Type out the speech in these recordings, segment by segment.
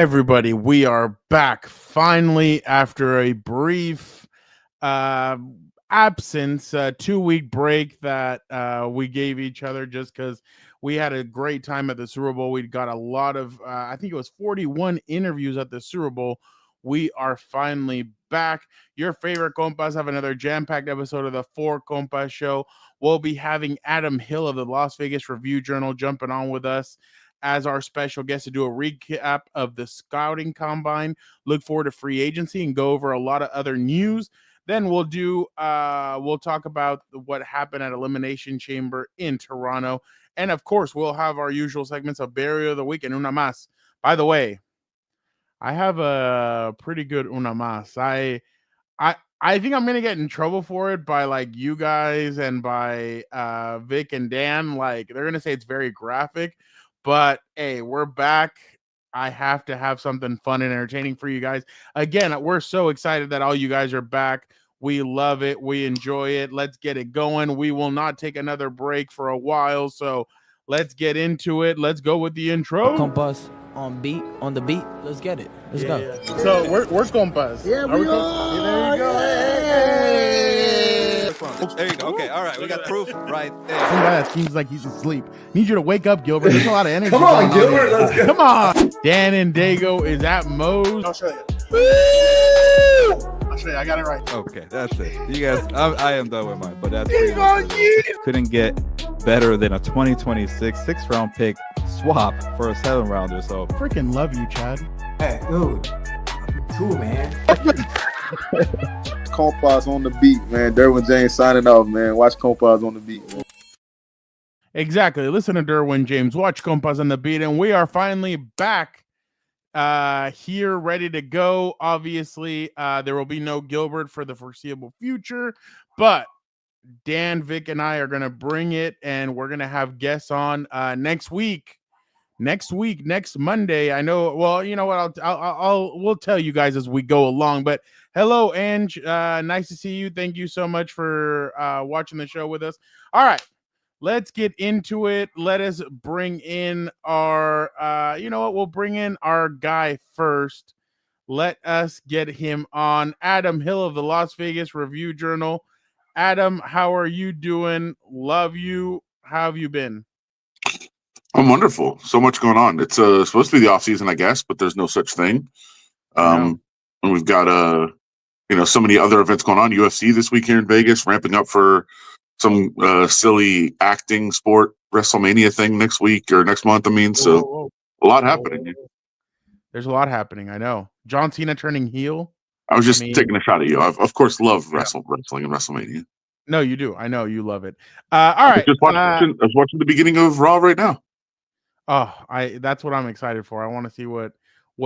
Everybody, we are back finally after a brief absence, 2-week break that we gave each other just because we had a great time at the Super Bowl. We got a lot of, I think it was 41 interviews at the Super Bowl. We are finally back. Your favorite compas have another jam-packed episode of the Four Compas Show. We'll be having Adam Hill of the Las Vegas Review-Journal jumping on with us as our special guest to do a recap of the scouting combine, look forward to free agency, and go over a lot of other news. Then we'll talk about what happened at Elimination Chamber in Toronto. And of course, we'll have our usual segments of Burial of the Week and Una Mas. By the way, I have a pretty good Una Mas. I think I'm gonna get in trouble for it by like you guys and by Vic and Dan. Like they're gonna say it's very graphic. But hey, we're back. I have to have something fun and entertaining for you guys. Again, we're so excited that all you guys are back. We love it. We enjoy it. Let's get it going. We will not take another break for a while. So let's get into it. Let's go with the intro. Compas on the beat. Let's get it. Let's go. Yeah. So we're Compas. Yeah, we are. There you go. There you go. Okay, all right. We got proof right there. Some guy that seems like he's asleep. Need you to wake up, Gilbert. There's a lot of energy. Come on, Gilbert. Let's go. Come on. Dan and Dago is at Moe's. I'll show you. Woo! I'll show you. I got it right. Okay, that's it. You guys, I am done with mine, but that's pretty much it. Couldn't get better than a 2026 6th-round pick swap for a 7-rounder. So Freaking love you, Chad. Hey, dude. Cool, man. Compas on the beat, man. Derwin James signing off, man. Watch Compas on the beat, man. Exactly. Listen to Derwin James. Watch Compas on the beat. And we are finally back here, ready to go. Obviously, there will be no Gilbert for the foreseeable future. But Dan, Vic, and I are going to bring it. And we're going to have guests on next week. Next Monday. I know. Well, you know what? We'll tell you guys as we go along. But hello, Ange. Nice to see you. Thank you so much for watching the show with us. All right, let's get into it. Let us bring in our. You know what? We'll bring in our guy first. Let us get him on. Adam Hill of the Las Vegas Review-Journal. Adam, how are you doing? Love you. How have you been? I'm wonderful. So much going on. It's supposed to be the off season, I guess, but there's no such thing. And we've got so many other events going on. UFC this week here in Vegas, ramping up for some silly acting sport Wrestlemania thing next week or next month. I mean, so a lot happening. There's a lot happening. I know. John Cena turning heel. I was just taking a shot at you. I of course love wrestling and WrestleMania. No, you do. I know you love it. All right. I was watching the beginning of Raw right now. Oh, that's what I'm excited for. I want to see what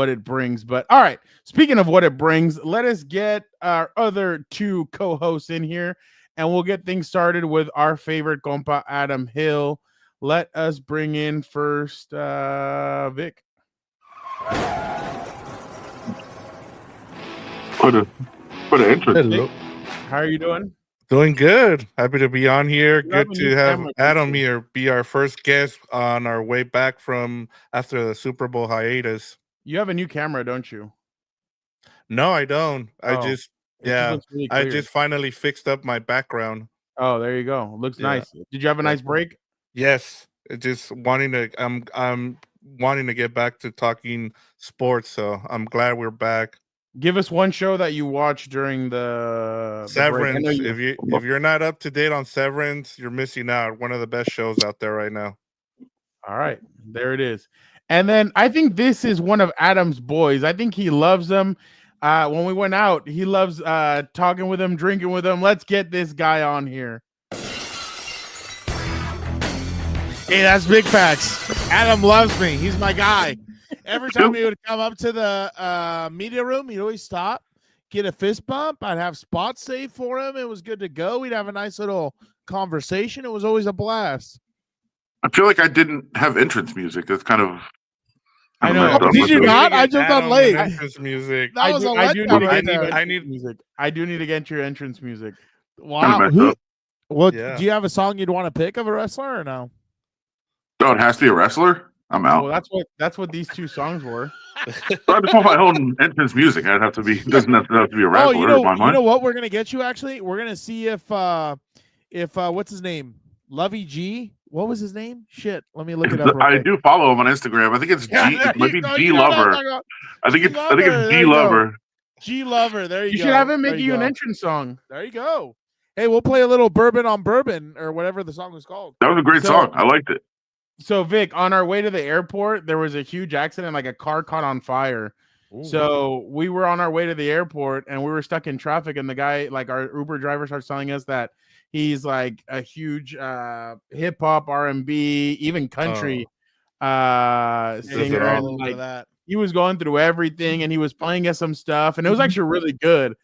it brings. But all right, speaking of what it brings, let us get our other two co-hosts in here, and we'll get things started with our favorite Compa Adam Hill. Let us bring in first Vic. What an entrance. Hello. How are you doing? Doing good. Happy to be on here. Good to have Adam here be our first guest on our way back from after the Super Bowl hiatus. You have a new camera, don't you? No, I don't. Oh, I just finally fixed up my background. Oh, there you go. Looks nice. Did you have a nice break? Yes. Just wanting to I'm wanting to get back to talking sports, so I'm glad we're back. Give us one show that you watched during the Severance. If you're not up to date on Severance, you're missing out. One of the best shows out there right now. All right, there it is. And then I think this is one of Adam's boys. I think he loves them. When we went out, he loves talking with them, drinking with them. Let's get this guy on here. Hey, that's Big Facts. Adam loves me. He's my guy. Every time he would come up to the media room, he'd always stop, get a fist bump. I'd have spots saved for him. It was good to go. We'd have a nice little conversation. It was always a blast. I feel like I didn't have entrance music. That's kind of. I know. Did you not? I jumped on late. Entrance music. I need music. I do need to get your entrance music. Wow. Do you have a song you'd want to pick of a wrestler or no? Oh, it has to be a wrestler? I'm out. Well, that's what these two songs were. I just want my own entrance music. I'd have to be. Doesn't have to be a rapper. You know what we're gonna get you actually. We're gonna see if what's his name, Lovey G. What was his name? Shit, let me look it up. I do follow him on Instagram. I think it's G. It might be G Lover. I think it's G Lover. G Lover. There you go. You should have him make you an entrance song. There you go. Hey, we'll play a little Bourbon on Bourbon or whatever the song was called. That was a great song. I liked it. So, Vic, on our way to the airport, there was a huge accident, like a car caught on fire. Ooh. So we were on our way to the airport, and we were stuck in traffic, and the guy, like our Uber driver, starts telling us that he's like a huge hip-hop, R&B, even country singer. And, like, he was going through everything, and he was playing us some stuff, and it was actually really good.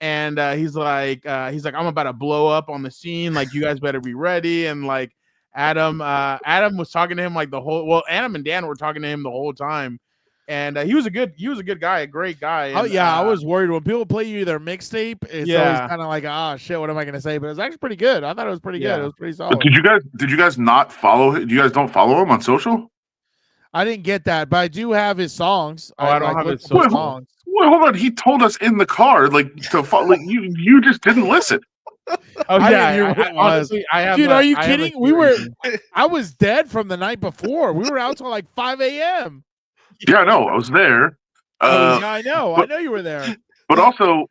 And he's like, I'm about to blow up on the scene. Like, you guys better be ready. And like, Adam was talking to him like Adam and Dan were talking to him the whole time, and he was a good guy, a great guy. And, I was worried when people play you their mixtape. It's always kind of like, shit, what am I gonna say? But it was actually pretty good. I thought it was pretty good. It was pretty solid. Did you guys not follow him? You guys don't follow him on social? I didn't get that, but I do have his songs. I don't have his songs. Wait, hold on. He told us in the car, like to follow. Like you just didn't listen. Oh yeah, honestly, I have. Dude, are you kidding? I was dead from the night before. We were out till like 5 a.m. Yeah, I know. I was there. I know. I know you were there. But also,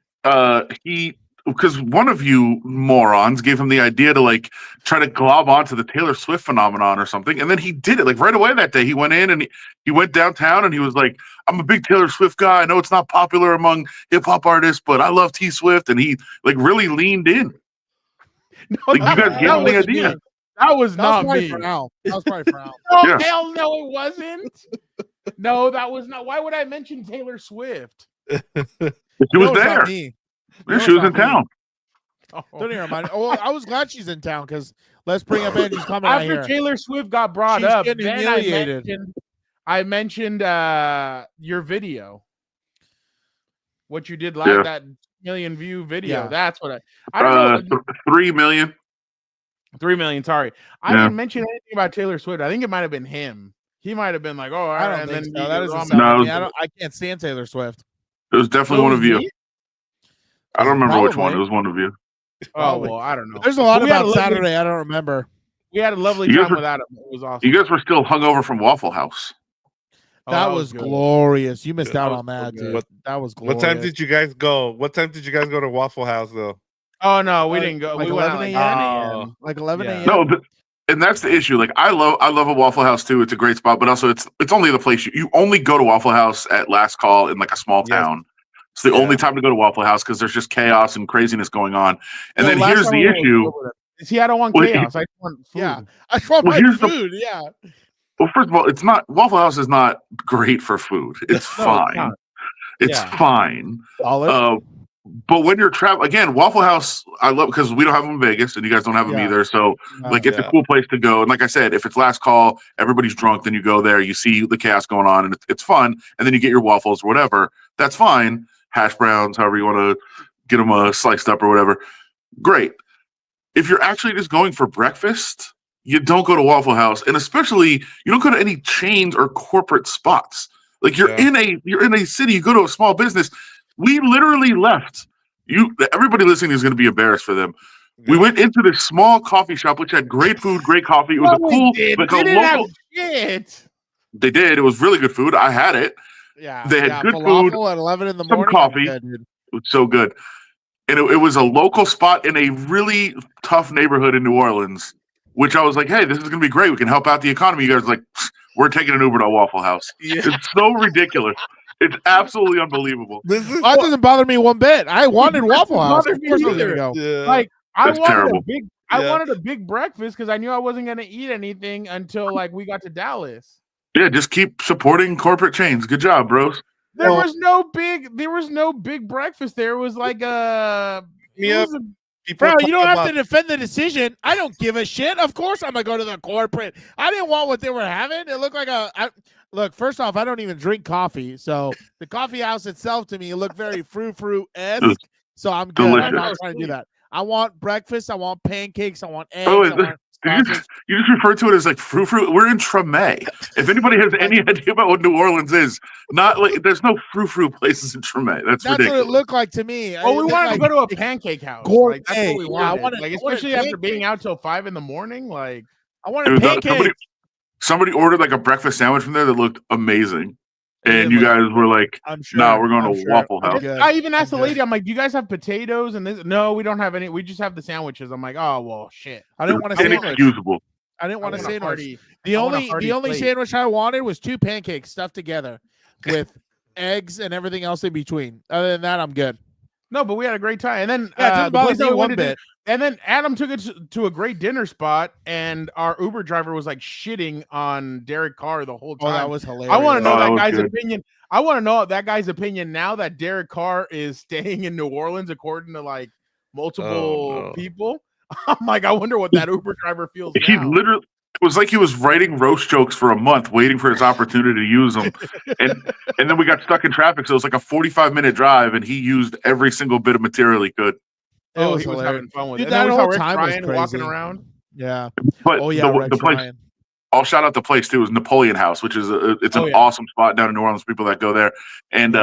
because one of you morons gave him the idea to like try to glob onto the Taylor Swift phenomenon or something, and then he did it like right away that day. He went in and he went downtown and he was like, "I'm a big Taylor Swift guy. I know it's not popular among hip hop artists, but I love T Swift," and he like really leaned in. No, like, you guys gave him the idea. Me. That was not me. For Al. That was probably for Al. Oh, yeah. Hell no, it wasn't. No, that was not. Why would I mention Taylor Swift? She was there. Me. Yeah, she was in town. Oh. Don't even remind me. Oh, I was glad she's in town because let's bring up Angie's comment after right Taylor Swift got brought up. Then I mentioned your video, what you did like that million view video. That's what I don't know. 3 million. 3 million. Sorry, I didn't mention anything about Taylor Swift. I think it might have been him. He might have been like, "Oh, I don't and think then so. That doesn't sound like I can't stand Taylor Swift." It was definitely one of you. I don't remember which one. It was one of you. Oh well, I don't know. There's a lot about Saturday. I don't remember. We had a lovely time with Adam. It was awesome. You guys were still hungover from Waffle House. That was glorious. You missed out on that, dude. That was glorious. What time did you guys go? What time did you guys go to Waffle House though? Oh no, we didn't go. Like we 11 went a.m. Like 11 a.m. No, and that's the issue. Like I love a Waffle House too. It's a great spot, but also it's only the place you only go to Waffle House at last call in like a small town. It's the only time to go to Waffle House because there's just chaos and craziness going on. And then here's the issue. See, I don't want chaos. I want food. Yeah, I just want my food. Yeah. Well, first of all, it's not Waffle House is not great for food. It's fine. It's fine. But when you're traveling, again, Waffle House, I love because we don't have them in Vegas and you guys don't have them either. So, it's a cool place to go. And like I said, if it's last call, everybody's drunk, then you go there, you see the chaos going on, and it's fun. And then you get your waffles or whatever. That's fine. Hash browns, however you want to get them sliced up or whatever. Great. If you're actually just going for breakfast, you don't go to Waffle House, and especially you don't go to any chains or corporate spots. Like you're in a city, you go to a small business. We literally left. Everybody listening is going to be embarrassed for them. We went into this small coffee shop which had great food, great coffee. It was local. They did. It was really good food. I had it. Yeah, they had good food at 11 in the morning. Some coffee. It was so good, and it was a local spot in a really tough neighborhood in New Orleans. Which I was like, hey, this is going to be great. We can help out the economy. You guys are like, we're taking an Uber to Waffle House. Yeah. It's so ridiculous. It's absolutely unbelievable. That doesn't bother me one bit. I wanted Waffle House. Of course, Like I wanted a big breakfast because I knew I wasn't going to eat anything until like we got to Dallas. Yeah, just keep supporting corporate chains. Good job, bros. There was no big breakfast. There was like Bro, you don't have to defend the decision. I don't give a shit. Of course I'm going to go to the corporate. I didn't want what they were having. It looked like look, first off, I don't even drink coffee. So the coffee house itself to me, it looked very frou-frou-esque. So I'm good. Delicious. I'm not trying to do that. I want breakfast. I want pancakes. I want eggs. I want Classic. You just refer to it as like frou-frou. We're in Tremé. If anybody has any idea about what New Orleans is, not like there's no frou-frou places in Tremé. That's ridiculous. What it looked like to me. Oh, we wanted to go to a pancake house. Like, that's what we wanted. Like, especially after being out till 5 a.m. Like, I wanted pancakes. Somebody ordered like a breakfast sandwich from there that looked amazing. And you guys were like, "No, we're going to Waffle House." I even asked the lady, I'm like, "Do you guys have potatoes and this?" No, we don't have any. We just have the sandwiches. I'm like, "Oh well, shit." I didn't want to say inexcusable. I didn't want to sandwich. The only sandwich I wanted was 2 pancakes stuffed together with eggs and everything else in between. Other than that, I'm good. No, but we had a great time. And then it didn't bother me one bit. And then Adam took it to a great dinner spot, and our Uber driver was like shitting on Derek Carr the whole time. Oh, that was hilarious. I want to know that guy's opinion. I want to know that guy's opinion now that Derek Carr is staying in New Orleans, according to like multiple people. I'm like, I wonder what that Uber driver feels now. He literally, it was like he was writing roast jokes for a month, waiting for his opportunity to use them. and then we got stuck in traffic, so it was like a 45-minute drive, and he used every single bit of material he could. He was having fun with it. That whole time was crazy. Walking around. Yeah. But the place. I'll shout out the place too. Is Napoleon House, which is it's an awesome spot down in New Orleans. People that go there, and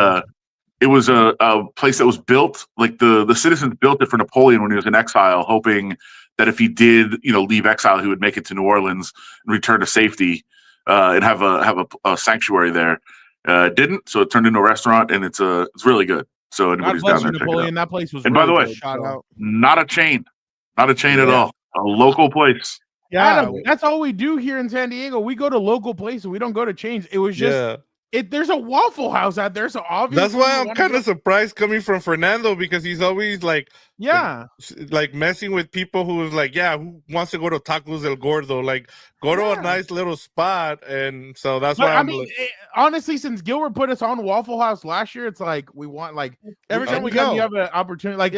it was a place that was built like the citizens built it for Napoleon when he was in exile, hoping that if he did leave exile, he would make it to New Orleans and return to safety and have a sanctuary there. Didn't, so it turned into a restaurant, and it's really good. So anybody's down there, Napoleon. That place was. And really by the way, not a chain at all. A local place. Yeah, Adam, that's all we do here in San Diego. We go to local places. We don't go to chains. It was just there's a Waffle House out there, so obviously that's why I'm kind of surprised coming from Fernando, because he's always like messing with people who's like, who wants to go to Tacos El Gordo, like go to a nice little spot. And so that's why honestly, since Gilbert put us on Waffle House last year, it's like we want every time we go, you have an opportunity.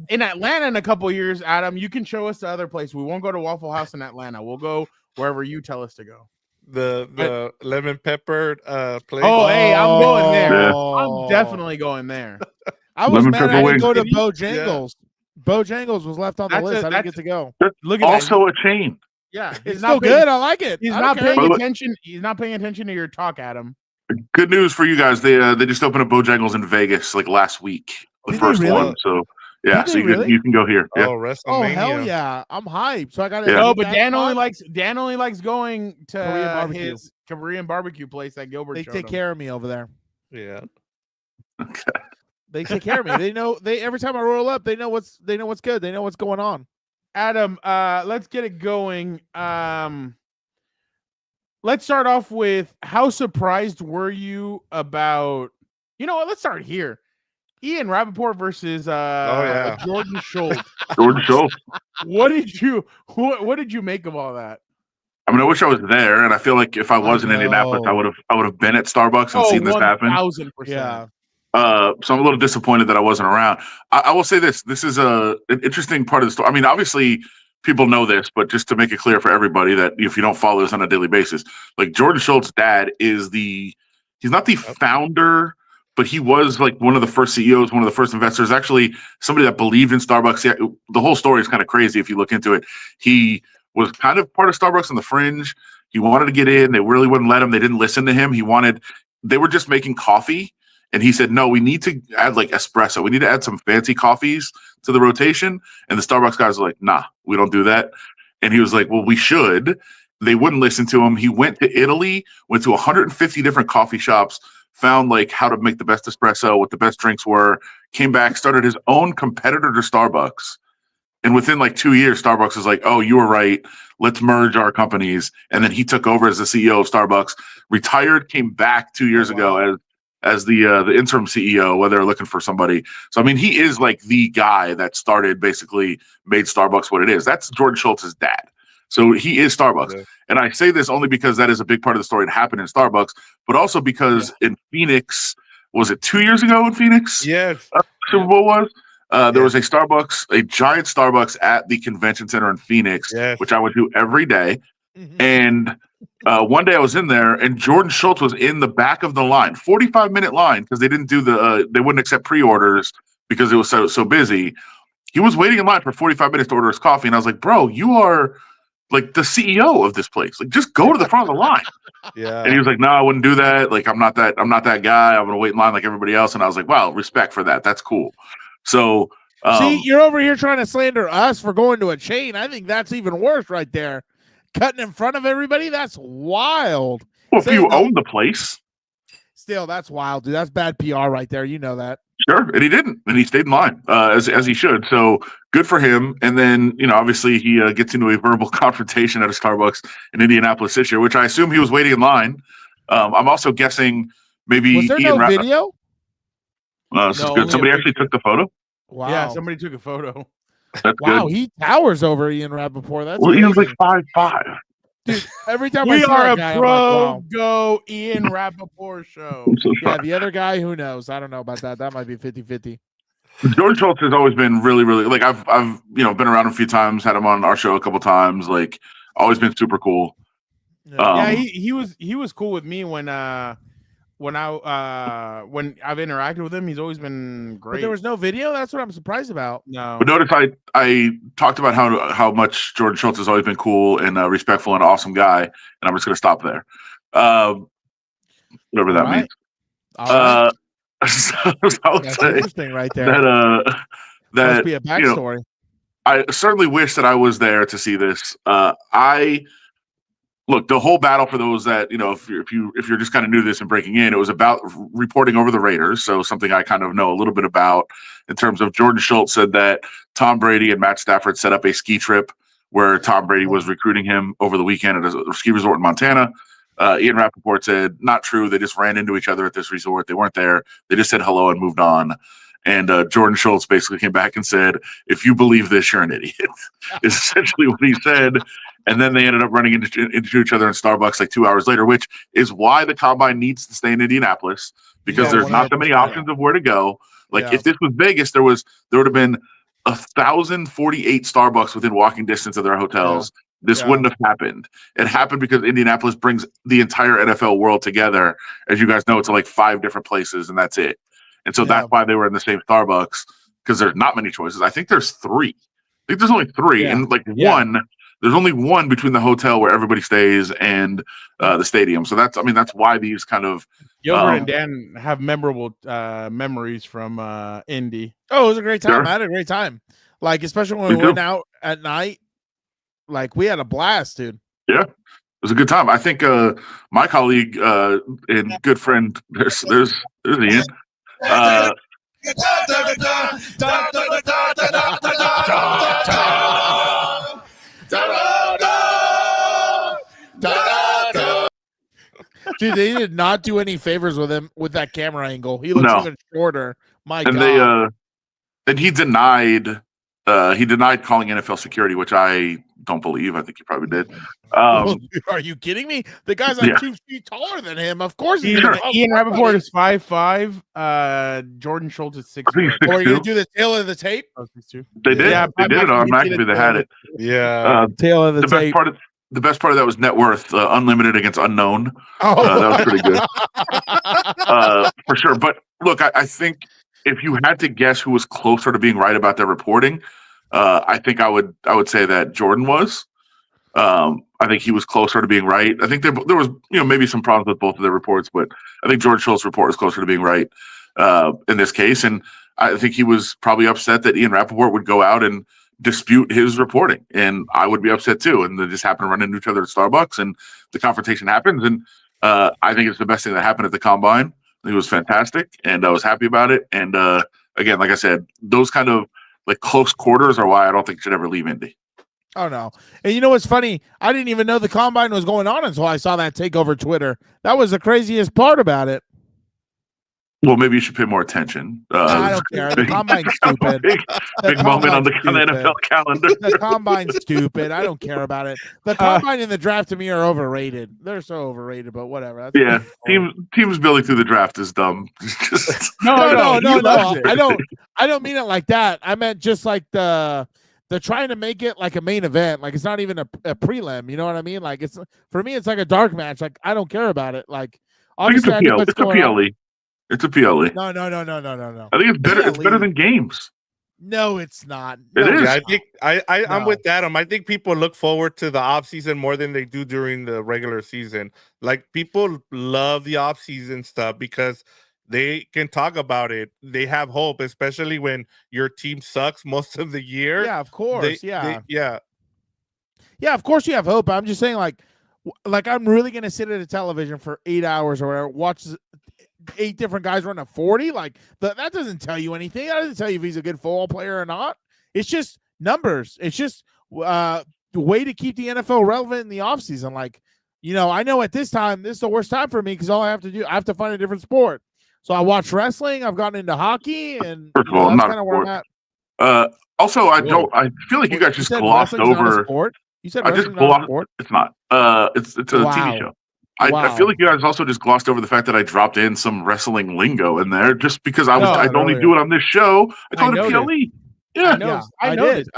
In Atlanta in a couple of years, Adam, you can show us the other place. We won't go to Waffle House in Atlanta. We'll go wherever you tell us to go. The lemon pepper place. Oh, hey, I'm going there. I'm definitely going there. I was mad I didn't go to Bojangles. Bojangles was left on the list. I didn't get to go. Look at also a chain. Yeah, it's still good. I like it. He's not paying attention. He's not paying attention to your talk, Adam. Good news for you guys. They just opened a Bojangles in Vegas like last week. The first one. So yeah, so you can go here. Yeah. Oh, Wrestlemania. Oh, hell yeah. I'm hyped. So I got to No, but Dan only likes going to his Korean barbecue place that Gilbert They take care of me over there. Yeah. Okay. They take care of me. They know every time I roll up, they know what's good. They know what's going on. Adam, let's get it going. Let's start off with how surprised were you about let's start here. Ian Rappaport versus Jordan Schultz. Jordan Schultz. What did you make of all that? I mean, I wish I was there, and I feel like if I was in Indianapolis, I would have been at Starbucks and seen this happen. 1,000%. Yeah. So I'm a little disappointed that I wasn't around. I will say this: this is an interesting part of the story. I mean, obviously, people know this, but just to make it clear for everybody that if you don't follow this on a daily basis, like Jordan Schultz's dad is he's not the founder, but he was like one of the first CEOs, one of the first investors, actually somebody that believed in Starbucks. The whole story is kind of crazy if you look into it. He was kind of part of Starbucks on the fringe. He wanted to get in. They really wouldn't let him. They didn't listen to him. They were just making coffee. And he said, no, we need to add like espresso. We need to add some fancy coffees to the rotation. And the Starbucks guys were like, nah, we don't do that. And he was like, well, we should. They wouldn't listen to him. He went to Italy, went to 150 different coffee shops, found like how to make the best espresso, what the best drinks were, came back, started his own competitor to Starbucks. And within like 2 years, Starbucks was like, oh, you were right. Let's merge our companies. And then he took over as the CEO of Starbucks, retired, came back 2 years ago as the interim CEO, where they're looking for somebody. So, I mean, he is like the guy that basically made Starbucks what it is. That's Jordan Schultz's dad. So he is Starbucks. Yeah. And I say this only because that is a big part of the story that happened in Starbucks, but also because in Phoenix, was it 2 years ago in Phoenix? Yes. Super Bowl was? There was a giant Starbucks at the convention center in Phoenix, which I would do every day. Mm-hmm. And one day I was in there, and Jordan Schultz was in the back of the line, 45-minute line, because they didn't do they wouldn't accept pre-orders because it was so busy. He was waiting in line for 45 minutes to order his coffee, and I was like, bro, you are like the CEO of this place. Like, just go to the front of the line. Yeah. And he was like, no, I wouldn't do that. Like, I'm not that guy. I'm going to wait in line like everybody else. And I was like, wow, respect for that. That's cool. So, see, you're over here trying to slander us for going to a chain. I think that's even worse right there. Cutting in front of everybody. That's wild. well, if you own the place. Still, that's wild, dude. That's bad PR right there. You know that. Sure. And he didn't. And he stayed in line as he should. So good for him. And then, obviously he gets into a verbal confrontation at a Starbucks in Indianapolis this year, which I assume he was waiting in line. I'm also guessing maybe was there no video? This is good. Somebody actually took the photo. Wow. Yeah, somebody took a photo. That's wow, good. he towers over Ian Rappaport. That's well, he was amazing. like 5'5". Dude, every time We I see are that a guy, I'm pro like, wow. go Ian Rappaport show. I'm so Yeah, sorry. the other guy, who knows? I don't know about that. That might be 50-50. Jordan Schultz has always been really, really like I've been around him a few times, had him on our show a couple times. Like, always been super cool. Yeah, he was cool with me when I've interacted with him. He's always been great. But there was no video. That's what I'm surprised about. No. But notice I talked about how much Jordan Schultz has always been cool and respectful and awesome guy, and I'm just going to stop there. Whatever that means. All right. So I would That's say interesting right there. that Must be a backstory. I certainly wish that I was there to see this. Look, the whole battle for those that if you're just kind of new to this and breaking in, it was about reporting over the Raiders. So something I kind of know a little bit about in terms of Jordan Schultz said that Tom Brady and Matt Stafford set up a ski trip where Tom Brady was recruiting him over the weekend at a ski resort in Montana. Ian Rappaport said, not true. They just ran into each other at this resort. They weren't there. They just said hello and moved on. And Jordan Schultz basically came back and said, if you believe this, you're an idiot, is essentially what he said. And then they ended up running into each other in Starbucks like 2 hours later, which is why the Combine needs to stay in Indianapolis, because there's not that many options of where to go. Like, if this was Vegas, there would have been 1,048 Starbucks within walking distance of their hotels. This wouldn't have happened. It happened because Indianapolis brings the entire NFL world together. As you guys know, it's like 5 different places, and that's it. And so that's why they were in the same Starbucks, because there's not many choices. I think there's 3. I think there's only 3, and one. There's only one between the hotel where everybody stays and the stadium. So that's why these kind of Gilbert and Dan have memorable memories from Indy. Oh, it was a great time. Sure. I had a great time. Like, especially when we went out at night. Like, we had a blast, dude. Yeah, it was a good time. I think my colleague and good friend, there's Ian. Dude, they did not do any favors with him with that camera angle. He looks even shorter. My God. And he denied calling NFL security, which I don't believe. I think he probably did. Are you kidding me? The guy's like 2 feet taller than him. Of course he's Ian Rappaport is 5'5". Jordan Schultz is 6'4". Are you gonna do the tail of the tape? They did. Yeah, they did it on McAfee. They had it. Yeah. Tail of the tape. The best part of that was net worth, unlimited against unknown. That was pretty good. For sure. But look, I think if you had to guess who was closer to being right about their reporting, I think I would say that Jordan was. I think he was closer to being right. I think there was maybe some problems with both of their reports, but I think George Schultz's report was closer to being right in this case. And I think he was probably upset that Ian Rappaport would go out and dispute his reporting, and I would be upset too. And they just happened to run into each other at Starbucks, and the confrontation happens. And I think it's the best thing that happened at the Combine. It was fantastic, and I was happy about it. And again, like I said, those kind of like close quarters are why I don't think you should ever leave Indy. Oh no! And you know what's funny? I didn't even know the Combine was going on until I saw that take over Twitter. That was the craziest part about it. Well, maybe you should pay more attention. I don't care. The Combine's stupid. Big moment on the NFL calendar. The Combine's stupid. I don't care about it. The Combine and the draft to me are overrated. They're so overrated, but whatever. That's teams building through the draft is dumb. No. I don't mean it like that. I meant just like they're trying to make it like a main event. Like, it's not even a prelim. You know what I mean? Like, it's, for me, it's like a dark match. Like, I don't care about it. Like, obviously, I know what's going on. It's a PLE. No. I think it's better. It's better than games. No, it's not. It No, is. Yeah, I think I'm No. with Adam. I think people look forward to the off season more than they do during the regular season. Like people love the off season stuff because they can talk about it. They have hope, especially when your team sucks most of the year. Yeah, of course. Yeah, of course you have hope. I'm just saying, like I'm really gonna sit at a television for 8 hours or whatever, watch 8 different guys run a 40. Like that doesn't tell you anything. That doesn't tell you if he's a good football player or not. It's just numbers. It's just the way to keep the NFL relevant in the offseason. Like, I know at this time, this is the worst time for me because all I have to do, I have to find a different sport. So I watch wrestling. I've gotten into hockey, and First of all, that's not kind a of where sport. I'm at. Also, I feel like you guys just glossed over. You said I just wrestling's not a glossed. sport? It's not. It's a TV show. I feel like you guys also just glossed over the fact that I dropped in some wrestling lingo in there just because I'd only do it on this show. I called it PLE. Yeah, I noticed. I noticed.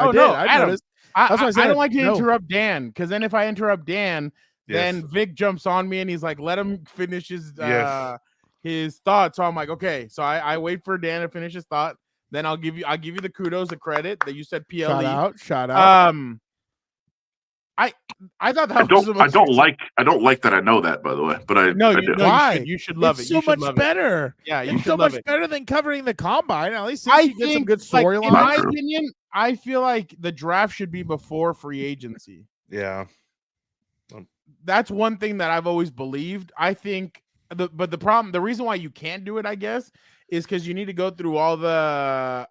That's why I said I don't like to interrupt Dan because then if I interrupt Dan, then Vic jumps on me and he's like, "Let him finish his thought." So I'm like, "Okay." So I wait for Dan to finish his thought. Then I'll give you the kudos, the credit that you said PLE. Shout out. I thought that I don't like that I know that, by the way, but I do. Why? You should love it's it. so much better. Yeah, you it's should so love much it. better than covering the combine. At least I you get some good like, storylines. in my opinion, I feel like the draft should be before free agency. Yeah. That's one thing that I've always believed. I think the reason why you can't do it, I guess, is because you need to go through all the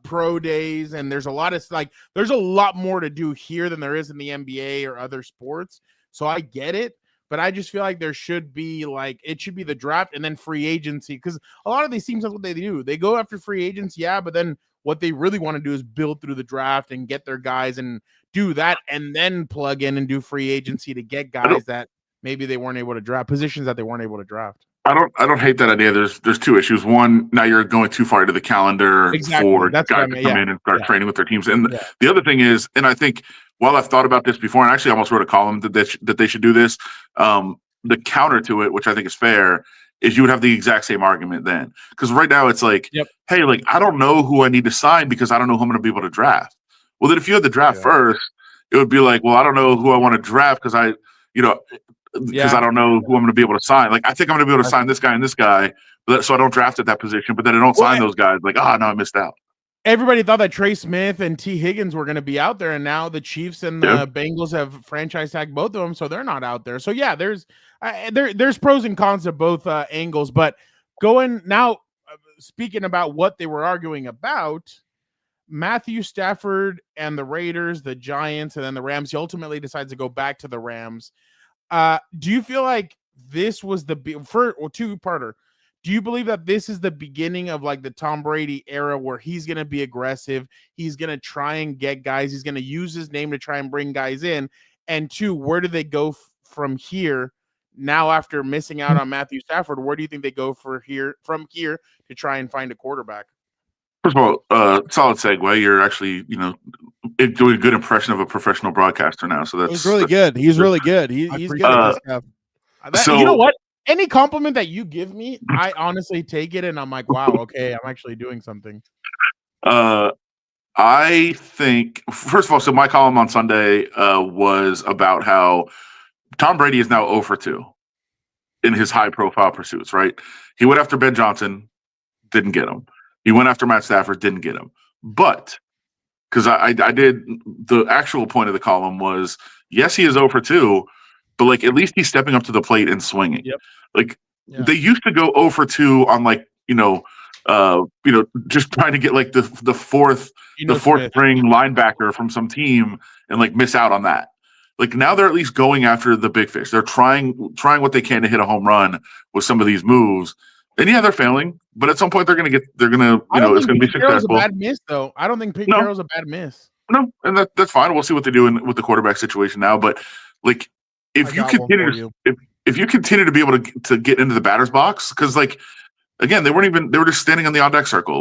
pro days, and there's a lot more to do here than there is in the NBA or other sports. So I get it, but I just feel like there should be it should be the draft and then free agency, because a lot of these teams, that's what they do. They go after free agents, but then what they really want to do is build through the draft and get their guys and do that, and then plug in and do free agency to get guys that maybe they weren't able to draft, positions that they weren't able to draft. I don't hate that idea. There's 2 issues. One, now you're going too far into the calendar for guys to come in and start training with their teams. And the other thing is, and I think while I've thought about this before, and actually almost wrote a column that they should do this, the counter to it, which I think is fair, is you would have the exact same argument then. Because right now it's like, hey, I don't know who I need to sign because I don't know who I'm going to be able to draft. Well, then if you had the draft first, it would be like, well, I don't know who I want to draft because I don't know who I'm going to be able to sign. I think I'm going to be able to sign this guy and this guy, so I don't draft at that position. But then I don't sign those guys. No, I missed out. Everybody thought that Trey Smith and T. Higgins were going to be out there, and now the Chiefs and the Bengals have franchise tagged both of them, so they're not out there. So there's pros and cons to both angles. But going now, speaking about what they were arguing about, Matthew Stafford and the Raiders, the Giants, and then the Rams. He ultimately decides to go back to the Rams. Do you feel like this was two-parter? Do you believe that this is the beginning of the Tom Brady era where he's going to be aggressive? He's going to try and get guys. He's going to use his name to try and bring guys in. And 2, where do they go from here now after missing out on Matthew Stafford? Where do you think they go from here to try and find a quarterback? First of all, solid segue. You're actually, doing a good impression of a professional broadcaster now. So that's really good. He's really good. He's good at this stuff. You know what? Any compliment that you give me, I honestly take it, and I'm like, wow, okay, I'm actually doing something. I think, first of all, so my column on Sunday was about how Tom Brady is now 0 for 2 in his high-profile pursuits, right? He went after Ben Johnson, didn't get him. He went after Matt Stafford, didn't get him. But, because I did, the actual point of the column was, yes, he is 0 for 2, but at least he's stepping up to the plate and swinging. Yep. They used to go 0 for 2 on just trying to get the fourth string linebacker from some team and miss out on that. Now they're at least going after the big fish. They're trying what they can to hit a home run with some of these moves. And they're failing, but at some point it's going to be successful. A bad miss, though. I don't think Pete Carroll's a bad miss. No, and that's fine. We'll see what they do with the quarterback situation now. But if you continue to be able to get into the batter's box, because again, they were just standing on the on deck circle.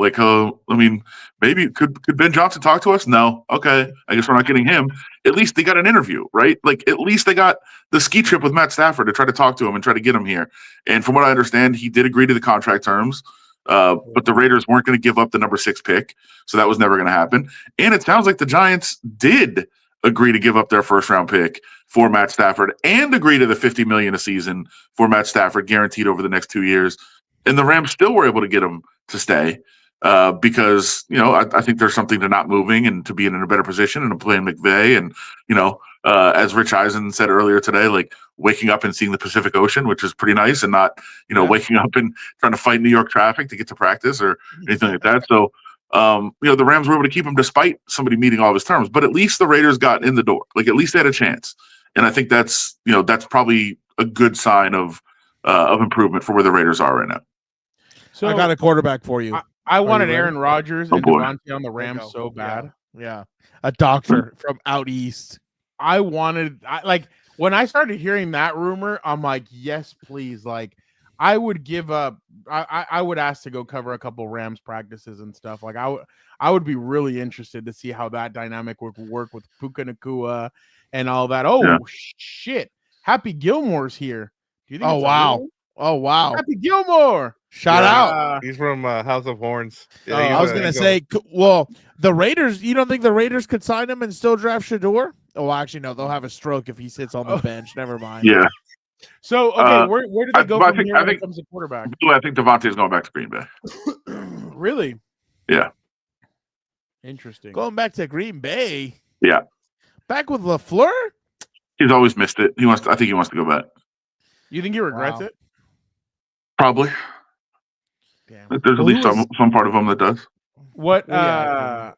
Maybe could Ben Johnson talk to us? No. Okay. I guess we're not getting him. At least they got an interview, right? At least they got the ski trip with Matt Stafford to try to talk to him and try to get him here. And from what I understand, he did agree to the contract terms. But the Raiders weren't going to give up the number 6 pick, so that was never going to happen. And it sounds like the Giants did agree to give up their first-round pick for Matt Stafford and agree to the $50 million a season for Matt Stafford, guaranteed over the next 2 years. And the Rams still were able to get him to stay because, I think there's something to not moving and to being in a better position and to playing McVay. And, as Rich Eisen said earlier today, like waking up and seeing the Pacific Ocean, which is pretty nice, and not, waking up and trying to fight New York traffic to get to practice or anything like that. So, the Rams were able to keep him despite somebody meeting all of his terms, but at least the Raiders got in the door. Like at least they had a chance. And I think that's probably a good sign of improvement for where the Raiders are right now. So I got a quarterback for you. I wanted Aaron Rodgers and Devontae on the Rams so bad. Yeah. A doctor from out east. When I started hearing that rumor, I'm like, yes, please. Like, I would give up. I would ask to go cover a couple Rams practices and stuff. Like, I would be really interested to see how that dynamic would work with Puka Nacua and all that. Oh, shit. Happy Gilmore's here. Do you think Oh, wow. Happy Gilmore. Shout out. He's from House of Horns. Yeah, I was going to say, the Raiders, you don't think the Raiders could sign him and still draft Shedeur? Oh, actually, no. They'll have a stroke if he sits on the bench. Never mind. Yeah. So, okay, where do they go from here when it comes to quarterback? I think Devontae's going back to Green Bay. Really? Yeah. Interesting. Going back to Green Bay? Yeah. Back with LaFleur? He's always missed it. I think he wants to go back. You think he regrets it? Probably. Damn. There's at least some part of him that does. What? And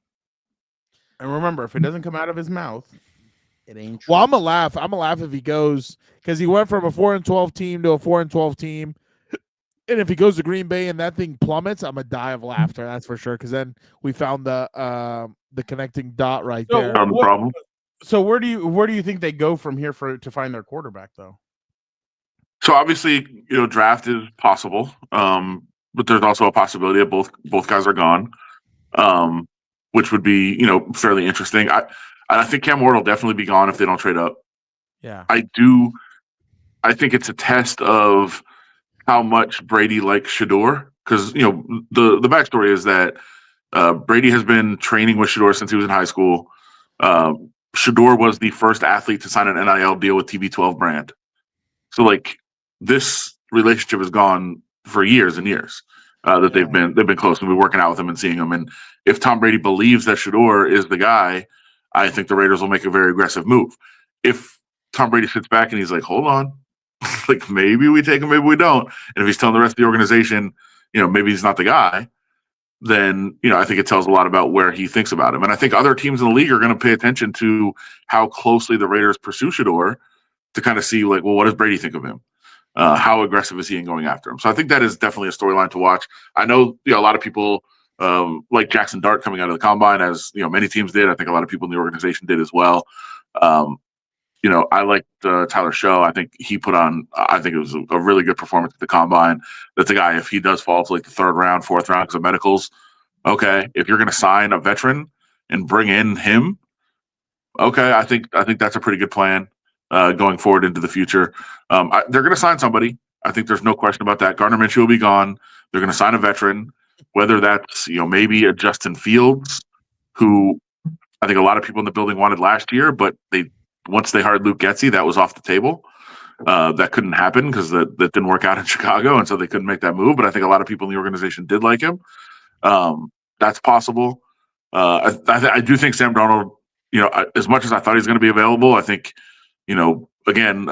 remember, if it doesn't come out of his mouth, it ain't true. Well, I'm gonna laugh. I'm gonna laugh if he goes, because he went from a 4-12 team to a 4-12 team, and if he goes to Green Bay and that thing plummets, I'm gonna die of laughter. That's for sure. Because then we found the connecting dot right there. Found the problem. So where do you think they go from here to find their quarterback though? So obviously, draft is possible, but there's also a possibility that both guys are gone, which would be fairly interesting. I think Cam Ward will definitely be gone if they don't trade up. Yeah, I think it's a test of how much Brady likes Shedeur, because the backstory is that Brady has been training with Shedeur since he was in high school. Shedeur was the first athlete to sign an NIL deal with TB12 brand. So this relationship has gone for years and years that they've been close and we're working out with him and seeing him. And if Tom Brady believes that Shedeur is the guy, I think the Raiders will make a very aggressive move. If Tom Brady sits back and he's like, hold on, maybe we take him, maybe we don't. And if he's telling the rest of the organization, maybe he's not the guy, then, I think it tells a lot about where he thinks about him. And I think other teams in the league are going to pay attention to how closely the Raiders pursue Shedeur to kind of see what does Brady think of him? How aggressive is he in going after him? So I think that is definitely a storyline to watch. I know a lot of people like Jackson Dart coming out of the combine, as many teams did. I think a lot of people in the organization did as well. I liked Tyler Show. I think he put on. I think it was a really good performance at the combine. That's a guy. If he does fall to the 3rd round, 4th round because of medicals, okay. If you're going to sign a veteran and bring in him, okay. I think that's a pretty good plan. Going forward into the future. They're going to sign somebody. I think there's no question about that. Gardner Minshew will be gone. They're going to sign a veteran, whether that's, maybe a Justin Fields, who I think a lot of people in the building wanted last year, but once they hired Luke Getsy, that was off the table. That couldn't happen because that didn't work out in Chicago, and so they couldn't make that move. But I think a lot of people in the organization did like him. That's possible. I do think Sam Darnold, as much as I thought he was going to be available, I think, again,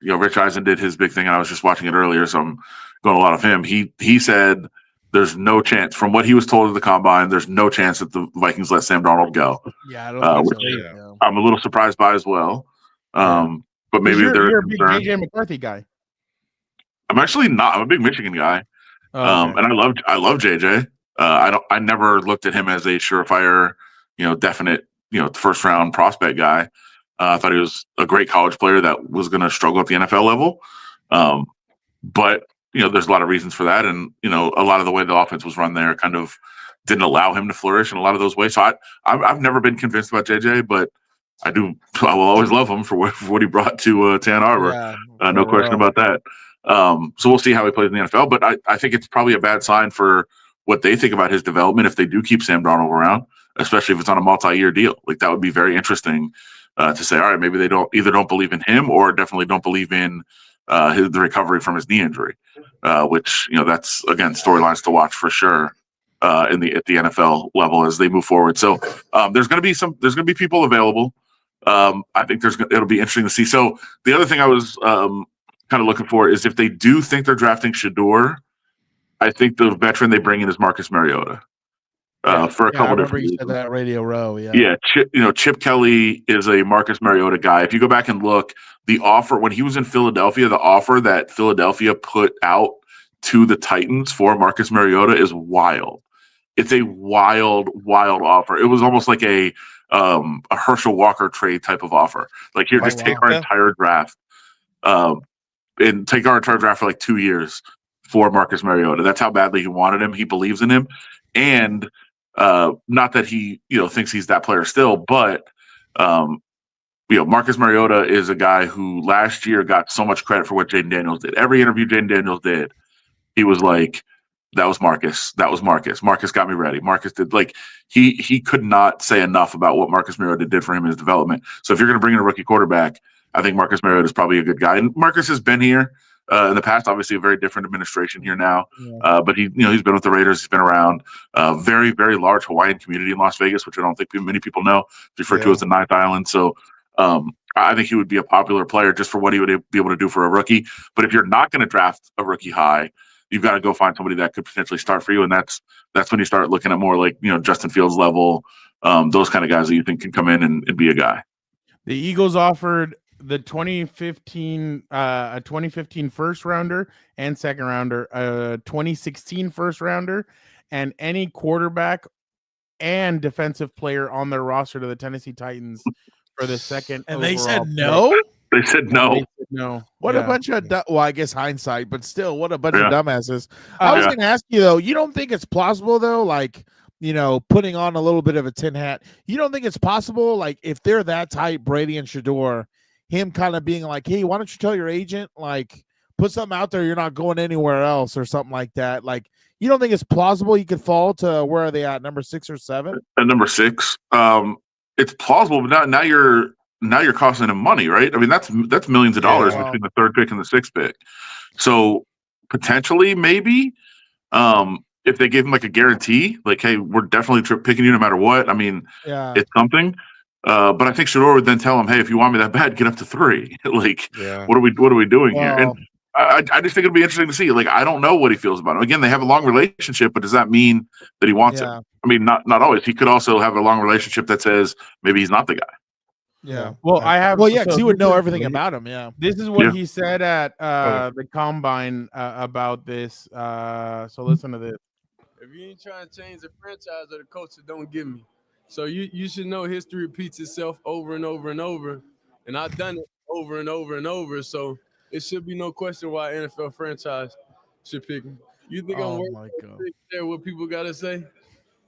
Rich Eisen did his big thing, and I was just watching it earlier, so I'm going a lot of him. He said there's no chance, from what he was told at the combine, there's no chance that the Vikings let Sam Darnold go. Yeah, I don't think so. I'm a little surprised by as well. But maybe you're a big JJ McCarthy guy. I'm actually not. I'm a big Michigan guy, and I love JJ. I never looked at him as a surefire, definite, first round prospect guy. I thought he was a great college player that was going to struggle at the NFL level. But, there's a lot of reasons for that. And, a lot of the way the offense was run there kind of didn't allow him to flourish in a lot of those ways. So I've never been convinced about JJ, but I will always love him for what he brought to Ann Arbor. No question about that. So we'll see how he plays in the NFL. But I think it's probably a bad sign for what they think about his development if they do keep Sam Darnold around, especially if it's on a multi-year deal. Like that would be very interesting to say, all right, maybe they don't believe in him or definitely don't believe in the recovery from his knee injury, which that's again storylines to watch for sure at the NFL level as they move forward. So there's going to be people available. I think it'll be interesting to see. So the other thing I was kind of looking for is if they do think they're drafting Shedeur, I think the veteran they bring in is Marcus Mariota. For a couple different reasons. That Radio Row, yeah. Chip Kelly is a Marcus Mariota guy. If you go back and look, the offer when he was in Philadelphia, the offer that Philadelphia put out to the Titans for Marcus Mariota is wild. It's a wild offer. It was almost like a Herschel Walker trade type of offer. Like here, just take our entire draft, and take our entire draft for like 2 years for Marcus Mariota. That's how badly he wanted him. He believes in him, and not that he thinks he's that player still, but Marcus Mariota is a guy who last year got so much credit for what Jaden Daniels did. Every interview Jaden Daniels did, he was like, that was Marcus. That was Marcus. Marcus got me ready. Marcus did he could not say enough about what Marcus Mariota did for him in his development. So if you're going to bring in a rookie quarterback, I think Marcus Mariota is probably a good guy. And Marcus has been here in the past, obviously a very different administration here now. But he's been with the Raiders. He's been around very, very large Hawaiian community in Las Vegas, which I don't think many people know. It's referred to as the Ninth Island. So I think he would be a popular player just for what he would be able to do for a rookie. But if you're not going to draft a rookie high, you've got to go find somebody that could potentially start for you. And that's when you start looking at more like, Justin Fields level, those kind of guys that you think can come in and be a guy. The Eagles offered the 2015 a 2015 first rounder and second rounder, a 2016 first rounder, and any quarterback and defensive player on their roster to the Tennessee Titans for the second. And they said no? They said no. No. What a bunch of well, I guess hindsight, but still, what a bunch of dumbasses. I was going to ask you though. You don't think it's plausible though, like putting on a little bit of a tin hat? You don't think it's possible, like if they're that tight, Brady and Shedeur, him kind of being like, "Hey, why don't you tell your agent, like, put something out there? You're not going anywhere else, or something like that." Like, you don't think it's plausible he could fall to where are they at, number 6 or 7? At number 6, it's plausible, but now you're costing him money, right? I mean, that's millions of dollars between the 3rd pick and the 6th pick. So potentially, maybe, if they gave him like a guarantee, like, hey, we're definitely picking you no matter what. I mean, it's something. But I think Shedeur would then tell him, hey, if you want me that bad, get up to 3. Like, what are we doing here? And I just think it'd be interesting to see. Like, I don't know what he feels about him. Again, they have a long relationship, but does that mean that he wants it? I mean, not always. He could also have a long relationship that says maybe he's not the guy. Yeah. Well, because he would know everything about him. Yeah. This is what he said at the combine about this. So listen to this. If you ain't trying to change the franchise or the culture, don't give me. So you should know history repeats itself over and over and over. And I've done it over and over and over. So it should be no question why NFL franchise should pick me. You think I'm worried about what people got to say?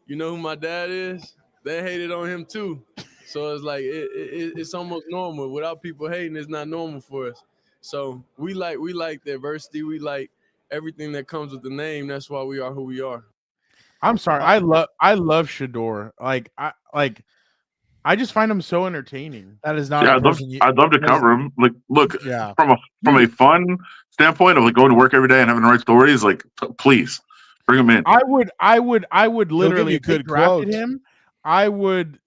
You know who my dad is? They hated on him too. So it's like it's almost normal. Without people hating, it's not normal for us. So we like diversity. We like everything that comes with the name. That's why we are who we are. I'm sorry. I love Shedeur. I just find him so entertaining. That is not. I'd love to cover him. Like, look, from a fun standpoint of like going to work every day and having the right stories. Like, please bring him in. I would literally could drafted him. I would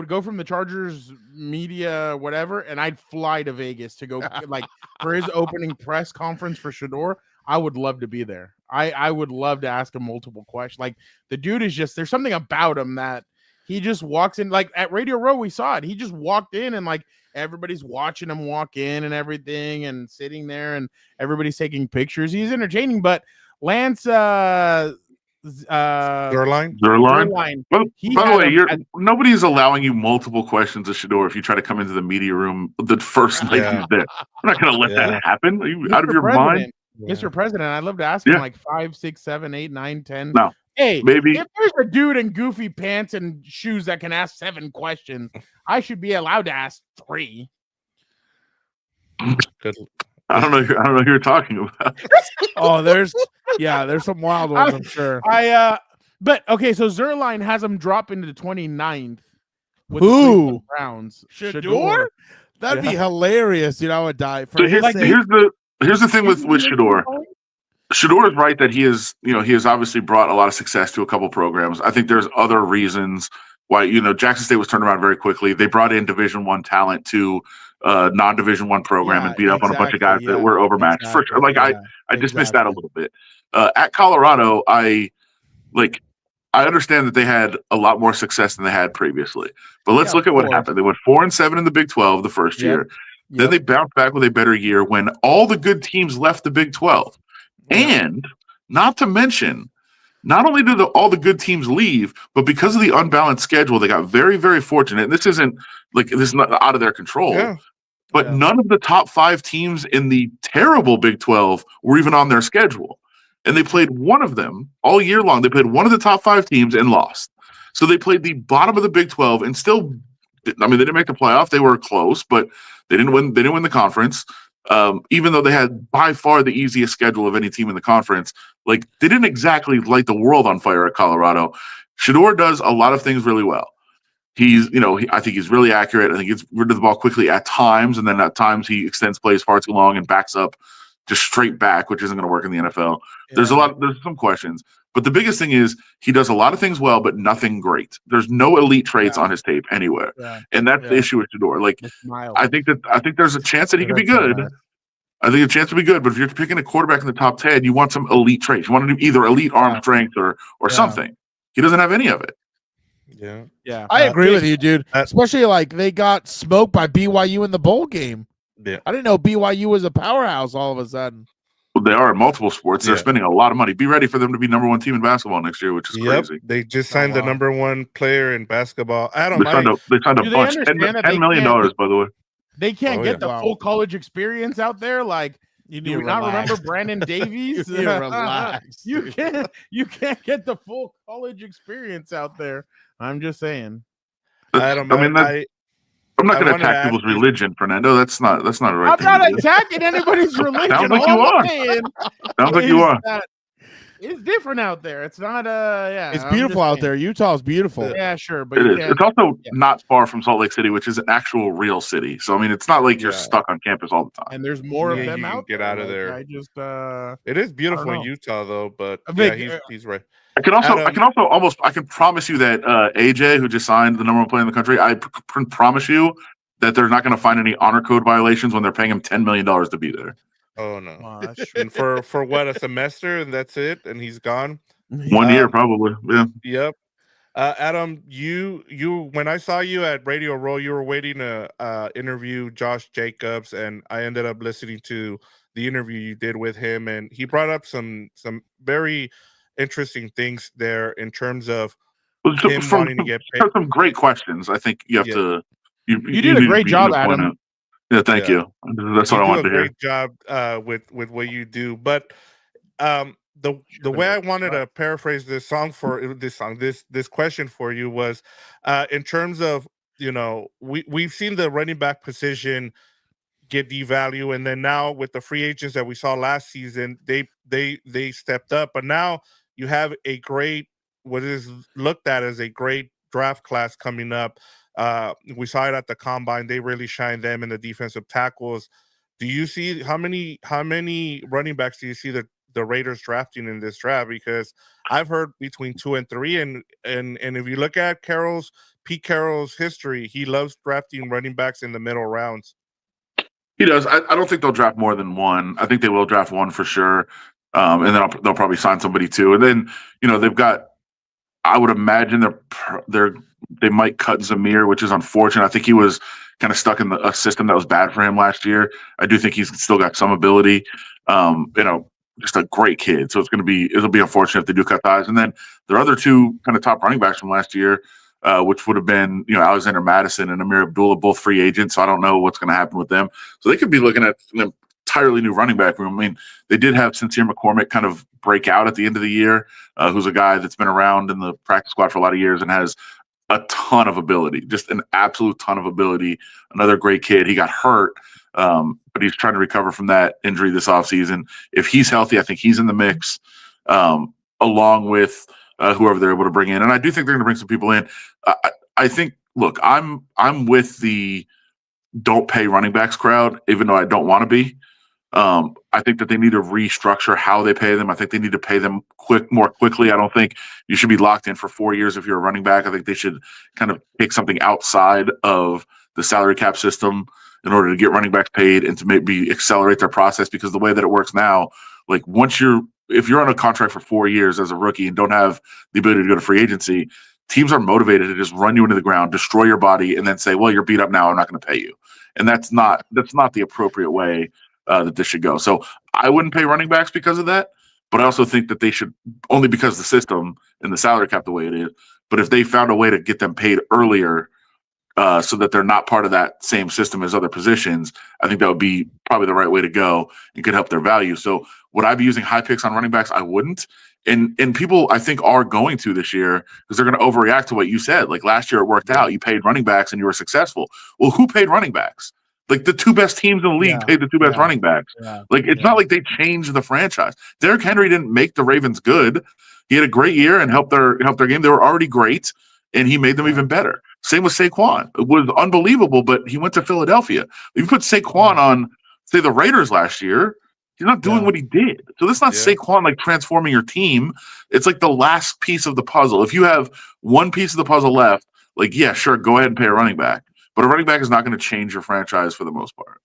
go from the Chargers media, whatever, and I'd fly to Vegas to go like for his opening press conference for Shedeur. I would love to be there. I would love to ask him multiple questions. Like, the dude is just, there's something about him that he just walks in. Like at Radio Row, we saw it. He just walked in and like everybody's watching him walk in and everything and sitting there and everybody's taking pictures. He's entertaining, but Lance Zerline. By the way, nobody's allowing you multiple questions of Shedeur if you try to come into the media room the first night he's there. We're not going to let that happen. Are you out of your mind? Mr. President, I'd love to ask him like 5, 6, 7, 8, 9, 10. No. Hey, maybe if there's a dude in goofy pants and shoes that can ask 7 questions, I should be allowed to ask 3. Good. I don't know who you're talking about. Oh, there's some wild ones, I'm sure. But okay, so Zerline has him drop into the 29th with Who? the Cleveland Browns. Shedeur? That'd be hilarious. I would die for So his sake. here's the thing with Shedeur. Shedeur is right that he has obviously brought a lot of success to a couple programs. I think there's other reasons why, Jackson State was turned around very quickly. They brought in Division I talent to non-Division I program and beat up on a bunch of guys that were overmatched. For sure. I dismissed that a little bit. At Colorado, I understand that they had a lot more success than they had previously. But let's look at what happened. They went 4-7 in the Big 12 the first year. Then they bounced back with a better year when all the good teams left the Big 12. And not to mention, not only did all the good teams leave, but because of the unbalanced schedule, they got very, very fortunate. And this is not out of their control. Yeah. But none of the top 5 teams in the terrible Big 12 were even on their schedule. And they played one of them all year long. They played one of the top 5 teams and lost. So they played the bottom of the Big 12 and still, they didn't make the playoff. They were close, but they didn't win. They didn't win the conference. Even though they had by far the easiest schedule of any team in the conference, they didn't exactly light the world on fire at Colorado. Shedeur does a lot of things really well. He's, I think he's really accurate. I think he gets rid of the ball quickly at times, and then at times he extends plays far too long and backs up just straight back, which isn't going to work in the NFL. Yeah. There's some questions, but the biggest thing is he does a lot of things well, but nothing great. There's no elite traits on his tape anywhere, and that's the issue with Shedeur. I think there's a chance that he could be good. I think a chance to be good, but if you're picking a quarterback in the top 10, you want some elite traits. You want to do either elite arm strength or something. He doesn't have any of it. Yeah. I agree with you, dude. Especially they got smoked by BYU in the bowl game. Yeah. I didn't know BYU was a powerhouse all of a sudden. Well, they are in multiple sports. They're spending a lot of money. Be ready for them to be number 1 team in basketball next year, which is crazy. They just signed the number 1 player in basketball. They signed a bunch. $10 million, by the way. They can't get the full college experience out there. Do we not remember Brandon Davies? Relax. You can't get the full college experience out there. I'm just saying. I'm not going to attack people's religion, Fernando. That's not the right thing. I'm not attacking anybody's religion. Sounds like you are. Sounds like you are. It's different out there. It's not It's beautiful out there. Utah's beautiful. Yeah, sure, but it is. It's also not far from Salt Lake City, which is an actual real city. So it's not like you're stuck on campus all the time. And there's more of them out there. Get out of there. It is beautiful in Utah though, but he's right. I can promise you that AJ, who just signed the number 1 player in the country, I can promise you that they're not going to find any honor code violations when they're paying him $10 million to be there. Oh no! And for what, a semester, and that's it, and he's gone. 1 year probably. Yeah. Yep. Adam, you when I saw you at Radio Row, you were waiting to interview Josh Jacobs, and I ended up listening to the interview you did with him, and he brought up some very interesting things there in terms of him wanting to get paid. Some great questions. I think you have to. You did a great job, Adam. Yeah, thank you. That's what I wanted to hear. Great job with what you do, but the way I wanted to paraphrase this question for you was in terms of we've seen the running back position get devalued, and then now with the free agents that we saw last season, they stepped up, but now you have a great, what is looked at as a great draft class coming up. We saw it at the combine. They really shined them in the defensive tackles. Do you see how many running backs do you see the Raiders drafting in this draft? Because I've heard between 2 and 3, and if you look at Pete Carroll's history, he loves drafting running backs in the middle rounds. He does. I don't think they'll draft more than 1. I think they will draft 1 for sure, and then they'll probably sign somebody too. And then they've got. I would imagine they might cut Zamir, which is unfortunate. I think he was kind of stuck in a system that was bad for him last year. I do think he's still got some ability. Just a great kid. So it'll be unfortunate if they do cut ties. And then their other 2 kind of top running backs from last year, which would have been Alexander Madison and Amir Abdullah, both free agents. So I don't know what's going to happen with them. So they could be looking at an entirely new running back room. I mean, they did have Sincere McCormick kind of break out at the end of the year, who's a guy that's been around in the practice squad for a lot of years and has a ton of ability, just an absolute ton of ability. Another great kid. He got hurt but he's trying to recover from that injury this offseason. If he's healthy, I think he's in the mix, along with whoever they're able to bring in. And I do think they're going to bring some people in. I think, look, I'm with the don't pay running backs crowd, even though I don't want to be. I think that they need to restructure how they pay them. I think they need to pay them more quickly. I don't think you should be locked in for 4 years if you're a running back. I think they should kind of take something outside of the salary cap system in order to get running backs paid and to maybe accelerate their process, because the way that it works now, like if you're on a contract for 4 years as a rookie and don't have the ability to go to free agency, teams are motivated to just run you into the ground, destroy your body, and then say, well, you're beat up now, I'm not going to pay you. And that's not the appropriate way that this should go. So I wouldn't pay running backs because of that, but I also think that they should, only because the system and the salary cap the way it is, but if they found a way to get them paid earlier so that they're not part of that same system as other positions, I think that would be probably the right way to go and could help their value. So would I be using high picks on running backs? I wouldn't. And people, I think, are going to this year because they're going to overreact to what you said. Like last year it worked out. You paid running backs and you were successful. Well, who paid running backs? Like the two best teams in the league paid the two best running backs. Yeah. Like it's not like they changed the franchise. Derrick Henry didn't make the Ravens good. He had a great year and helped their game. They were already great, and he made them even better. Same with Saquon. It was unbelievable, but he went to Philadelphia. If you put Saquon on, say, the Raiders last year, he's not doing what he did. So that's not Saquon like transforming your team. It's like the last piece of the puzzle. If you have one piece of the puzzle left, like, yeah, sure, go ahead and pay a running back. But a running back is not going to change your franchise for the most part.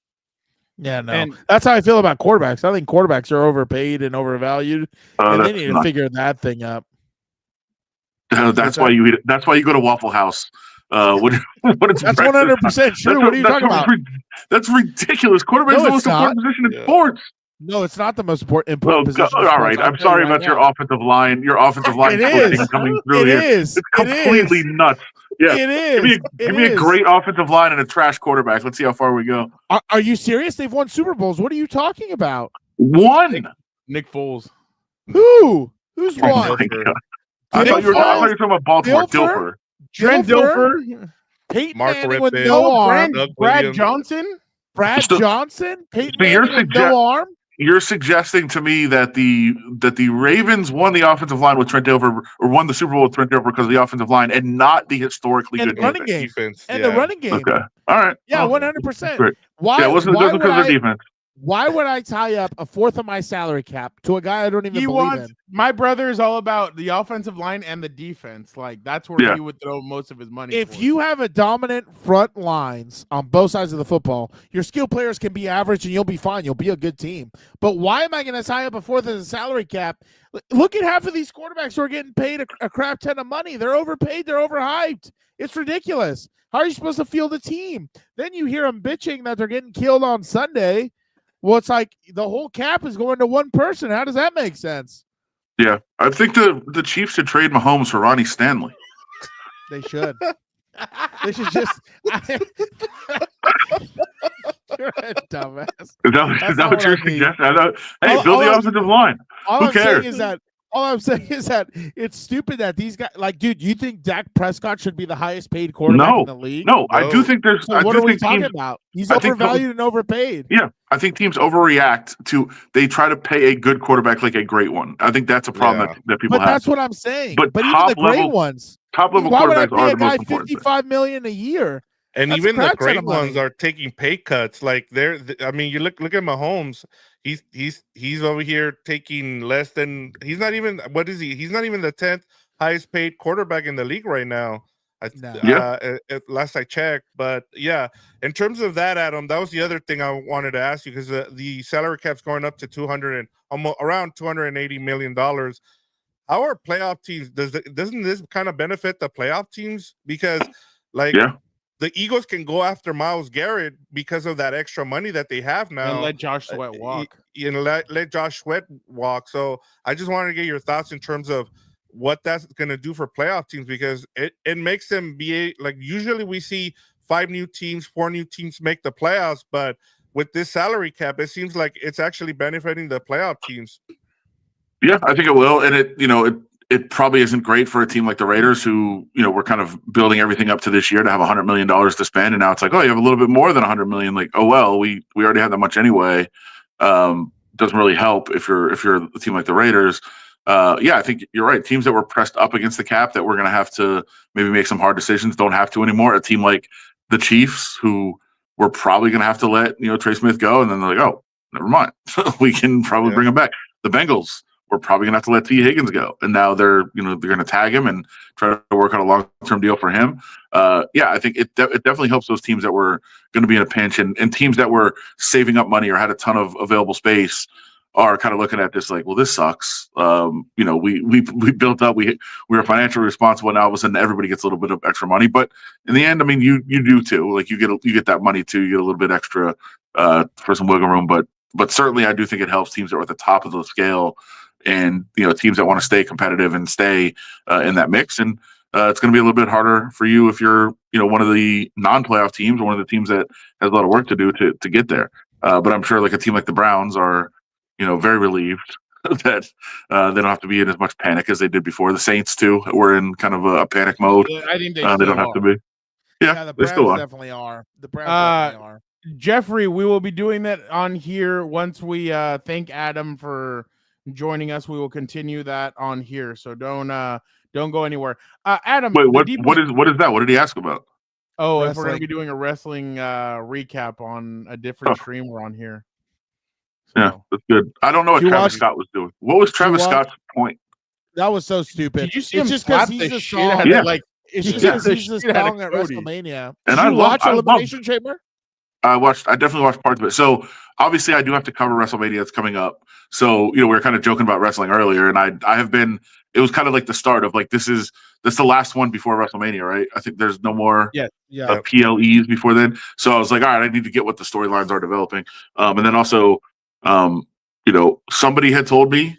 Yeah, no. And that's how I feel about quarterbacks. I think quarterbacks are overpaid and overvalued, and they need to figure that thing up. That's why you go to Waffle House. That's 100% true. What are you talking about? That's ridiculous. Quarterback is the most important position in sports. No, it's not the most important position. All right, I'm sorry about your offensive line. Your offensive line coming through here. It's completely nuts. Yeah, it is. Give me a great offensive line and a trash quarterback. Let's see how far we go. Are you serious? They've won Super Bowls. What are you talking about? One. Nick Foles. Who? Who's won? I thought you were talking about Baltimore. Dilfer. Trent Dilfer. Peyton Mark Manning with no arm. Brad Johnson. Johnson. Peyton Manning with no arm. You're suggesting to me that the Ravens won the offensive line with Trent Dilfer, or won the Super Bowl with Trent Dilfer because of the offensive line, and not the historically good running game. Defense. And the running game. Okay, all right. Yeah, 100%. Why? It wasn't because of their defense. Why would I tie up a fourth of my salary cap to a guy I don't even believe in? My brother is all about the offensive line and the defense. Like that's where he would throw most of his money. If you have a dominant front lines on both sides of the football, your skill players can be average and you'll be fine. You'll be a good team. But why am I going to tie up a fourth of the salary cap? Look at half of these quarterbacks who are getting paid a crap ton of money. They're overpaid. They're overhyped. It's ridiculous. How are you supposed to field a team? Then you hear them bitching that they're getting killed on Sunday. Well, it's like the whole cap is going to one person. How does that make sense? Yeah, I think the Chiefs should trade Mahomes for Ronnie Stanley. They should. They should just. You're a dumbass. Is that what you're suggesting? Hey, build the offensive line. Who cares? All I'm saying is that it's stupid that these guys, like, dude, you think Dak Prescott should be the highest paid quarterback in the league? No, I do think there's. So what are we talking about? He's overvalued and overpaid. Yeah, I think teams overreact to. They try to pay a good quarterback like a great one. I think that's a problem that people have. But that's what I'm saying. But even the great ones, top level quarterbacks are the most important. $55 million a year. And even the great ones are taking pay cuts. Like I mean, you look at Mahomes. He's over here taking less than. He's not even. What is he? He's not even the 10th highest paid quarterback in the league right now. Last I checked. But yeah, in terms of that, Adam, that was the other thing I wanted to ask you, because the salary cap's going up to around $280 million. How are playoff teams? Doesn't this kind of benefit the playoff teams? Because the Eagles can go after Myles Garrett because of that extra money that they have now. And let Josh Sweat walk. Let Josh Sweat walk. So I just wanted to get your thoughts in terms of what that's going to do for playoff teams, because it makes them be like, usually we see 4 new teams make the playoffs, but with this salary cap, it seems like it's actually benefiting the playoff teams. Yeah, I think it will. And it probably isn't great for a team like the Raiders, who, you know, we're kind of building everything up to this year to have $100 million to spend, and now it's like, oh, you have a little bit more than $100 million. Like, oh well, we already have that much anyway. Doesn't really help if you're a team like the Raiders. Yeah, I think you're right. Teams that were pressed up against the cap that we're going to have to maybe make some hard decisions don't have to anymore. A team like the Chiefs, who we're probably going to have to let, you know, Trey Smith go, and then they're like, oh, never mind, we can probably bring him back. The Bengals, we're probably going to have to let T. Higgins go, and now they're going to tag him and try to work out a long-term deal for him. Yeah, I think it definitely helps those teams that were going to be in a pinch, and teams that were saving up money or had a ton of available space are kind of looking at this like, well, this sucks. You know, we built up, we were financially responsible, now all of a sudden everybody gets a little bit of extra money. But in the end, I mean, you do too. Like you get that money too. You get a little bit extra for some wiggle room. But certainly, I do think it helps teams that are at the top of the scale, and you know, teams that want to stay competitive and stay in that mix. And it's going to be a little bit harder for you if you're, you know, one of the non-playoff teams or one of the teams that has a lot of work to do to get there. But I'm sure like a team like the Browns are, you know, very relieved that they don't have to be in as much panic as they did before. The Saints too were in kind of a panic mode. I think they don't have to be. Yeah, the they Browns still are. definitely are. The Browns definitely are. Jeffrey, we will be doing that on here once we thank Adam for joining us. We will continue that on here, so don't go anywhere. Adam, wait, what is that? What did he ask about? Oh, if we're going to be doing a wrestling recap on a different stream, we're on here. So. Yeah, that's good. I don't know what Travis Scott was doing. What was Travis Scott's point? That was so stupid. Did you see him just slap he's the a shit song. out of like? It's just because he's the song at WrestleMania. And Did you watch Elimination Chamber? I definitely watched parts of it. So obviously I do have to cover WrestleMania that's coming up. So, you know, we were kind of joking about wrestling earlier, and I have been, it was kind of like the start of like, that's the last one before WrestleMania, right? I think there's no more PLEs before then. So I was like, all right, I need to get what the storylines are developing. And then also, you know, somebody had told me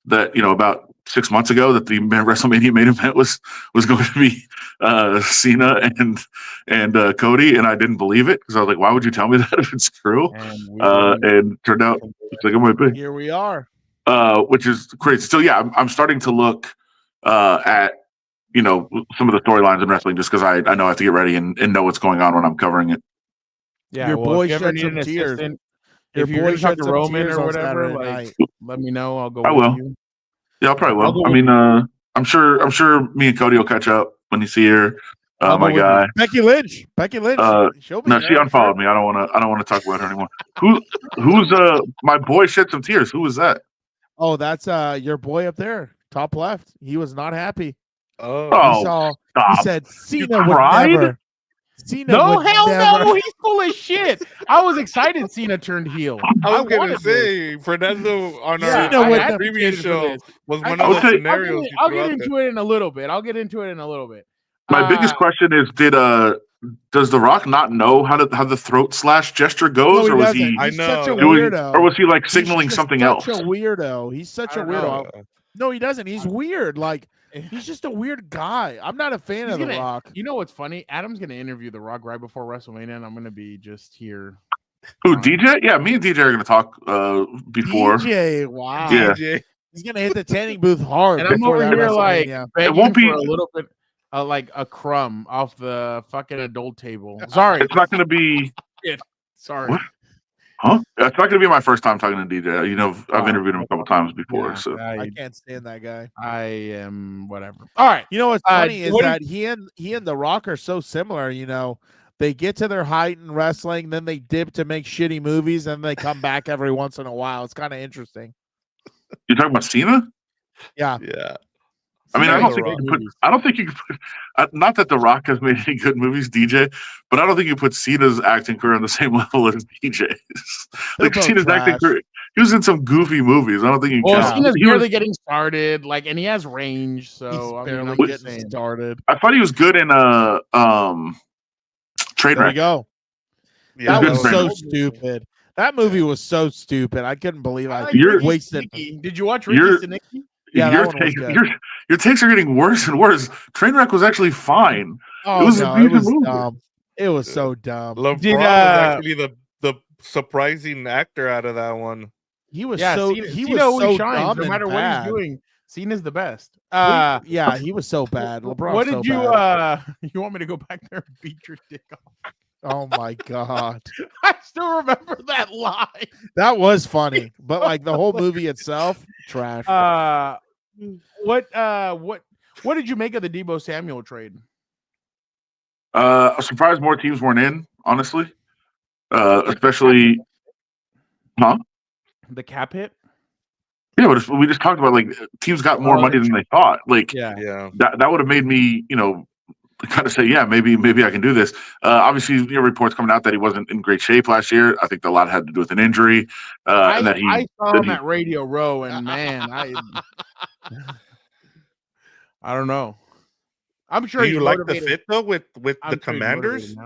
that, you know, about 6 months ago that the WrestleMania main event was going to be Cena and Cody, and I didn't believe it because I was like, why would you tell me that if it's true? And turned out it's like it might be. Here we are, which is crazy. So yeah, I'm starting to look at, you know, some of the storylines in wrestling just because I know I have to get ready and know what's going on when I'm covering it. Yeah, your boy shed some tears. If you're going to talk to Roman or whatever, like, let me know. I'll go. I will. You. Yeah, I probably will. I mean, I'm sure me and Cody will catch up when you see her. My guy, Becky Lynch. No, she unfollowed me. I don't want to talk about her anymore. Who's my boy shed some tears? Who was that? Oh, that's your boy up there, top left. He was not happy. He said Cena would never. Cena no, would hell never. no, he's full of shit. I was excited Cena turned heel. I was gonna say Fernando on our previous show was one of those scenarios. I'll get into it in a little bit. My biggest question is: does The Rock not know how the throat slash gesture goes, No, or was he? he? Such a weirdo. Or was he like signaling something else? Such a weirdo. He's such a weirdo. No, he doesn't. He's weird. Like. He's just a weird guy. I'm not a fan of The Rock. You know what's funny? Adam's going to interview The Rock right before WrestleMania, and I'm going to be just here. Who, DJ? Yeah, me and DJ are going to talk before. DJ, wow. Yeah. DJ. He's going to hit the tanning booth hard. And I'm over here like it won't be for a little bit like a crumb off the fucking adult table. Sorry. It's not going to be. Sorry. What? Huh? It's not going to be my first time talking to DJ. You know, I've interviewed him a couple times before. So I can't stand that guy. I am whatever. All right. You know what's funny is that he and The Rock are so similar. You know, they get to their height in wrestling, then they dip to make shitty movies, and they come back every once in a while. It's kind of interesting. You're talking about Cena? Yeah. I mean, I don't think you could put. Not that The Rock has made any good movies, DJ, but I don't think you put Cena's acting career on the same level as DJ's. Like Cena's acting career, he was in some goofy movies. I don't think you. Cena's barely getting started, like, and he has range, so he's barely getting started. I thought he was good in Trainwreck. There you go. Yeah, that was so stupid. That movie was so stupid. I couldn't believe I wasted. Did you watch Ricky Stenicki? Yeah, your takes are getting worse and worse. Trainwreck was actually fine. Oh, it was dumb. It was so dumb. LeBron was actually the surprising actor out of that one. He was so dumb. No matter what he's doing, Cena's the best. Yeah, he was so bad. LeBron. What did so you bad. you want me to go back there and beat your dick off? Oh my god. I still remember that line. That was funny, but like the whole movie itself, trash. What did you make of the Deebo Samuel trade? I'm surprised more teams weren't in, honestly. Especially the cap hit. Yeah, but we just talked about like teams got more money than they thought. Like, that would have made me, kind of say, yeah, maybe I can do this. Obviously, reports coming out that he wasn't in great shape last year. I think a lot had to do with an injury. And that I saw him at Radio Row, and man, I don't know. I'm sure you like the fit though with the Commanders.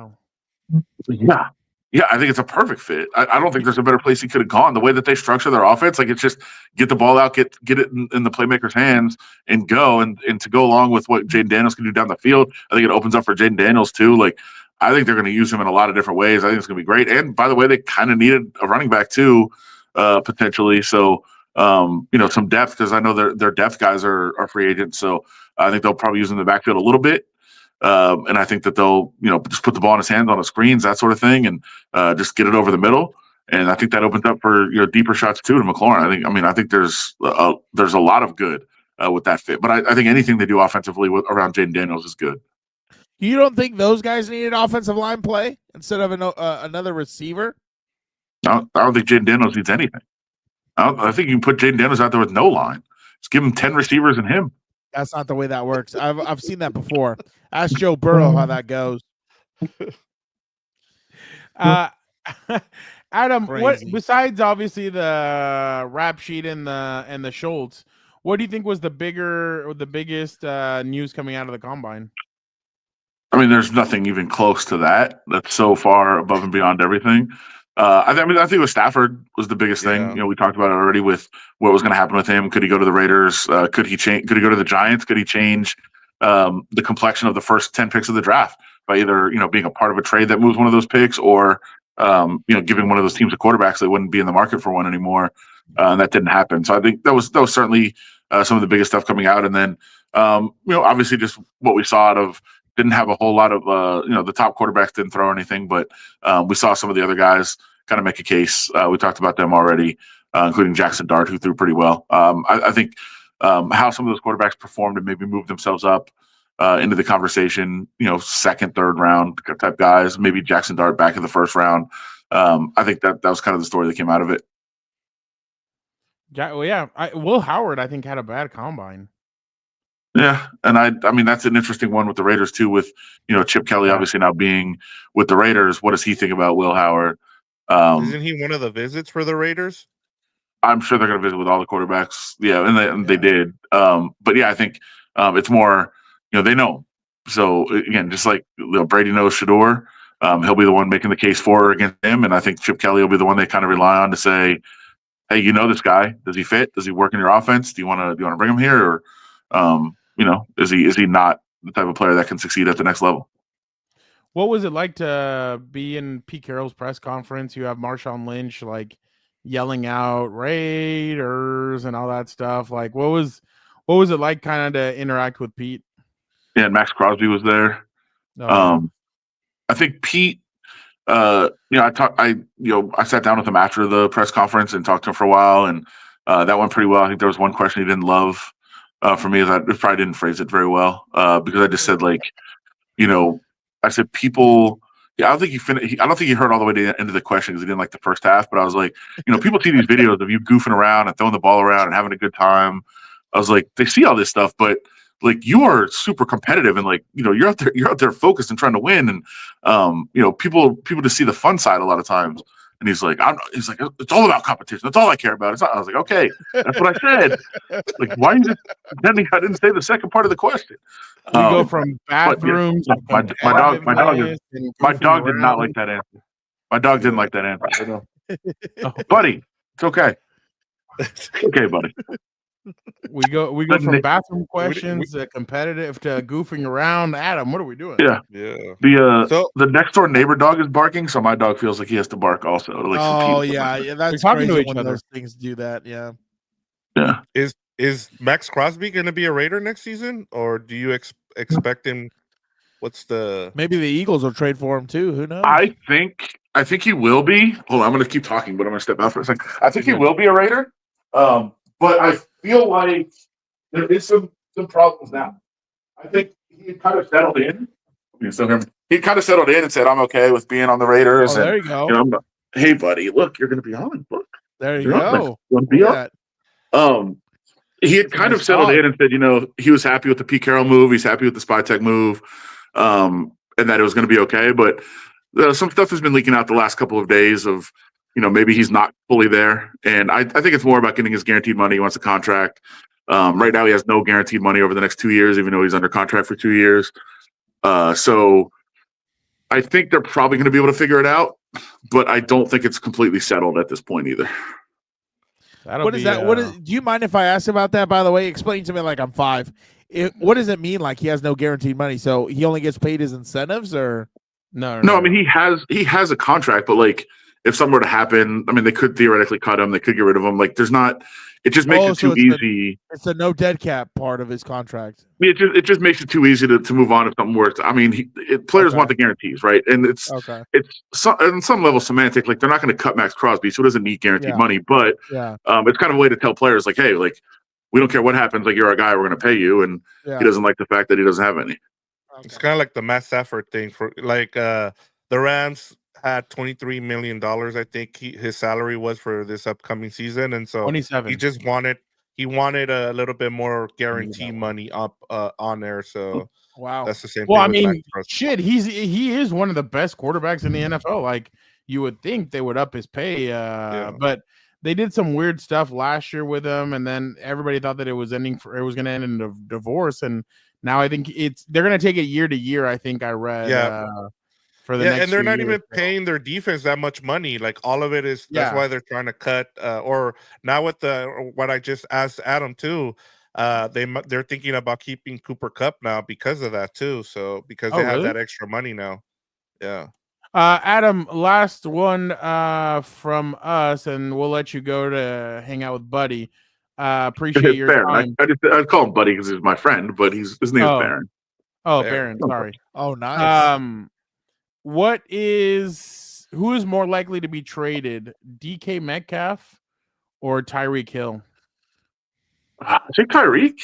Yeah, I think it's a perfect fit. I don't think there's a better place he could have gone. The way that they structure their offense, like it's just get the ball out, get it in the playmaker's hands, and go. And to go along with what Jaden Daniels can do down the field, I think it opens up for Jaden Daniels too. Like I think they're going to use him in a lot of different ways. I think it's going to be great. And by the way, they kind of needed a running back too, potentially. So some depth because I know their depth guys are free agents. So I think they'll probably use him in the backfield a little bit. And I think that they'll, just put the ball in his hands on the screens, that sort of thing, and just get it over the middle. And I think that opens up for deeper shots too to McLaurin. I think there's a lot of good with that fit. But I think anything they do offensively around Jaden Daniels is good. You don't think those guys needed offensive line play instead of another receiver? I don't think Jaden Daniels needs anything. I think you can put Jaden Daniels out there with no line. Just give him 10 receivers and him. That's not the way that works. I've seen that before. Ask Joe Burrow how that goes. Adam, Crazy. what besides obviously the rap sheet and the Schultz, what do you think was the biggest news coming out of the combine? There's nothing even close to that. That's so far above and beyond everything. I think with Stafford was the biggest thing. We talked about it already with what was going to happen with him. Could he go to the Raiders? Could he go to the Giants? Could he change the complexion of the first 10 picks of the draft by either being a part of a trade that moves one of those picks or giving one of those teams a quarterback so they wouldn't be in the market for one anymore? And that didn't happen. So I think that was certainly some of the biggest stuff coming out. And then obviously just what we saw out of. Didn't have a whole lot of, the top quarterbacks didn't throw anything, but we saw some of the other guys kind of make a case. We talked about them already, including Jackson Dart, who threw pretty well. I think how some of those quarterbacks performed and maybe moved themselves up into the conversation, second, third round type guys, maybe Jackson Dart back in the first round. I think that was kind of the story that came out of it. Yeah, well, yeah. Will Howard, I think, had a bad combine. Yeah, and I mean that's an interesting one with the Raiders too. With Chip Kelly obviously now being with the Raiders, what does he think about Will Howard? Isn't he one of the visits for the Raiders? I'm sure they're going to visit with all the quarterbacks. Yeah, and they did. But yeah, I think it's more they know. So again, just like Brady knows Shedeur, he'll be the one making the case for or against him, and I think Chip Kelly will be the one they kind of rely on to say, hey, this guy, does he fit? Does he work in your offense? Do you want to bring him here or is he not the type of player that can succeed at the next level? What was it like to be in Pete Carroll's press conference? You have Marshawn Lynch like yelling out Raiders and all that stuff. Like, what was it like kind of to interact with Pete? Yeah, and Max Crosby was there. I think Pete. I sat down with him after the press conference and talked to him for a while, and that went pretty well. I think there was one question he didn't love. For me, I probably didn't phrase it very well because I just said I said people. Yeah, I don't think he heard all the way to the end of the question because he didn't like the first half. But I was like, people see these videos of you goofing around and throwing the ball around and having a good time. I was like, they see all this stuff, but like you are super competitive and like you're out there focused and trying to win and people just see the fun side a lot of times. And he's like, it's all about competition. That's all I care about. I was like, okay, that's what I said. Like, why are you just pretending I didn't say the second part of the question? We go from bathrooms. My dog did not like that answer. My dog didn't like that answer. Buddy, it's okay. Okay, buddy. We go from bathroom questions competitive to goofing around. Adam, what are we doing? Yeah. The next door neighbor dog is barking, so my dog feels like he has to bark also. Yeah, that's crazy when those things do that. Yeah. Yeah. Is Max Crosby going to be a Raider next season, or do you expect him? What's the? Maybe the Eagles will trade for him too. Who knows? I think he will be. Hold on, I'm going to keep talking, but I'm going to step out for a second. I think he will be a Raider, but I feel like there is some problems now. I think he kind of settled in. You still hear me? He kind of settled in and said, "I'm okay with being on the Raiders." Oh, there you go. Hey, buddy, look, you're going to be on. Look, there you go. You want to be up? He had kind of settled in and said, he was happy with the Pete Carroll move. He's happy with the Spy Tech move, and that it was going to be okay. But some stuff has been leaking out the last couple of days of, maybe he's not fully there. And I think it's more about getting his guaranteed money. He wants a contract. Right now, he has no guaranteed money over the next 2 years, even though he's under contract for 2 years. So I think they're probably going to be able to figure it out, but I don't think it's completely settled at this point either. What is that? Do you mind if I ask about that? By the way, explain to me like I'm 5. What does it mean? Like he has no guaranteed money, so he only gets paid his incentives, or no? I mean, he has a contract, but like if something were to happen, I mean, they could theoretically cut him. They could get rid of him. Like there's not. It just makes it too easy. It's a no dead cap part of his contract. It just makes it too easy to move on if something works. I mean, players want the guarantees, right? And it's on some level semantic. Like they're not going to cut Max Crosby, so he doesn't need guaranteed money. But it's kind of a way to tell players like, hey, like we don't care what happens. Like you're our guy, we're going to pay you, and he doesn't like the fact that he doesn't have any. It's kind of like the Matt Stafford thing for like the Rams had $23 million. I think his salary was for this upcoming season, and so 27. He wanted a little bit more guarantee money up on there. So wow, that's the same. Well, thing I mean, shit, he is one of the best quarterbacks in the NFL. Like you would think they would up his pay, but they did some weird stuff last year with him, and then everybody thought that it was going to end in a divorce, and now I think they're going to take it year to year. I think I read. For the next and they're not years. even paying their defense that much money. Like all of it is. That's why they're trying to cut. Or now with what I just asked Adam too, they're thinking about keeping Cooper Kupp now because of that too. So because they have that extra money now. Yeah. Adam, last one from us, and we'll let you go to hang out with Buddy. Appreciate your time. I'd call him Buddy because he's my friend, but his name is Baron. Oh, Baron. Sorry. Oh, nice. Who is more likely to be traded, DK Metcalf or Tyreek Hill? I think Tyreek,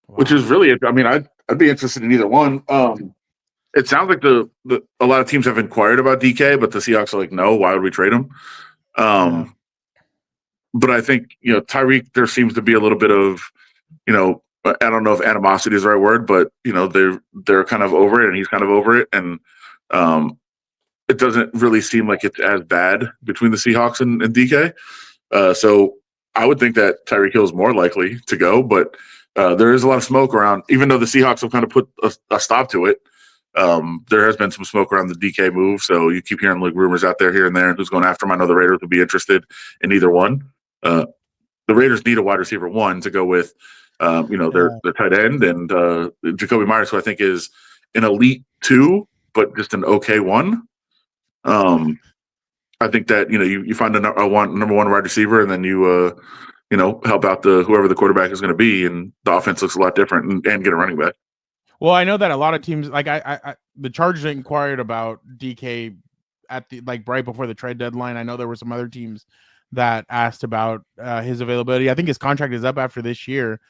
which is really, I mean, I'd be interested in either one. It sounds like a lot of teams have inquired about DK, but the Seahawks are like, no, why would we trade him? But I think, Tyreek, there seems to be a little bit of, I don't know if animosity is the right word, but they're kind of over it, and he's kind of over it, and it doesn't really seem like it's as bad between the Seahawks and DK. So I would think that Tyreek Hill is more likely to go, but there is a lot of smoke around. Even though the Seahawks have kind of put a stop to it, there has been some smoke around the DK move. So you keep hearing like rumors out there here and there, and who's going after him. I know the Raiders would be interested in either one. The Raiders need a wide receiver one to go with, their tight end, and Jacoby Myers, who I think is an elite 2, but just an okay 1. I think that you find a number one wide receiver, and then you help out whoever the quarterback is going to be, and the offense looks a lot different, and get a running back. Well, I know that a lot of teams, like the Chargers inquired about DK at the right before the trade deadline. I know there were some other teams that asked about his availability. I think his contract is up after this year,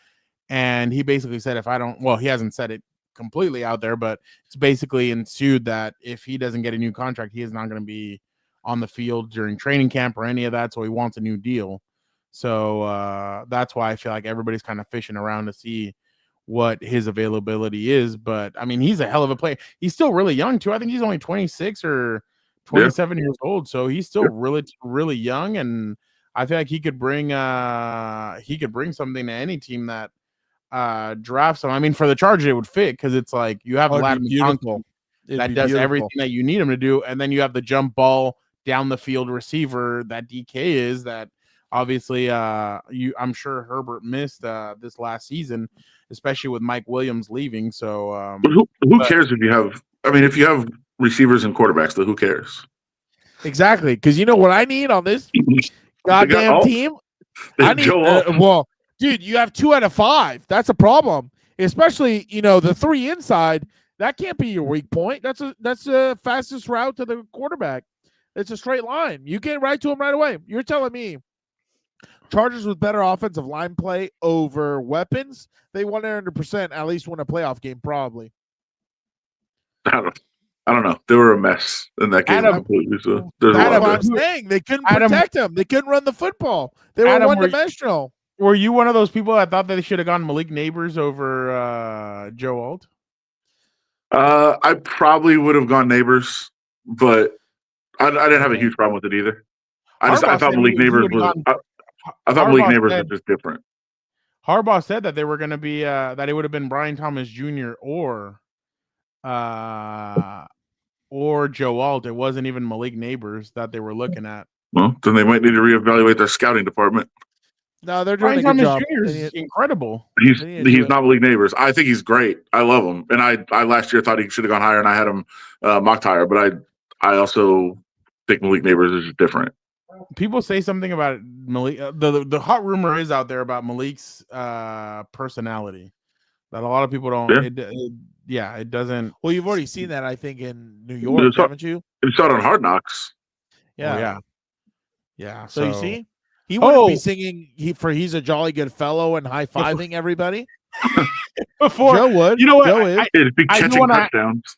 and he basically said he hasn't said it completely out there, but it's basically ensued that if he doesn't get a new contract, he is not going to be on the field during training camp or any of that. So he wants a new deal. So that's why I feel like everybody's kind of fishing around to see what his availability is. But I mean, he's a hell of a player. He's still really young too. I think he's only 26 or 27 years old. So he's still really, really young. And I feel like he could bring something to any team that drafts him. I mean, for the Chargers, it would fit because it's like you have Vlad McConkey that does everything that you need him to do, and then you have the jump ball down the field receiver that DK is. That obviously, I'm sure Herbert missed this last season, especially with Mike Williams leaving. So, who cares if you have? I mean, if you have receivers and quarterbacks, then who cares? Exactly, because you know what I need on this goddamn team. I need Dude, you have 2 out of 5. That's a problem. Especially, the 3 inside. That can't be your weak point. That's the fastest route to the quarterback. It's a straight line. You get right to him right away. You're telling me Chargers with better offensive line play over weapons, they 100% at least win a playoff game, probably. I don't know. They were a mess in that game completely. So there's that's what I'm saying. They couldn't protect him. They couldn't run the football. They were one-dimensional. Were you one of those people that thought that they should have gone Malik Neighbors over Joe Alt? I probably would have gone Neighbors, but I didn't have a huge problem with it either. I thought Malik Neighbors was. I thought Malik Neighbors was just different. Harbaugh said that they were going to be that it would have been Brian Thomas Jr. or Joe Alt. It wasn't even Malik Neighbors that they were looking at. Well, then they might need to reevaluate their scouting department. No, they're doing Brian a good Thomas job. Jr. is incredible. He's not Malik Neighbors. I think he's great. I love him, and I last year thought he should have gone higher, and I had him mocked higher. But I also think Malik Neighbors is different. People say something about Malik. The hot rumor is out there about Malik's personality that a lot of people don't. Yeah. It doesn't. Well, you've already seen that, I think, in New York, haven't you? You saw it on Hard Knocks. Yeah. Yeah. So you see, he wouldn't be singing "He's a Jolly Good Fellow" and high fiving everybody. Before Joe would. You know what? Joe is. It'd be catching touchdowns.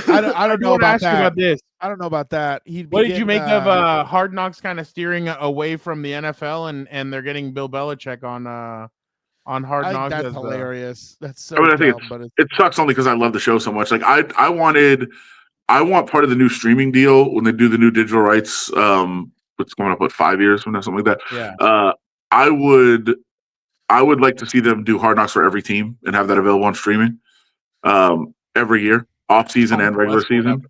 I don't know about that. About this. I don't know about that. What did you make of Hard Knocks kind of steering away from the NFL and they're getting Bill Belichick on Hard Knocks? That's hilarious. That's so. I think it sucks only because I love the show so much. Like I want part of the new streaming deal when they do the new digital rights. What's going up? 5 years from now, something like that. Yeah. I would like to see them do Hard Knocks for every team and have that available on streaming every year, off season and regular season.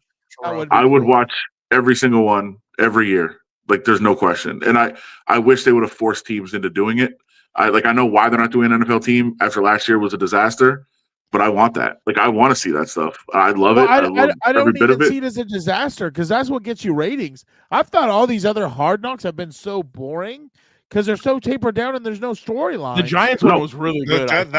I would watch every single one every year. Like there's no question. And I wish they would have forced teams into doing it. I know why they're not doing an NFL team after last year was a disaster, but I want that. Like I want to see that stuff. I love it. I love every bit of it. See it as a disaster because that's what gets you ratings. I've thought all these other Hard Knocks have been so boring because they're so tapered down and there's no storyline. The Giants one was really good. I was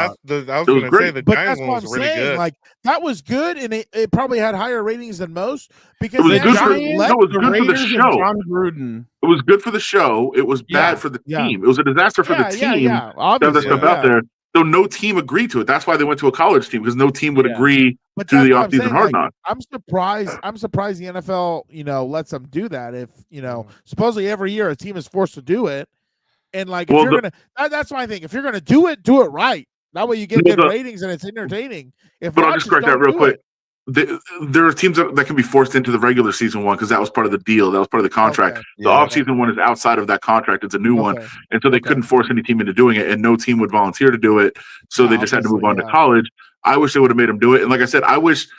going to say the Giants one was really good. Like that was good, and it probably had higher ratings than most because it was good for the show. John Gruden. It was good for the show. It was bad for the team. It was a disaster for the team. To have that stuff out there. So no team agreed to it. That's why they went to a college team because no team would agree to the offseason Hard Knocks. I'm surprised the NFL, lets them do that. If supposedly every year a team is forced to do it. And if you're gonna, that's my thing. If you're gonna do it right. That way you get good ratings and it's entertaining. But I'll just correct that real quick. There are teams that can be forced into the regular season one because that was part of the deal. That was part of the contract. The off-season one is outside of that contract. It's a new one, and so they couldn't force any team into doing it, and no team would volunteer to do it. So they just had to move on to college. I wish they would have made them do it. And like I said, I wish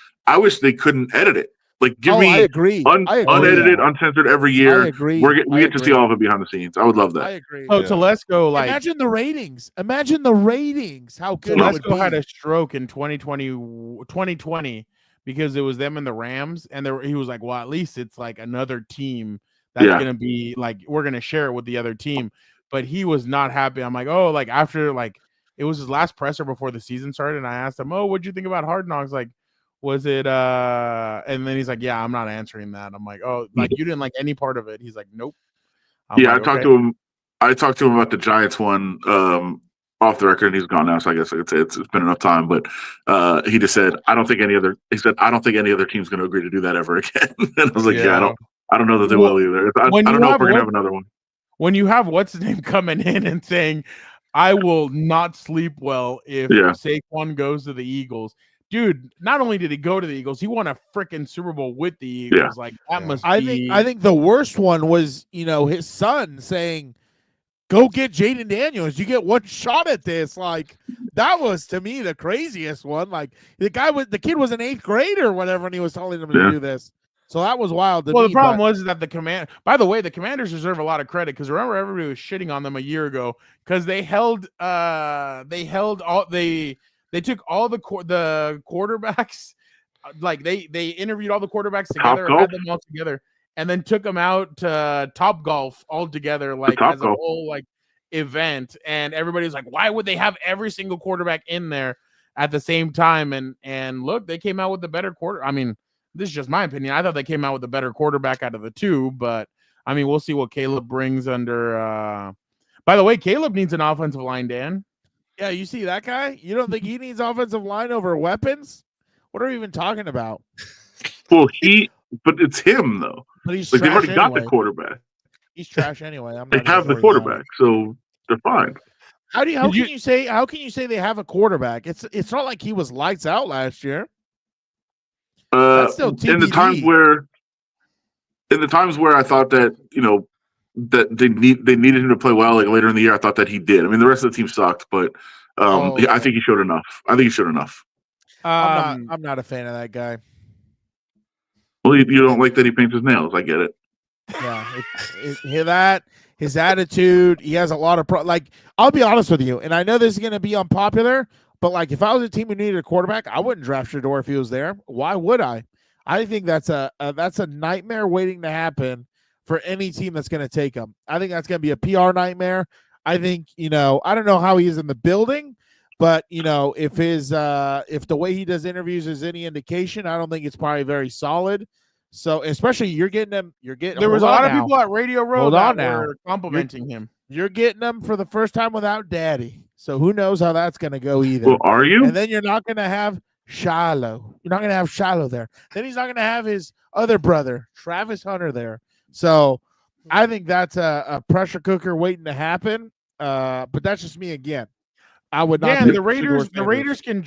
they couldn't edit it. Like give me unedited, uncensored every year. I agree. We get to see all of it behind the scenes. I would love that. I agree. So let's go. Imagine the ratings. How good. Let's had a stroke in 2020 because it was them and the Rams, and he was like, "Well, at least it's like another team that's gonna be like we're gonna share it with the other team." But he was not happy. I'm like, "Oh, like after it was his last presser before the season started," and I asked him, "Oh, what'd you think about Hard Knocks? Like, was it and then he's like, yeah, I'm not answering that." I'm like, "Oh, like you didn't like any part of it?" He's like, "Nope." I talked to him about the Giants one off the record, and he's gone now, so I guess I could say it's been enough time. But he just said, I don't think any other team's going to agree to do that ever again. And I was like, I don't know that they will either. I don't know if we're going to have another one. When you have what's his name coming in and saying, "I will not sleep well if Saquon goes to the Eagles." Dude, not only did he go to the Eagles, he won a freaking Super Bowl with the Eagles. Yeah. Like that must be. I think the worst one was, his son saying, "Go get Jaden Daniels. You get one shot at this." Like that was to me the craziest one. Like the kid was an 8th grade or whatever, and he was telling him to do this. So that was wild. The problem was that by the way, the Commanders deserve a lot of credit because remember everybody was shitting on them a year ago because they took all the quarterbacks, like they interviewed all the quarterbacks together, had them all together, and then took them out to Top Golf all together, like as a whole, like event, and everybody's like, why would they have every single quarterback in there at the same time? And look, they came out with the better quarter. I mean, this is just my opinion. I thought they came out with the better quarterback out of the two, but I mean, we'll see what Caleb brings under. By the way, Caleb needs an offensive line, Dan. Yeah, you see that guy? You don't think he needs offensive line over weapons? What are we even talking about? Well, but it's him though. But he's like they've trash already got anyway. the quarterback. He's trash anyway. They have the quarterback, so they're fine. How can you say they have a quarterback? It's not like he was lights out last year. That's still TBD. in the times where I thought that that they needed him to play well, like later in the year, I thought that he did. I mean, the rest of the team sucked, but I think he showed enough. I'm not a fan of that guy. Well, you don't like that he paints his nails. I get it. Yeah, hear that? His attitude. He has a lot of I'll be honest with you, and I know this is going to be unpopular, but like if I was a team who needed a quarterback, I wouldn't draft Shedeur if he was there. Why would I? I think that's a nightmare waiting to happen for any team that's going to take him. I think that's going to be a PR nightmare. I think I don't know how he is in the building, but if the way he does interviews is any indication, I don't think it's probably very solid. So especially you're getting them. There was a lot of people at Radio Row that were complimenting him. You're getting them for the first time without Daddy. So who knows how that's going to go either. Well, are you? And then you're not going to have Shiloh. You're not going to have Shiloh there. Then he's not going to have his other brother, Travis Hunter, there. So I think that's a pressure cooker waiting to happen. But that's just me again. I would not. Yeah, the Raiders can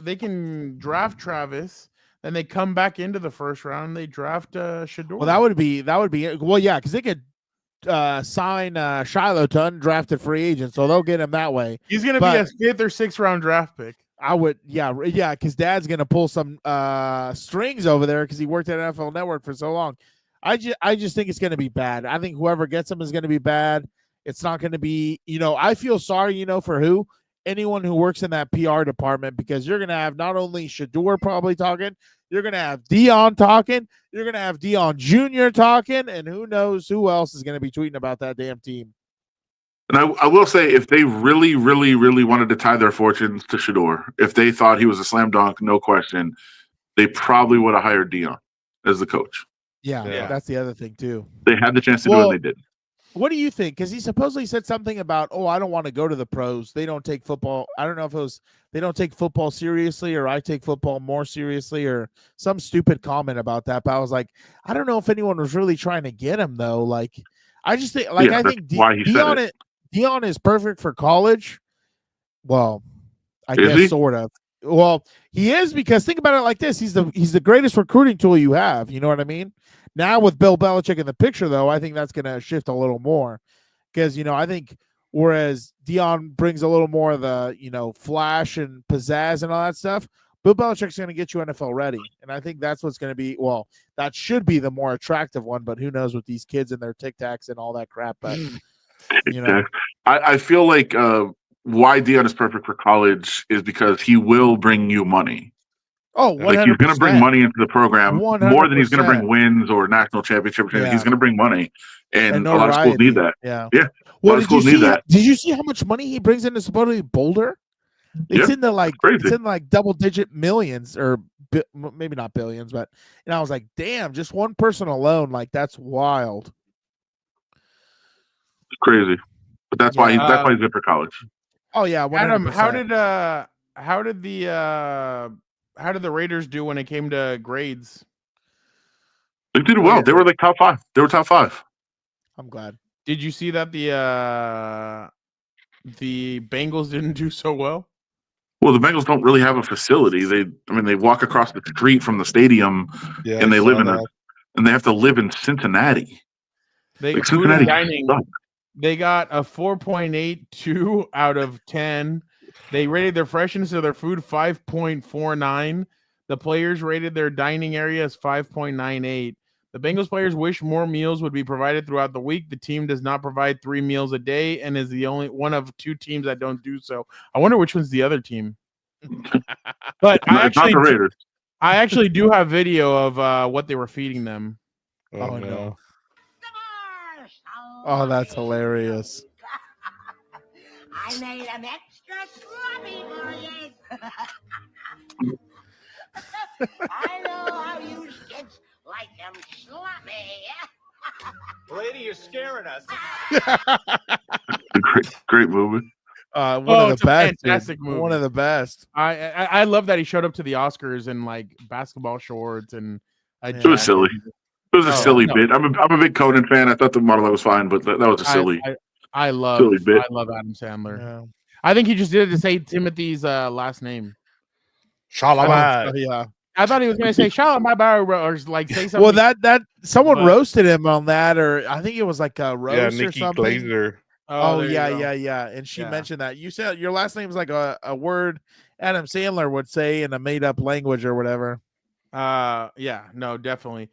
they can draft Travis. Then they come back into the first round. They draft Shedeur. Well, that would be well, yeah, because they could sign Shiloh to undrafted free agent, so they'll get him that way. He's going to be a 5th or 6th round draft pick. I would, yeah, because Dad's going to pull some strings over there because he worked at NFL Network for so long. I just think it's going to be bad. I think whoever gets him is going to be bad. It's not going to be, I feel sorry, for who? Anyone who works in that PR department, because you're going to have not only Shedeur probably talking, you're going to have Dion talking, you're going to have Dion Jr. talking, and who knows who else is going to be tweeting about that damn team. And I will say, if they really, really, really wanted to tie their fortunes to Shedeur, if they thought he was a slam dunk, no question, they probably would have hired Dion as the coach. Yeah, that's the other thing too. They had the chance to do it, and they didn't. What do you think? Because he supposedly said something about, I don't want to go to the pros. They don't take football. I don't know if it was they don't take football seriously, or I take football more seriously, or some stupid comment about that. But I was like, I don't know if anyone was really trying to get him though. Like, I just think, I think Dion is perfect for college. Well, I guess sort of. Well, he is, because think about it like this: he's the greatest recruiting tool you have. You know what I mean? Now with Bill Belichick in the picture, though, I think that's going to shift a little more, because I think whereas Dion brings a little more of the flash and pizzazz and all that stuff, Bill Belichick's going to get you NFL ready, and I think that's what's going to be. Well, that should be the more attractive one, but who knows with these kids and their Tic Tacs and all that crap. But I feel like why Dion is perfect for college is because he will bring you money. Oh, 100%. Like, he's going to bring money into the program 100%. more than he's going to bring wins or national championship. Yeah. He's going to bring money, and a lot of schools need that. Yeah. A lot of schools need that. Did you see how much money he brings into supposedly Boulder? It's in the it's in double-digit millions, or maybe not billions, but I was like, damn, just one person alone, that's wild. It's crazy, but that's why he's good for college. Oh yeah, 100%. Adam, how did the Raiders do when it came to grades? They did well. They were top 5. They were top 5. I'm glad. Did you see that the Bengals didn't do so well? Well, the Bengals don't really have a facility. They walk across the street from the stadium, and they live and they have to live in Cincinnati. Cincinnati dining. They got a 4.82 out of 10. They rated their freshness of their food 5.49. The players rated their dining area as 5.98. The Bengals players wish more meals would be provided throughout the week. The team does not provide 3 meals a day and is the only one of 2 teams that don't do so. I wonder which one's the other team. But I actually do have video of what they were feeding them. Oh no. Oh, that's hilarious. I made them extra sloppy for you. I know how you kids like them sloppy. Lady, you're scaring us. Great movie. One of it's the a best. fantastic Dude. movie. One of the best. I love that he showed up to the Oscars in like basketball shorts and a It was silly. It was a silly no. bit. I'm a big Conan fan. I thought the monologue was fine, but that was a silly. I love silly bit. I love Adam Sandler. Yeah. I think he just did it to say Timothy's last name. Shalabat. Yeah. I thought he was going to say Shalabat or like say something. Well, that someone But- roasted him on that, or I think it was like a roast Yeah, or Nikki something. Glazer. Oh, there you yeah, go. yeah. And she Yeah. mentioned that. You said your last name's like a word Adam Sandler would say in a made up language or whatever. Yeah, no, definitely.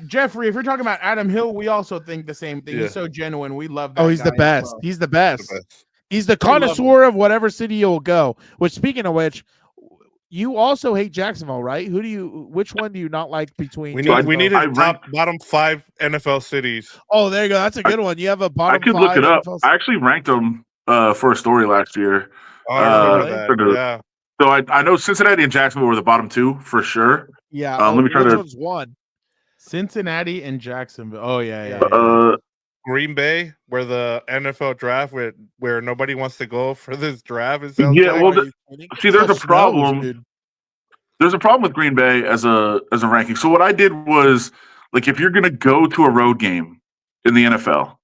Jeffrey, if you're talking about Adam Hill, we also think the same thing. Yeah. He's so genuine. We love that. Oh, he's the guy as best. well. He's the best. The best. He's the We love him. connoisseur of whatever city you'll go. Which, speaking of which, you also hate Jacksonville, right? Which one do you not like between? We Jacksonville- need a bottom 5 NFL cities. Oh, there you go. That's a good one. You have a bottom. I could look 5 it up. NFL I actually ranked them for a story last year. Oh, I remember that. for the- Yeah. So I know Cincinnati and Jacksonville were the bottom 2 for sure. Yeah. Let me try which to- one's one? Cincinnati and Jacksonville. Oh yeah. Green Bay, where the NFL draft where nobody wants to go for this draft. It sounds Yeah, like. well, see, there's a Snows, problem. dude. There's a problem with Green Bay as a ranking. So what I did was, like, if you're gonna go to a road game in the NFL,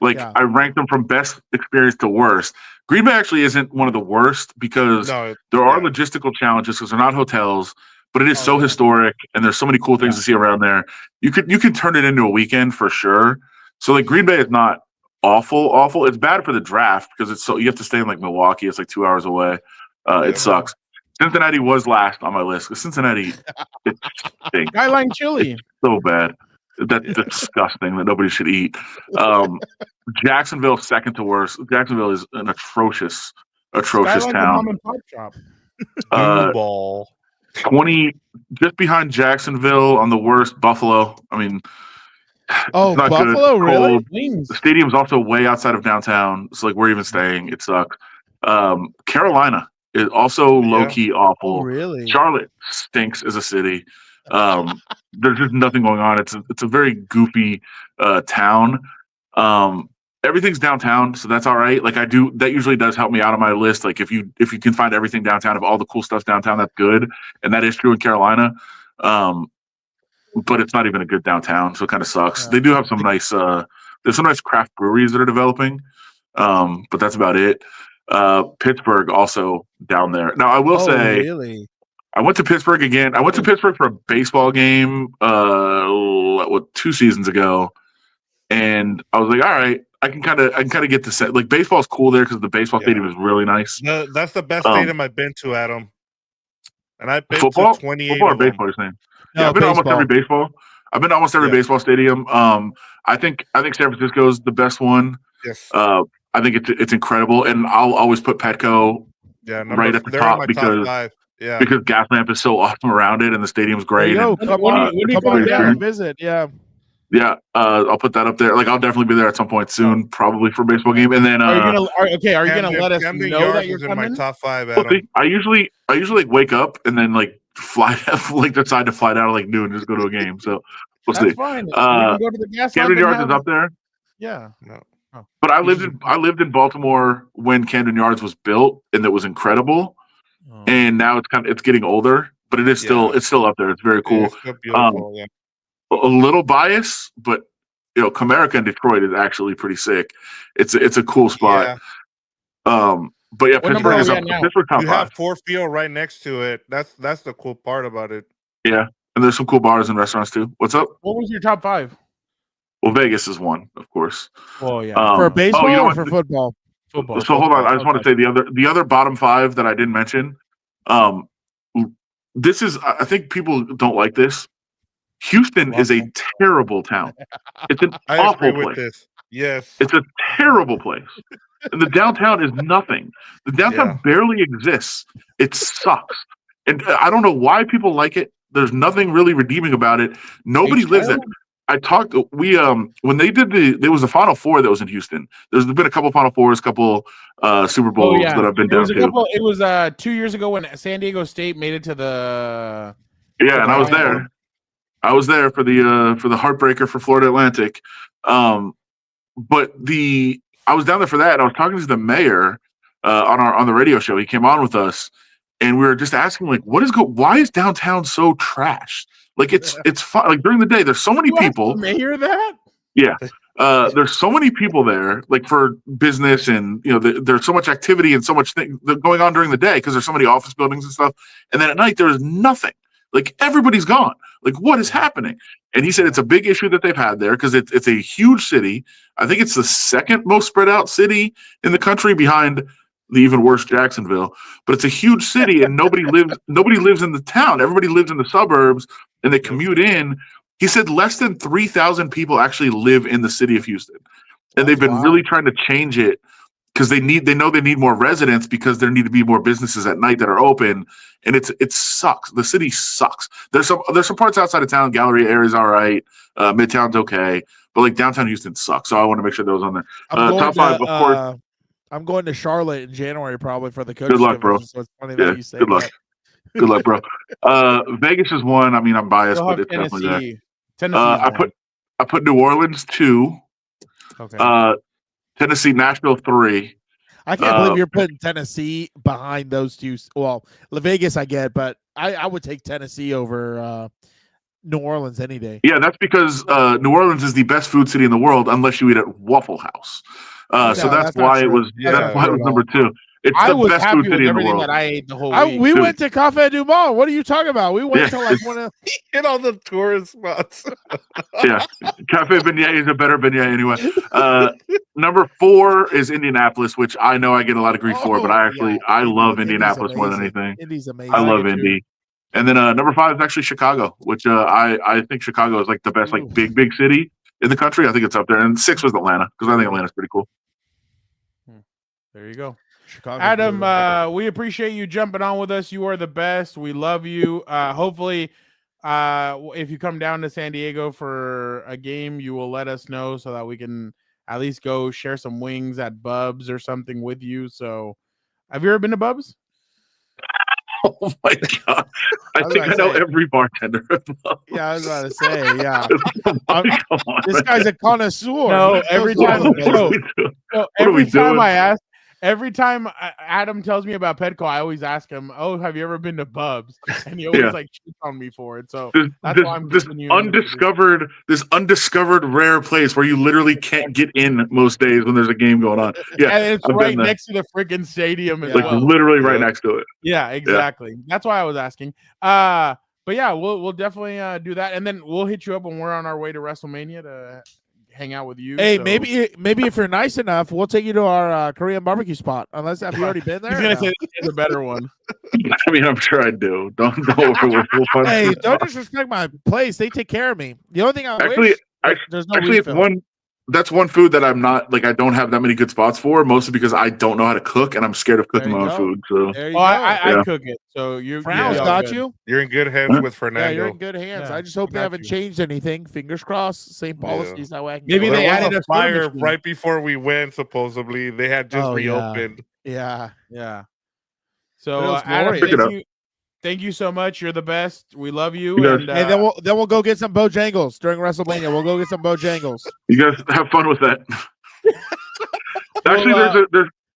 like Yeah. I ranked them from best experience to worst. Green Bay actually isn't one of the worst because No, there are logistical challenges because they're not hotels, but it is so yeah. historic and there's so many cool things to see around there. You could turn it into a weekend for sure. So like Green Bay is not awful. It's bad for the draft because it's so you have to stay in like Milwaukee. It's like 2 hours away. It sucks. Cincinnati was last on my list. Cincinnati, it stinks Skyline chili. so bad. That's disgusting that nobody should eat. Jacksonville second to worst. Jacksonville is an atrocious Skyline's a town. mom and pop shop. ball. 20 just behind Jacksonville on the worst. Buffalo. I mean, Oh, it's not good. Buffalo, It's really? cold. Wings. The stadium's also way outside of downtown. So like we're even staying. It sucks. Carolina is also low key awful. Oh, really? Charlotte stinks as a city. There's just nothing going on. It's a very goofy town. Everything's downtown, so that's all right. Like that usually does help me out on my list. Like if you can find everything downtown, if all the cool stuff's downtown, that's good, and that is true in Carolina. But it's not even a good downtown, so it kind of sucks. Yeah. They do have some nice there's some nice craft breweries that are developing, but that's about it. Pittsburgh also down there. Now I will say, really? I went to Pittsburgh again. I went to Pittsburgh for a baseball game 2 seasons ago, and I was like, all right, I can kind of get the set. Like baseball's cool there because the baseball stadium is really nice. That's the best stadium I've been to, Adam. And I've been Football, to 28 football or of them. baseball. You're saying? No, Yeah, I've been to almost baseball. every baseball. I've been to almost every baseball stadium. I think San Francisco is the best one. Yes. I think it's incredible, and I'll always put Petco right at the they're in top my because top 5. Yeah. because Gaslamp is so awesome around it, and the stadium's great. There you and, go. Come when on, do you come on go down down? and visit. Yeah. yeah, I'll put that up there. Like I'll definitely be there at some point soon, probably for a baseball game. And then Are you gonna let us Camden know Yards that you're is in my coming? top 5, well, Adam. see, I usually like wake up and then like fly like decide to fly down at like noon and just go to a game. So we'll That's see. fine. We can go to the gas Camden lamp and Yards is have- up there. Yeah. No. But I lived in Baltimore when Camden Yards was built, and it was incredible. Oh. And now it's getting older, but it is still up there. It's very cool. It's so beautiful, yeah. A little bias, but Comerica in Detroit is actually pretty sick. It's a cool spot. But yeah, What number Pittsburgh are is we up. at now? Pittsburgh top You 5. have Ford Field right next to it. That's the cool part about it. Yeah, and there's some cool bars and restaurants too. What's up? What was your top 5? Well, Vegas is one, of course. Oh yeah. For baseball you know or what? for football? Football. So hold on, I just want to say the other bottom 5 that I didn't mention. This is, I think people don't like this. Houston is a terrible town. It's an I awful agree with place. this. Yes. It's a terrible place. And the downtown is nothing. The downtown barely exists. It sucks. And I don't know why people like it. There's nothing really redeeming about it. Nobody lives there. I talked. We when they did there was the Final Four that was in Houston. There's been a couple Final Fours, couple Super Bowls that I've been down to. It was 2 years ago when San Diego State made it to the. Yeah, and I was there. I was there for the heartbreaker for Florida Atlantic. But I was down there for that, and I was talking to the mayor on the radio show. He came on with us, and we were just asking like, why is downtown so trash? Like it's fun. Like during the day, there's so many people. The mayor that? Yeah. There's so many people there, like for business, and there's so much activity and so much thing going on during the day because there's so many office buildings and stuff. And then at night there's nothing. Like everybody's gone. Like what is happening? And he said it's a big issue that they've had there because it's a huge city. I think it's the second most spread out city in the country behind the even worse Jacksonville. But it's a huge city and nobody lives in the town. Everybody lives in the suburbs and they commute in. He said less than 3,000 people actually live in the city of Houston. And they've been really trying to change it because they know they need more residents because there need to be more businesses at night that are open. And it sucks. The city sucks. There's some parts outside of town. Galleria area is all right. Midtown's okay. But like downtown Houston sucks. So I want to make sure those on there. Top five, of course. I'm going to Charlotte in January probably for the coach. Good luck, bro. So it's funny that you say good luck. Good luck, bro. Vegas is one. I mean, I'm biased, but it's definitely there. Tennessee. I put New Orleans 2. Okay. Tennessee, Nashville 3. I can't believe you're putting Tennessee behind those two. Well, Vegas I get, but I would take Tennessee over New Orleans any day. Yeah, that's because New Orleans is the best food city in the world unless you eat at Waffle House. So that's why it was. That's why it was number 2. It's the best food city in the world. That I ate the whole week. We went to Cafe Du Monde. What are you talking about? We went to like one of hit all the tourist spots. Yeah, Cafe Beignet is a better beignet anyway. Number 4 is Indianapolis, which I know I get a lot of grief for, but I love Indianapolis more than anything. Indy's amazing. I love Indy. And then number 5 is actually Chicago, which I think Chicago is like the best like big city in the country. I think it's up there. And 6 was Atlanta because I think Atlanta's pretty cool. There you go. Chicago. Adam, we appreciate you jumping on with us. You are the best. We love you. Hopefully, if you come down to San Diego for a game, you will let us know so that we can at least go share some wings at Bub's or something with you. So, have you ever been to Bub's? Oh my god! I think I know every bartender. Yeah, I was about to say, yeah. This guy's a connoisseur. No, every time Adam tells me about Petco, I always ask him, "Oh, have you ever been to Bub's?" And he always like shoots on me for it. So that's why I'm this undiscovered rare place where you literally can't get in most days when there's a game going on. Yeah, and it's right next to the freaking stadium, as well. Literally right next to it. Yeah, exactly. Yeah. That's why I was asking. But yeah, we'll definitely do that, and then we'll hit you up when we're on our way to WrestleMania to hang out with you. Hey, so. maybe if you're nice enough, we'll take you to our Korean barbecue spot. Unless have you already been there? He's gonna say it's a better one. I mean, I'm sure I do. Don't Hey, don't disrespect my place. They take care of me. The only thing there's no refill. That's one food that I'm not like. I don't have that many good spots for, mostly because I don't know how to cook and I'm scared of cooking my own food. So I cook it. So Fernando's got you. You're in good hands with Fernando. Yeah, you're in good hands. I just hope they haven't changed anything. Fingers crossed. Same policies. That way I can maybe they added a fire right before we went. Supposedly they had just reopened. Yeah. So Adam, thank you so much. You're the best. We love you. And then we'll go get some Bojangles during WrestleMania. We'll go get some Bojangles. You guys have fun with that. Actually,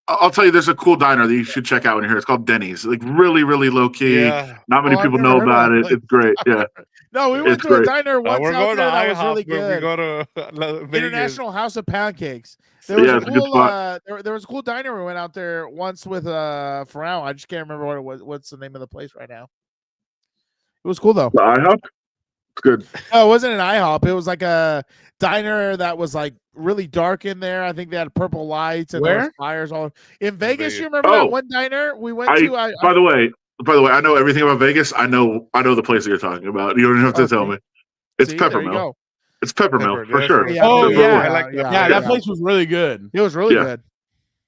I'll tell you, there's a cool diner that you should check out when you're here. It's called Denny's. Like really, really low key. Yeah. Not many people know about it. It's great. Yeah. No, we went to a diner once out there that was really good. We go to International House of Pancakes. There was a cool diner. We went out there once with Farrell. I just can't remember what it was. What's the name of the place right now? It was cool though. The IHOP? It's good. No, it wasn't an IHOP. It was like a diner that was like really dark in there. I think they had purple lights and there was fires all in Vegas. You remember that one diner we went to? By the way, I know everything about Vegas. I know the place that you're talking about. You don't even have to tell me. It's Peppermill. It's Peppermill for sure. Yeah, that place was really good. It was really good.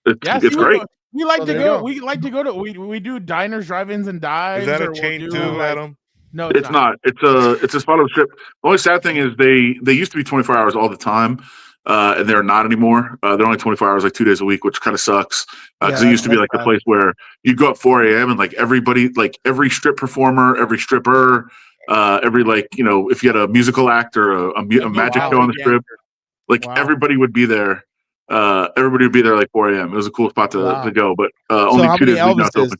It's great. We like to go. We like to go to. We do diners, drive-ins, and dives. Is that a chain too, Adam? No, it's not. It's a spot on the strip. The only sad thing is they used to be 24 hours all the time, and they're not anymore. They're only 24 hours, like 2 days a week, which kind of sucks. Because it used to be like the place where you'd go at 4 a.m. and like everybody, like every strip performer, every stripper, every like if you had a musical act or a magic show on the strip, like everybody would be there. Everybody would be there like 4 a.m. It was a cool spot to go, but only 2 days a week now it's open.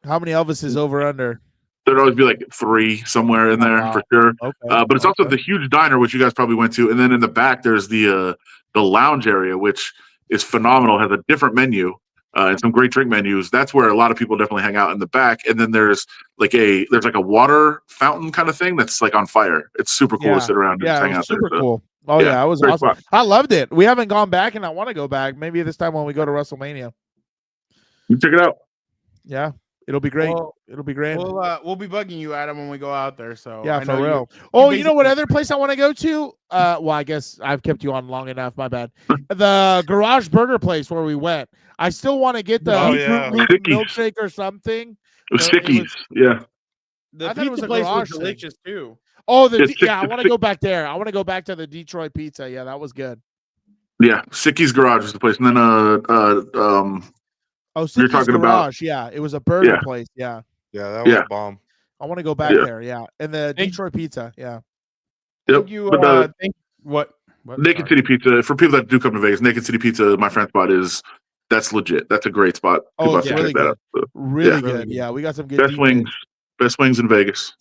How many Elvises over under? There'd always be like 3 somewhere in there for sure. Okay. But it's also the huge diner, which you guys probably went to, and then in the back there's the lounge area, which is phenomenal. Has a different menu and some great drink menus. That's where a lot of people definitely hang out in the back. And then there's like a water fountain kind of thing that's like on fire. It's super cool to sit around and just hang out super there. Cool. Oh yeah, it was awesome. Spot. I loved it. We haven't gone back, and I want to go back. Maybe this time when we go to WrestleMania. You check it out. Yeah. It'll be great. It'll be great. We'll be bugging you, Adam, when we go out there. So yeah, for real. You know what other place I want to go to? Well, I guess I've kept you on long enough. My bad. The Garage Burger place where we went. I still want to get the milkshake or something. Sickies, yeah. The pizza place was delicious too. Oh, I want to go back there. I want to go back to the Detroit pizza. Yeah, that was good. Yeah, Sickies Garage was the place, and then you're talking Garage, yeah. It was a burger place, yeah. Yeah, that was bomb. I want to go back there, yeah. And the Detroit pizza, yeah. Yep. What? Naked City Pizza, for people that do come to Vegas, Naked City Pizza, my friend's spot that's legit. That's a great spot. Oh, it's really good. Really good. Yeah, we got some good best wings in Vegas.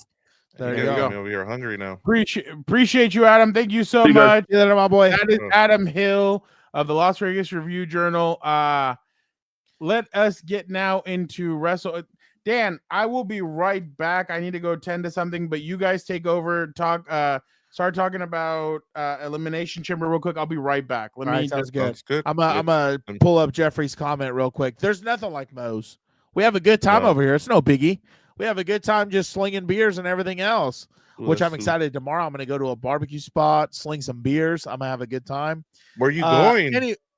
There you go. Over here hungry now. Appreciate you, Adam. Thank you so much. My boy. That is Adam Hill of the Las Vegas Review Journal. Let us get now into Dan, I will be right back. I need to go tend to something, but you guys take over. Start talking about Elimination Chamber real quick. I'll be right back. Sounds good. I'm gonna pull up Jeffrey's comment real quick. There's nothing like Moe's. We have a good time over here. It's no biggie. We have a good time just slinging beers and everything else, which I'm excited. Tomorrow I'm going to go to a barbecue spot, sling some beers. I'm going to have a good time. Where are you going?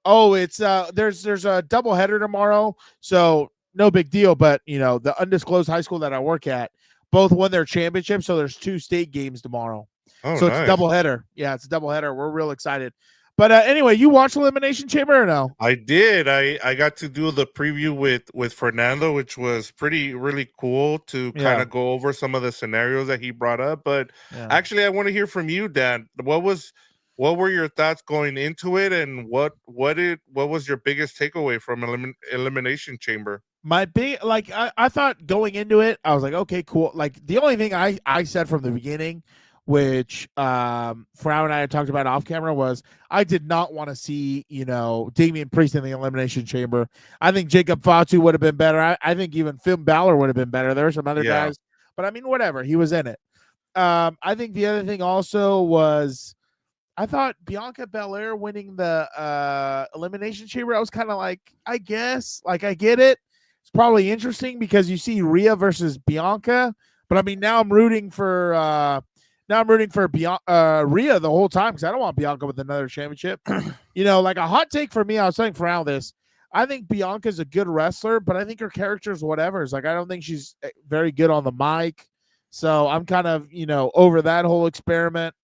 It's there's a double header tomorrow, so no big deal. But the undisclosed high school that I work at, both won their championship, so there's 2 state games tomorrow. So it's a double header. Yeah, it's a double header. We're real excited. But anyway, you watched Elimination Chamber or no? I did. I got to do the preview with Fernando, which was really cool to kind of go over some of the scenarios that he brought up. But actually, I want to hear from you, Dan. What were your thoughts going into it, and what was your biggest takeaway from Elimination Chamber? My big I thought going into it, I was like, okay, cool. Like the only thing I said from the beginning, which Frau and I had talked about off camera, was I did not want to see, Damian Priest in the Elimination Chamber. I think Jacob Fatu would have been better. I think even Finn Balor would have been better. There were some other guys, but I mean, whatever. He was in it. I think the other thing also was I thought Bianca Belair winning the Elimination Chamber, I was kind of like, I guess, I get it. It's probably interesting because you see Rhea versus Bianca, but I mean, now I'm rooting for Rhea the whole time because I don't want Bianca with another championship. Like a hot take for me, I was saying for this, I think Bianca's a good wrestler, but I think her character's whatever. It's like I don't think she's very good on the mic. So I'm kind of, over that whole experiment.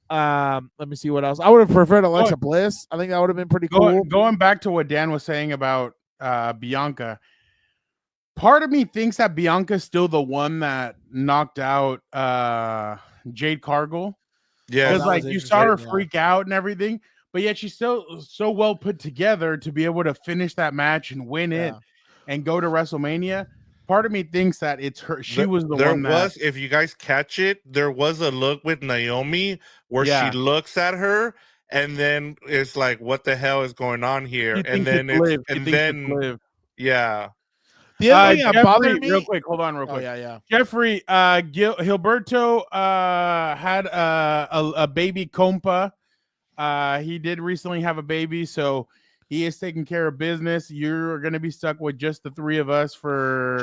Let me see what else. I would have preferred Alexa Bliss. I think that would have been pretty cool. Going back to what Dan was saying about Bianca, part of me thinks that Bianca's still the one that knocked out Jade Cargill. Yeah, because like you saw her freak out and everything, but yet she's still so well put together to be able to finish that match and win it and go to WrestleMania. Part of me thinks that it's her. She was the one. There was, if you guys catch it, there was a look with Naomi where she looks at her, and then it's like, "What the hell is going on here?" And then yeah. The other thing that bothered me, real quick. Hold on, real quick. Yeah. Jeffrey Gilberto had a baby Compa. He did recently have a baby, so he is taking care of business. You're going to be stuck with just the 3 of us for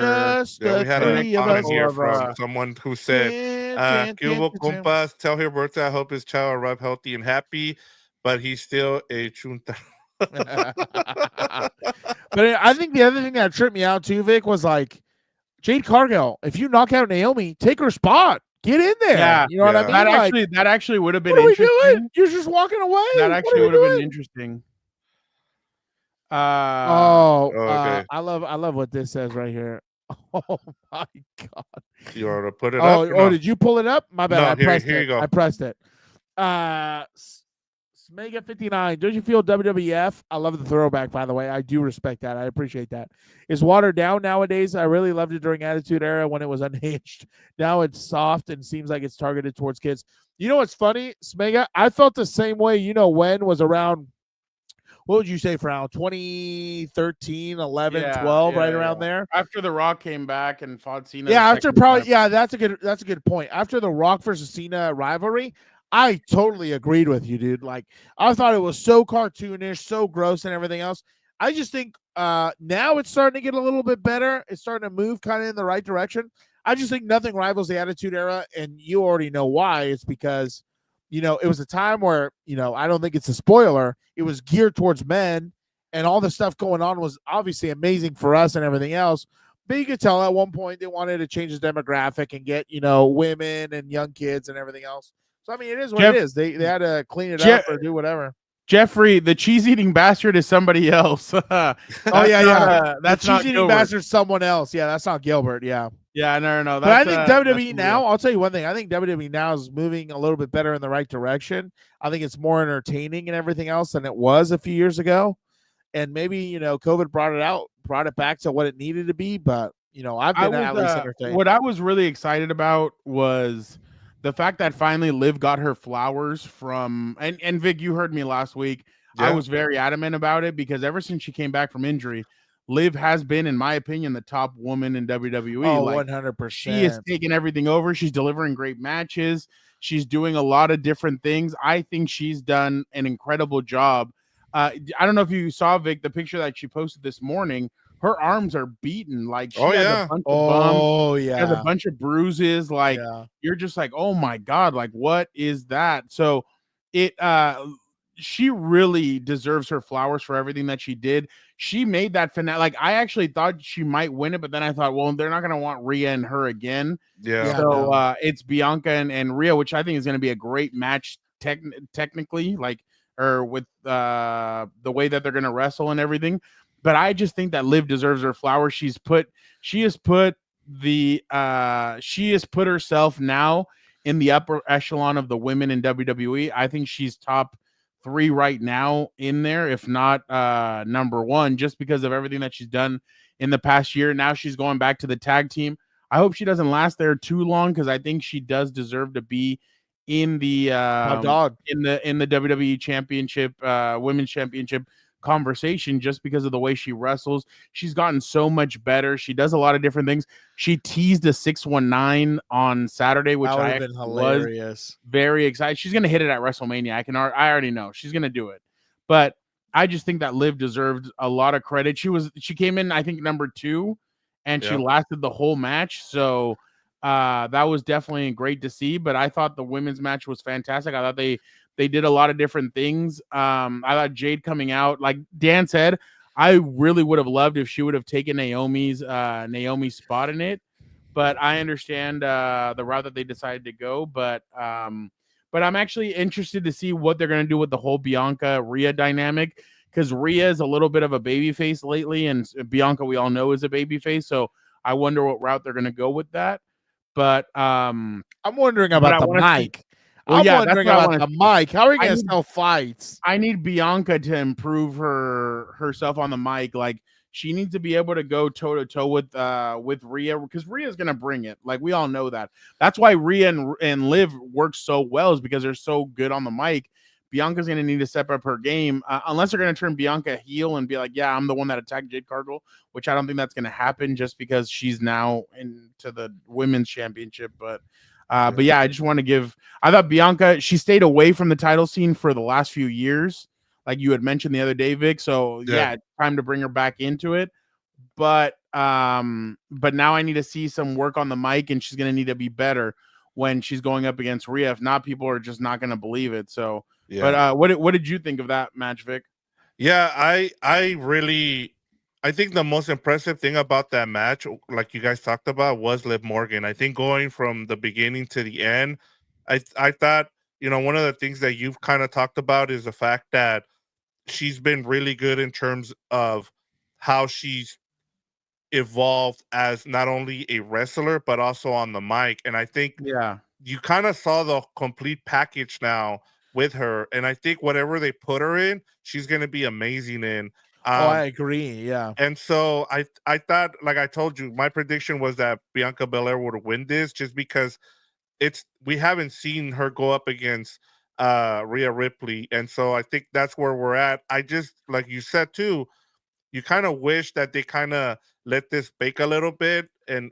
we had a comment here from someone who said, "Cubo Compas, tell Gilberto I hope his child arrived healthy and happy, but he's still a chunta." But I think the other thing that tripped me out too, Vic, was like Jade Cargill. If you knock out Naomi, take her spot. Get in there. Yeah, you know what I mean? That actually would have been what are we interesting. doing? You're just walking away. That actually would have been interesting. Okay. I love what this says right here. Oh my god! You want to put it up? Oh, did you pull it up? My bad. No, I pressed here it. you go. I pressed it. Smega 59. Don't you feel WWF? I love the throwback, by the way. I do respect that. I appreciate that. Is watered down nowadays. I really loved it during Attitude Era when it was unhinged. Now it's soft and seems like it's targeted towards kids. You know what's funny, Smega? I felt the same way. You know when was around. What would you say, Frown? 2013, 11, 12, right around there? After The Rock came back and fought Cena. Yeah, after probably, that's a good point. After the Rock versus Cena rivalry, I totally agreed with you, dude. Like, I thought it was so cartoonish, so gross and everything else. I just think now it's starting to get a little bit better. It's starting to move kind of in the right direction. I just think nothing rivals the Attitude Era, and you already know why. It's because it was a time where, I don't think it's a spoiler. It was geared towards men, and all the stuff going on was obviously amazing for us and everything else. But you could tell at one point they wanted to change the demographic and get, women and young kids and everything else. So, I mean, it is what it is. They had to clean it up or do whatever. Jeffrey, the cheese-eating bastard is somebody else. That's not cheese-eating bastard someone else. Yeah, that's not Gilbert. Yeah. Yeah, no. But I think WWE now, I'll tell you one thing. I think WWE now is moving a little bit better in the right direction. I think it's more entertaining and everything else than it was a few years ago. And maybe, COVID brought it back to what it needed to be. But, I've been at least entertained. What I was really excited about was the fact that finally Liv got her flowers from, and Vic, you heard me last week. Yeah. I was very adamant about it because ever since she came back from injury, Liv has been, in my opinion, the top woman in WWE. Oh, 100%. She is taking everything over. She's delivering great matches. She's doing a lot of different things. I think she's done an incredible job. I don't know if you saw, Vic, the picture that she posted this morning. Her arms are beaten. Like, she has a bunch of bumps. She has a bunch of bruises. Like, you're just like, oh my God, like, what is that? So she really deserves her flowers for everything that she did. She made that finale. Like, I actually thought she might win it, but then I thought, well, they're not going to want Rhea and her again. Yeah. So it's Bianca and Rhea, which I think is going to be a great match technically, like, or with the way that they're going to wrestle and everything. But I just think that Liv deserves her flowers. She has put herself now in the upper echelon of the women in WWE. I think she's top 3 right now in there, if not number 1, just because of everything that she's done in the past year. Now she's going back to the tag team. I hope she doesn't last there too long because I think she does deserve to be in the in the WWE Championship, Women's Championship conversation just because of the way she wrestles. She's gotten so much better. She does a lot of different things. She teased a 619 on Saturday, which I been hilarious. Was very excited. She's gonna hit it at WrestleMania. I already know she's gonna do it. But I just think that Liv deserved a lot of credit. She came in, I think, number 2, and she lasted the whole match. So that was definitely great to see. But I thought the women's match was fantastic. I thought they did a lot of different things. I thought Jade coming out, like Dan said, I really would have loved if she would have taken Naomi's spot in it. But I understand the route that they decided to go. But I'm actually interested to see what they're going to do with the whole Bianca-Rhea dynamic, because Rhea is a little bit of a babyface lately, and Bianca, we all know, is a babyface. So I wonder what route they're going to go with that. But I'm wondering about the mic. I'm wondering about the mic. How are you going to sell fights? I need Bianca to improve herself on the mic. Like, she needs to be able to go toe to toe with Rhea, because Rhea's going to bring it. Like, we all know that. That's why Rhea and Liv work so well, is because they're so good on the mic. Bianca's going to need to step up her game, unless they're going to turn Bianca heel and be like, yeah, I'm the one that attacked Jade Cargill, which I don't think that's going to happen just because she's now into the women's championship. But yeah, I just want to I thought Bianca, she stayed away from the title scene for the last few years, like you had mentioned the other day, Vic. So yeah, time to bring her back into it. But now I need to see some work on the mic, and she's going to need to be better when she's going up against Rhea. If not, people are just not going to believe it. So, but what did you think of that match, Vic? Yeah, I I think the most impressive thing about that match, like you guys talked about, was Liv Morgan. I think going from the beginning to the end, I thought, one of the things that you've kind of talked about is the fact that she's been really good in terms of how she's evolved as not only a wrestler but also on the mic. And I think you kind of saw the complete package now with her. And I think whatever they put her in, she's going to be amazing in. I agree. Yeah. And so I thought, like I told you, my prediction was that Bianca Belair would win this, just because we haven't seen her go up against Rhea Ripley. And so I think that's where we're at. I just, like you said too, you kind of wish that they kind of let this bake a little bit and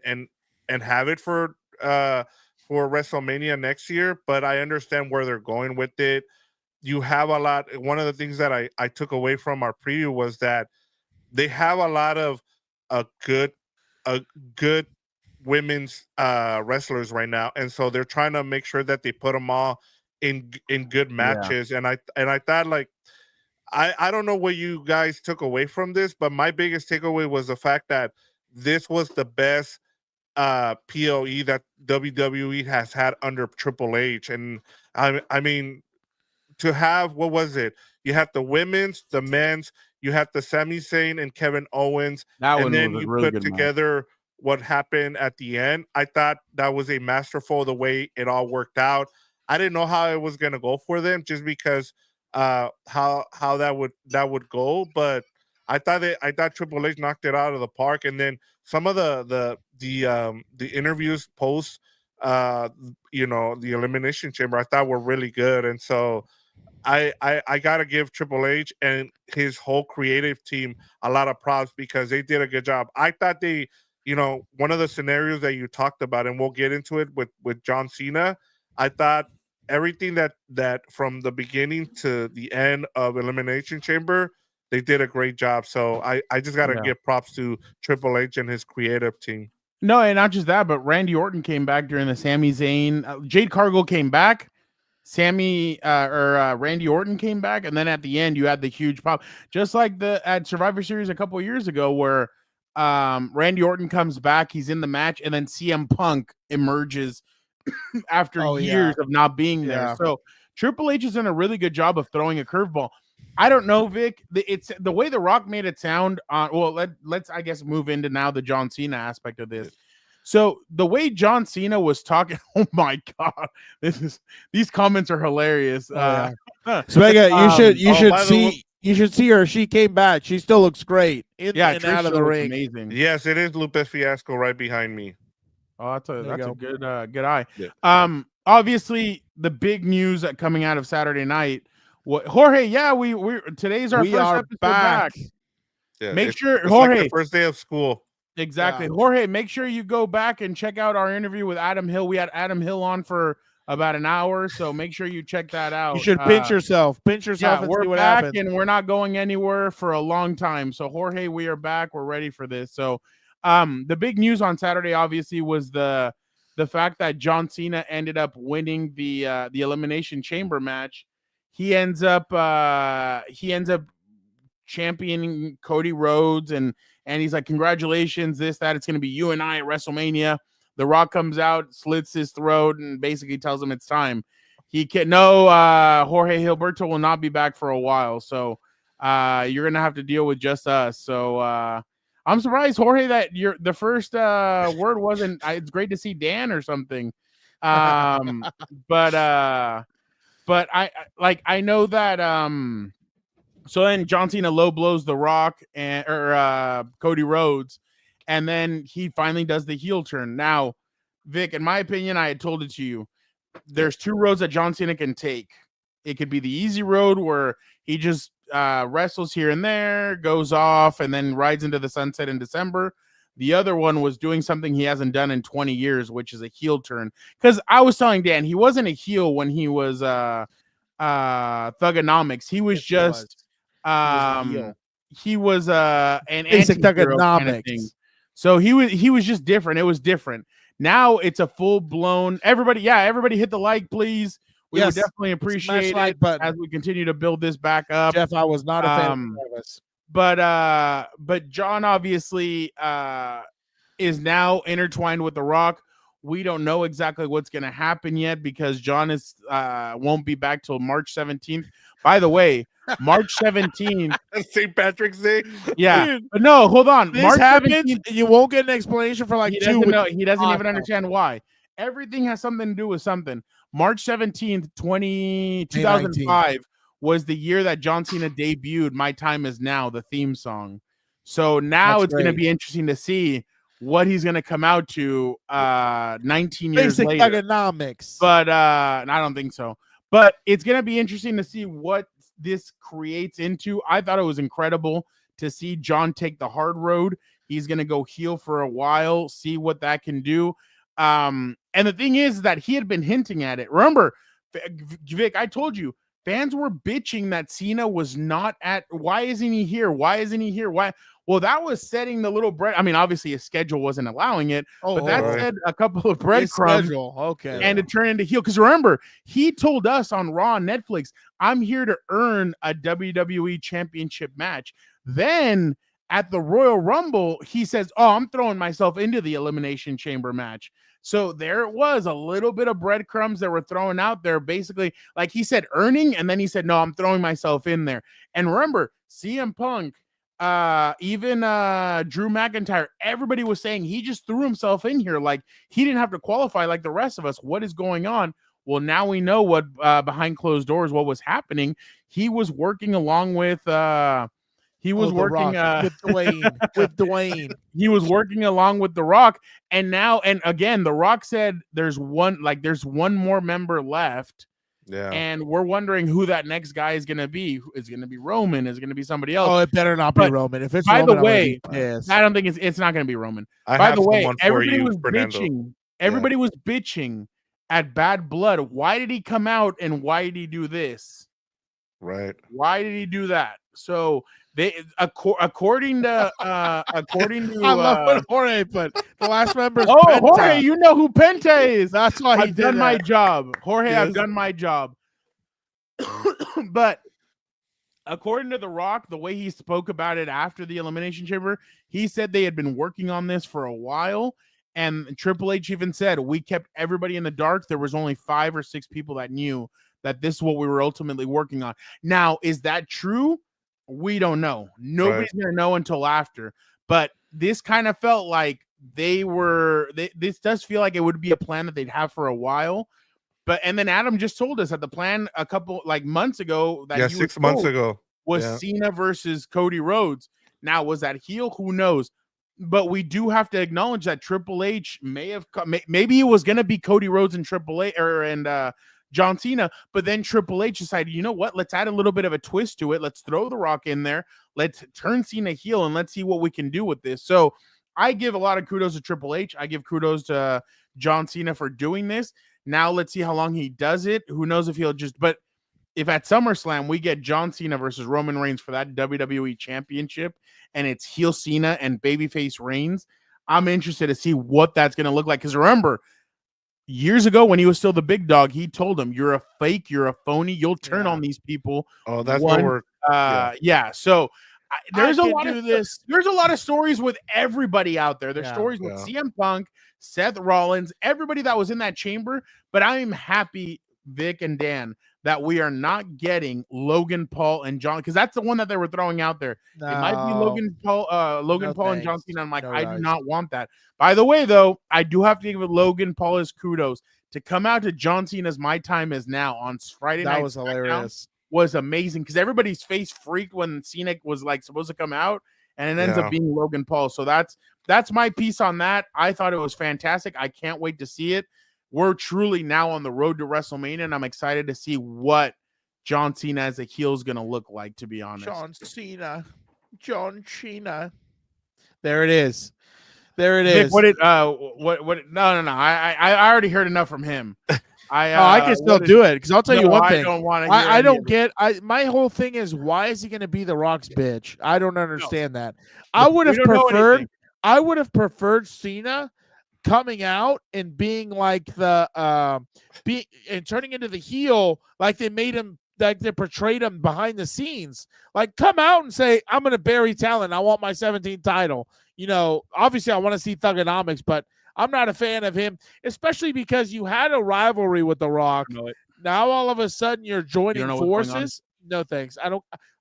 have it for WrestleMania next year. But I understand where they're going with it. You have a lot. One of the things that I took away from our preview was that they have a lot of good women's wrestlers right now, and so they're trying to make sure that they put them all in good matches. And I thought, like, I don't know what you guys took away from this, but my biggest takeaway was the fact that this was the best POE that WWE has had under Triple H. And I mean, to have, what was it? You had the women's, the men's, you had the Sami Zayn and Kevin Owens, and then you put together what happened at the end. I thought that was a masterful, the way it all worked out. I didn't know how it was going to go for them, just because how that would go, but I thought Triple H knocked it out of the park. And then some of the interviews post the Elimination Chamber, I thought were really good. And so I gotta give Triple H and his whole creative team a lot of props, because they did a good job. I thought they, one of the scenarios that you talked about, and we'll get into it with John Cena, I thought everything that from the beginning to the end of Elimination Chamber, they did a great job. So I just got to give props to Triple H and his creative team. No, and not just that, but Randy Orton came back during the Sami Zayn. Jade Cargill came back. Randy Orton came back, and then at the end you had the huge pop, just like at Survivor Series a couple of years ago, where Randy Orton comes back, he's in the match, and then CM Punk emerges after years of not being there. So Triple H has done a really good job of throwing a curveball. I don't know, Vic. It's the way The Rock made it sound on. Well, let's I guess move into now the John Cena aspect of this. So the way John Cena was talking, oh my God, these comments are hilarious. Smega, you should see her. She came back. She still looks great in and out of the ring. Amazing. Yes, it is Lupe Fiasco right behind me. Oh, that's a good eye. Yeah. Obviously the big news coming out of Saturday night. Jorge, we today's our first episode back. Yeah, make sure it's Jorge, like the first day of school. Exactly. Jorge, make sure you go back and check out our interview with Adam Hill. We had Adam Hill on for about an hour, so make sure you check that out. You should pinch yourself. Pinch yourself and we're see what back happens. And we're not going anywhere for a long time. So Jorge, we are back. We're ready for this. So the big news on Saturday obviously was the fact that John Cena ended up winning the Elimination Chamber match. He ends up championing Cody Rhodes, and he's like, congratulations, this, that, it's going to be you and I at WrestleMania. The Rock comes out, slits his throat, and basically tells him it's time. Jorge Gilberto will not be back for a while, so you're going to have to deal with just us. So I'm surprised, Jorge, that the first word wasn't, it's great to see Dan or something. But I know that so then John Cena low blows The Rock or Cody Rhodes, and then he finally does the heel turn. Now, Vic, in my opinion, I had told it to you, there's two roads that John Cena can take. It could be the easy road where he just wrestles here and there, goes off, and then rides into the sunset in December. The other one was doing something he hasn't done in 20 years, which is a heel turn. Because I was telling Dan, he wasn't a heel when he was Thugonomics. He was just he was an basic Thugonomics kind of thing. So he was just different. It was different. Now it's a full blown. Everybody hit the like, please. We would definitely appreciate it as we continue to build this back up. Jeff, I was not a fan of Travis. But John obviously is now intertwined with The Rock. We don't know exactly what's going to happen yet because John is won't be back till March 17th. By the way, March 17th, St. Patrick's Day. yeah. Dude, But no, hold on. This March happens, 17th, and you won't get an explanation for like he 2 doesn't weeks. know. He doesn't even understand why. Everything has something to do with something. March 17th, 2005 was the year that John Cena debuted My Time Is Now, the theme song. So now That's it's going to great. be interesting to see what he's going to come out to 19 years Basic later. economics. But I don't think so. But it's going to be interesting to see what this creates into. I thought it was incredible to see John take the hard road. He's going to go heel for a while, see what that can do. And the thing is that he had been hinting at it. Remember, Vic, I told you, fans were bitching that Cena was not at. Why isn't he here? Why isn't he here? Why? Well, that was setting the little bread. I mean, obviously his schedule wasn't allowing it, but that said a couple of breadcrumbs. Okay. And to turn into heel. Because remember, he told us on Raw and Netflix, I'm here to earn a WWE championship match. Then at the Royal Rumble, he says, oh, I'm throwing myself into the Elimination Chamber match. So there it was, a little bit of breadcrumbs that were thrown out there. Basically, like he said, earning, and then he said, no, I'm throwing myself in there. And remember, CM Punk, even Drew McIntyre, everybody was saying he just threw himself in here. Like he didn't have to qualify like the rest of us. What is going on? Well, now we know what behind closed doors, what was happening. He was working along with he was working with Dwayne. He was working along with The Rock, and now, and again, The Rock said there's one more member left. Yeah. And we're wondering who that next guy is going to be. Is it going to be Roman? Is it going to be somebody else? Oh, it better not be Roman. If it's by Roman, the way, yes. I don't think it's not going to be Roman. I by have the way, someone for everybody you, was Fernando. bitching. Everybody was bitching at Bad Blood. Why did he come out and why did he do this? Right. Why did he do that? So they according to I love what Jorge put. The last member. Oh, Jorge, you know who Penta is. That's why he I've done my job. Jorge, Yes. I've done my job. But according to The Rock, the way he spoke about it after the Elimination Chamber, he said they had been working on this for a while. And Triple H even said, we kept everybody in the dark. There was only 5 or 6 people that knew that this is what we were ultimately working on. Now, is that true? We don't know. Nobody's going to know until after. But this kind of felt like this does feel like it would be a plan that they'd have for a while. And then Adam just told us that the plan a couple months ago that 6 months ago was Cena versus Cody Rhodes. Now, was that heel? Who knows? But we do have to acknowledge that Triple H maybe it was going to be Cody Rhodes and Triple H and John Cena, but then Triple H decided, you know what? Let's add a little bit of a twist to it. Let's throw The Rock in there. Let's turn Cena heel and let's see what we can do with this. So I give a lot of kudos to Triple H. I give kudos to John Cena for doing this. Now let's see how long he does it. Who knows if he'll but if at SummerSlam we get John Cena versus Roman Reigns for that WWE championship and it's heel Cena and babyface Reigns, I'm interested to see what that's going to look like. Because remember, years ago when he was still the big dog, he told him, you're a fake, you're a phony, you'll turn on these people. Oh, that's what we're so there's a lot of this. There's a lot of stories with everybody out there. There's stories with CM Punk, Seth Rollins, everybody that was in that chamber. But I'm happy, Vic and Dan, that we are not getting Logan Paul and John, because that's the one that they were throwing out there. No. It might be Logan Paul and John Cena. I'm like, No, I do not want that. By the way, though, I do have to give Logan Paul his kudos to come out to John Cena's My Time Is Now on Friday night. That was hilarious. Was amazing because everybody's face freaked when Cena was supposed to come out, and it ends up being Logan Paul. So that's my piece on that. I thought it was fantastic. I can't wait to see it. We're truly now on the road to WrestleMania, and I'm excited to see what John Cena as a heel is going to look like, to be honest. John Cena. There it is. Vic, what? No. I already heard enough from him. I can still do it because I'll tell you one thing. I don't want to. I don't get. My whole thing is, why is he going to be The Rock's bitch? I don't understand that. I would have preferred. I would have preferred Cena coming out and being like and turning into the heel like they made him like they portrayed him behind the scenes. Like, come out and say, I'm going to bury talent. I want my 17th title. You know, obviously I want to see Thugonomics, but I'm not a fan of him, especially because you had a rivalry with The Rock. Now all of a sudden you're joining forces. No thanks.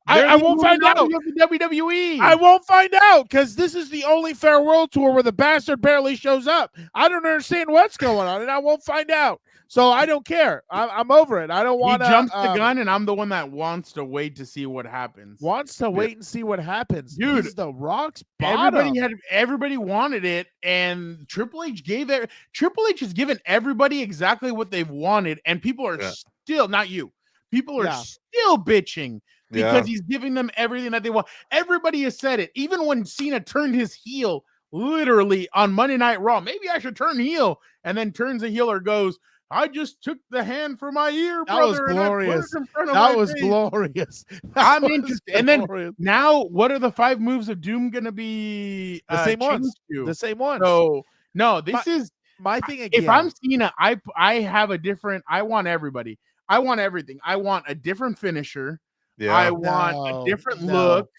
I won't find out. WWE. I won't find out because this is the only Fair World Tour where the bastard barely shows up. I don't understand what's going on, and I won't find out. So I don't care. I'm over it. I don't want to. He jumps the gun, and I'm the one that wants to wait to see what happens. Wants to wait and see what happens. Dude, he's the Rock's bottom. Everybody wanted it, and Triple H gave it. Triple H has given everybody exactly what they've wanted, and people are still not you. People are still bitching. Because he's giving them everything that they want. Everybody has said it. Even when Cena turned his heel literally on Monday Night Raw, maybe I should turn heel, and then turns the heel or goes, I just took the hand for my ear, brother. That was glorious. That was glorious. I'm interested. And then now, what are the 5 moves of Doom going to be? The same ones. The same ones. So, no, this is my thing again. If I'm Cena, I have a different, I want everybody. I want everything. I want a different finisher. Yeah. I want a different look.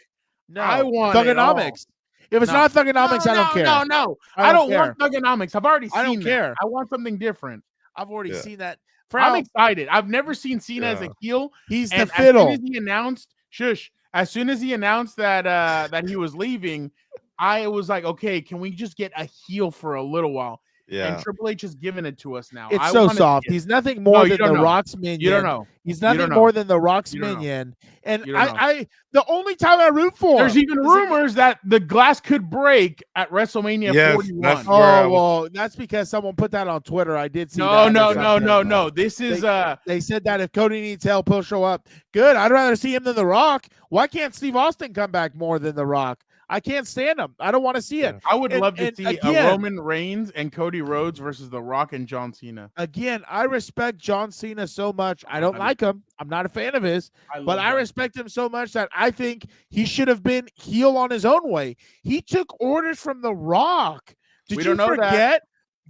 No, I want Thugonomics. If it's not Thugonomics, I don't care. No. I don't want Thugonomics. I've already seen I don't care. I want something different. I've already seen that. I'm excited. I've never seen Cena as a heel. He's the fiddle. As soon as he announced that that he was leaving, I was like, okay, can we just get a heel for a little while? Yeah. And Triple H has given it to us now. It's so soft. He's nothing more than the Rock's minion. You don't know. He's nothing more than the Rock's minion. And I the only time I root for there's even rumors that the glass could break at WrestleMania 41. Well, that's because someone put that on Twitter. I did see that. No. This is they said that if Cody needs help, he'll show up. Good. I'd rather see him than The Rock. Why can't Steve Austin come back more than The Rock? I can't stand him. I don't want to see it. I would love to see a Roman Reigns and Cody Rhodes versus The Rock and John Cena. Again, I respect John Cena so much. I don't like him. I'm not a fan of his, but I respect him so much that I think he should have been heel on his own way. He took orders from The Rock. Did you forget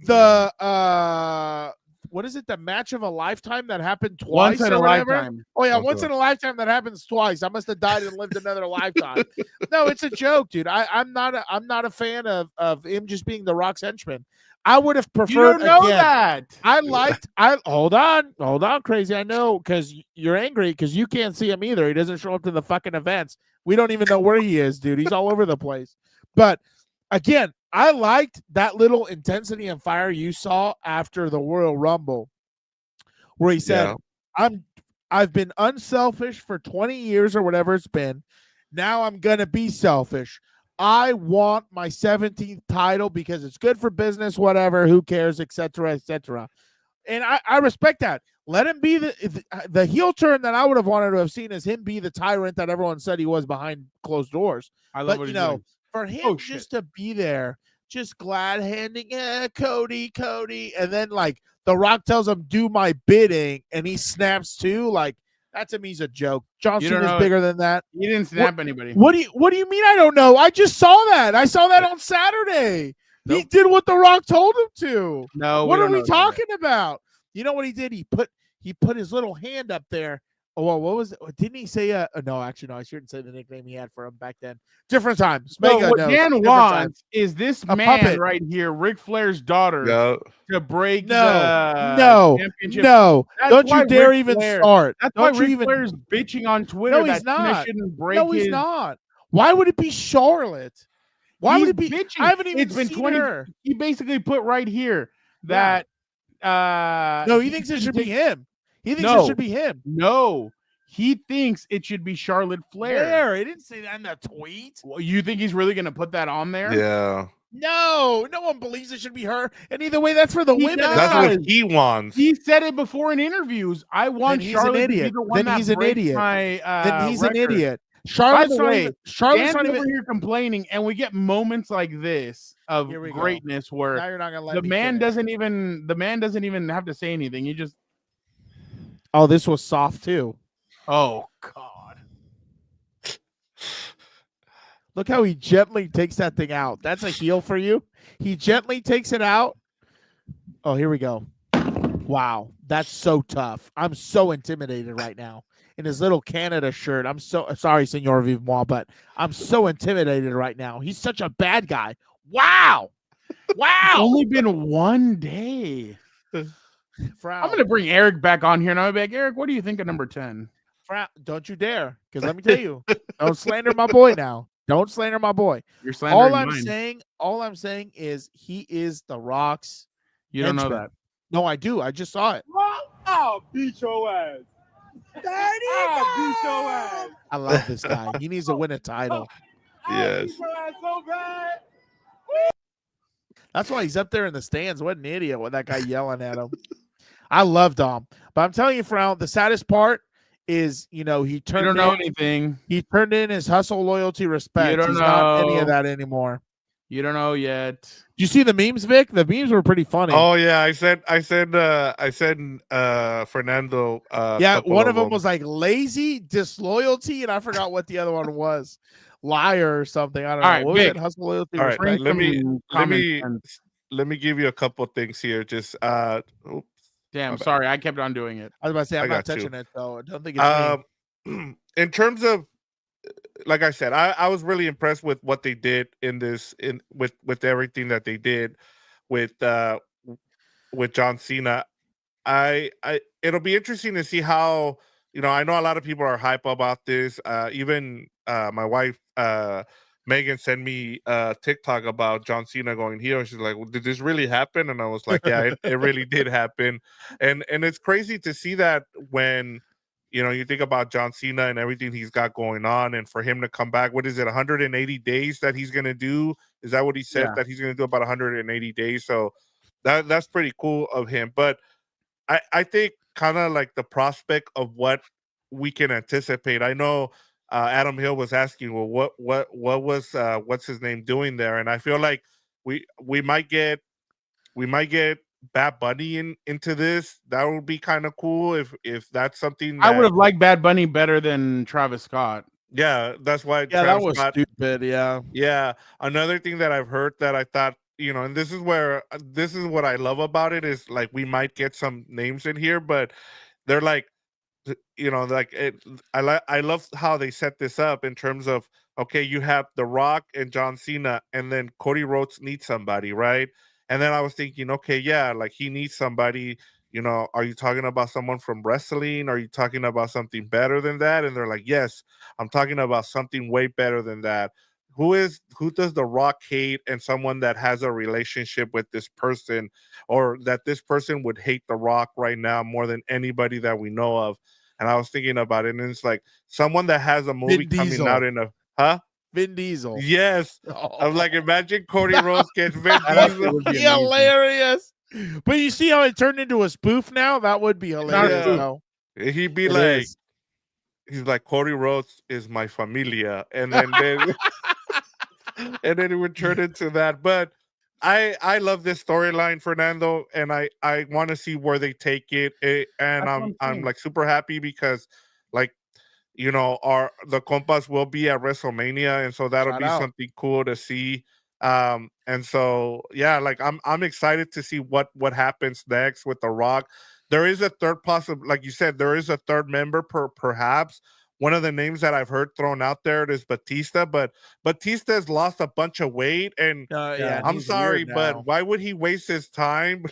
the what is it? The match of a lifetime that happened twice. Once in a lifetime. Oh yeah, once in a lifetime that happens twice. I must have died and lived another lifetime. No, it's a joke, dude. I'm not a fan of him just being The Rock's henchman. I would have preferred. You don't know that. Hold on, crazy. I know because you're angry because you can't see him either. He doesn't show up to the fucking events. We don't even know where he is, dude. He's all over the place. But again, I liked that little intensity and fire you saw after the Royal Rumble, where he said, I've been unselfish for 20 years or whatever it's been. Now I'm going to be selfish. I want my 17th title because it's good for business, whatever, who cares, etc., etc. And I respect that. Let him be the heel turn that I would have wanted to have seen is him be the tyrant that everyone said he was behind closed doors. I love what he's doing. For him just to be there, just glad handing, Cody, and then like The Rock tells him, do my bidding, and he snaps too. Like that to me is a joke. John Cena's bigger than that. He didn't snap anybody. What do you mean? I don't know. I just saw that. I saw that on Saturday. Nope. He did what The Rock told him to. No, what are we talking about? You know what he did? He put his little hand up there. Oh, well, what was it? Didn't he say no, actually, no, I shouldn't say the nickname he had for him back then. Different times. What Dan wants is this man puppet right here, Ric Flair's daughter, to break the championship. No, don't you dare even start. That's why Ric Flair's bitching on Twitter. No, he's not. He's not. Why would it be Charlotte? Why would it be bitching? I haven't even seen 20 her. He basically put right here that no, he thinks it should be him. He thinks it should be him. No, he thinks it should be Charlotte Flair. He didn't say that in the tweet. Well, you think he's really going to put that on there? Yeah. No one believes it should be her. And either way, that's for the women. That's what he wants. He said it before in interviews. I want Charlotte to be the one that breaks my Then he's record. an idiot. Charlotte's not over here complaining, and we get moments like this of greatness where now you're not gonna let the man doesn't even have to say anything. He just this was soft too. Oh God. Look how he gently takes that thing out. That's a heel for you. He gently takes it out. Oh, here we go. Wow, that's so tough. I'm so intimidated right now. In his little Canada shirt. I'm so sorry, Senor Vivement, but I'm so intimidated right now. He's such a bad guy. Wow. Wow. Only been one day. I'm going to bring Eric back on here and I'll be like, Eric, what do you think of number 10? Don't you dare, because let me tell you, don't slander my boy now. Don't slander my boy. You're slandering all I'm saying is he is The Rock's. You don't know that. No, I do. I just saw it. I'll beat your ass. I'll beat your ass. I love this guy. He needs to win a title. Yes. So bad. That's why he's up there in the stands. What an idiot with that guy yelling at him. I love Dom. But I'm telling you, Frown, the saddest part is, he turned You don't know anything. He turned in his hustle, loyalty, respect. You don't He's know. not any of that anymore. You don't know yet. Did you see the memes, Vic? The memes were pretty funny. Oh yeah, I said Fernando. Yeah, one of them was like lazy, disloyalty, and I forgot what the other one was. Liar or something. I don't know. Right, what was Vic. it? Hustle, loyalty, All right, respect. let me give you a couple things here. Just oops. Damn, sorry, I kept on doing it. I was about to say I'm not touching it, so I don't think it's me. In terms of, like I said, I was really impressed with what they did with everything that they did with John Cena. It'll be interesting to see how, I know a lot of people are hype about this. Even my wife Megan sent me a TikTok about John Cena going heel. She's like, well, did this really happen? And I was like, yeah, it really did happen. And it's crazy to see that when, you think about John Cena and everything he's got going on, and for him to come back, what is it, 180 days that he's going to do? Is that what he said? Yeah. That he's going to do about 180 days. So that's pretty cool of him. But I think kind of like the prospect of what we can anticipate. I know Adam Hill was asking, well, what was what's his name doing there? And I feel like we might get Bad Bunny into this. That would be kind of cool if that's something I would have liked Bad Bunny better than Travis Scott. Yeah, that's why. Yeah, Travis that was Scott, stupid. Yeah. Yeah. Another thing that I've heard that I thought, and this is what I love about it is like we might get some names in here, but they're like, I love how they set this up in terms of, okay, you have The Rock and John Cena, and then Cody Rhodes needs somebody, right? And then I was thinking, okay, yeah, like he needs somebody. Are you talking about someone from wrestling? Are you talking about something better than that? And they're like, yes, I'm talking about something way better than that. Who does The Rock hate, and someone that has a relationship with this person, or that this person would hate The Rock right now more than anybody that we know of? And I was thinking about it, and it's like someone that has a movie coming out in Vin Diesel. Yes. I'm like, imagine Cody Rhodes gets Vin Diesel. Hilarious. But you see how it turned into a spoof now? That would be hilarious. Yeah. He'd be like, he's like, Cody Rhodes is my familia. And then and then it would turn into that. But I love this storyline, Fernando, and I want to see where they take it. And I'm like super happy because like, the Compas will be at Wrestlemania, and so that'll be something cool to see. And so yeah, like I'm excited to see what happens next with The Rock. There is a third possible, like you said, there is a third member perhaps. One of the names that I've heard thrown out there is Batista, but Batista's lost a bunch of weight, and I'm sorry, but why would he waste his time?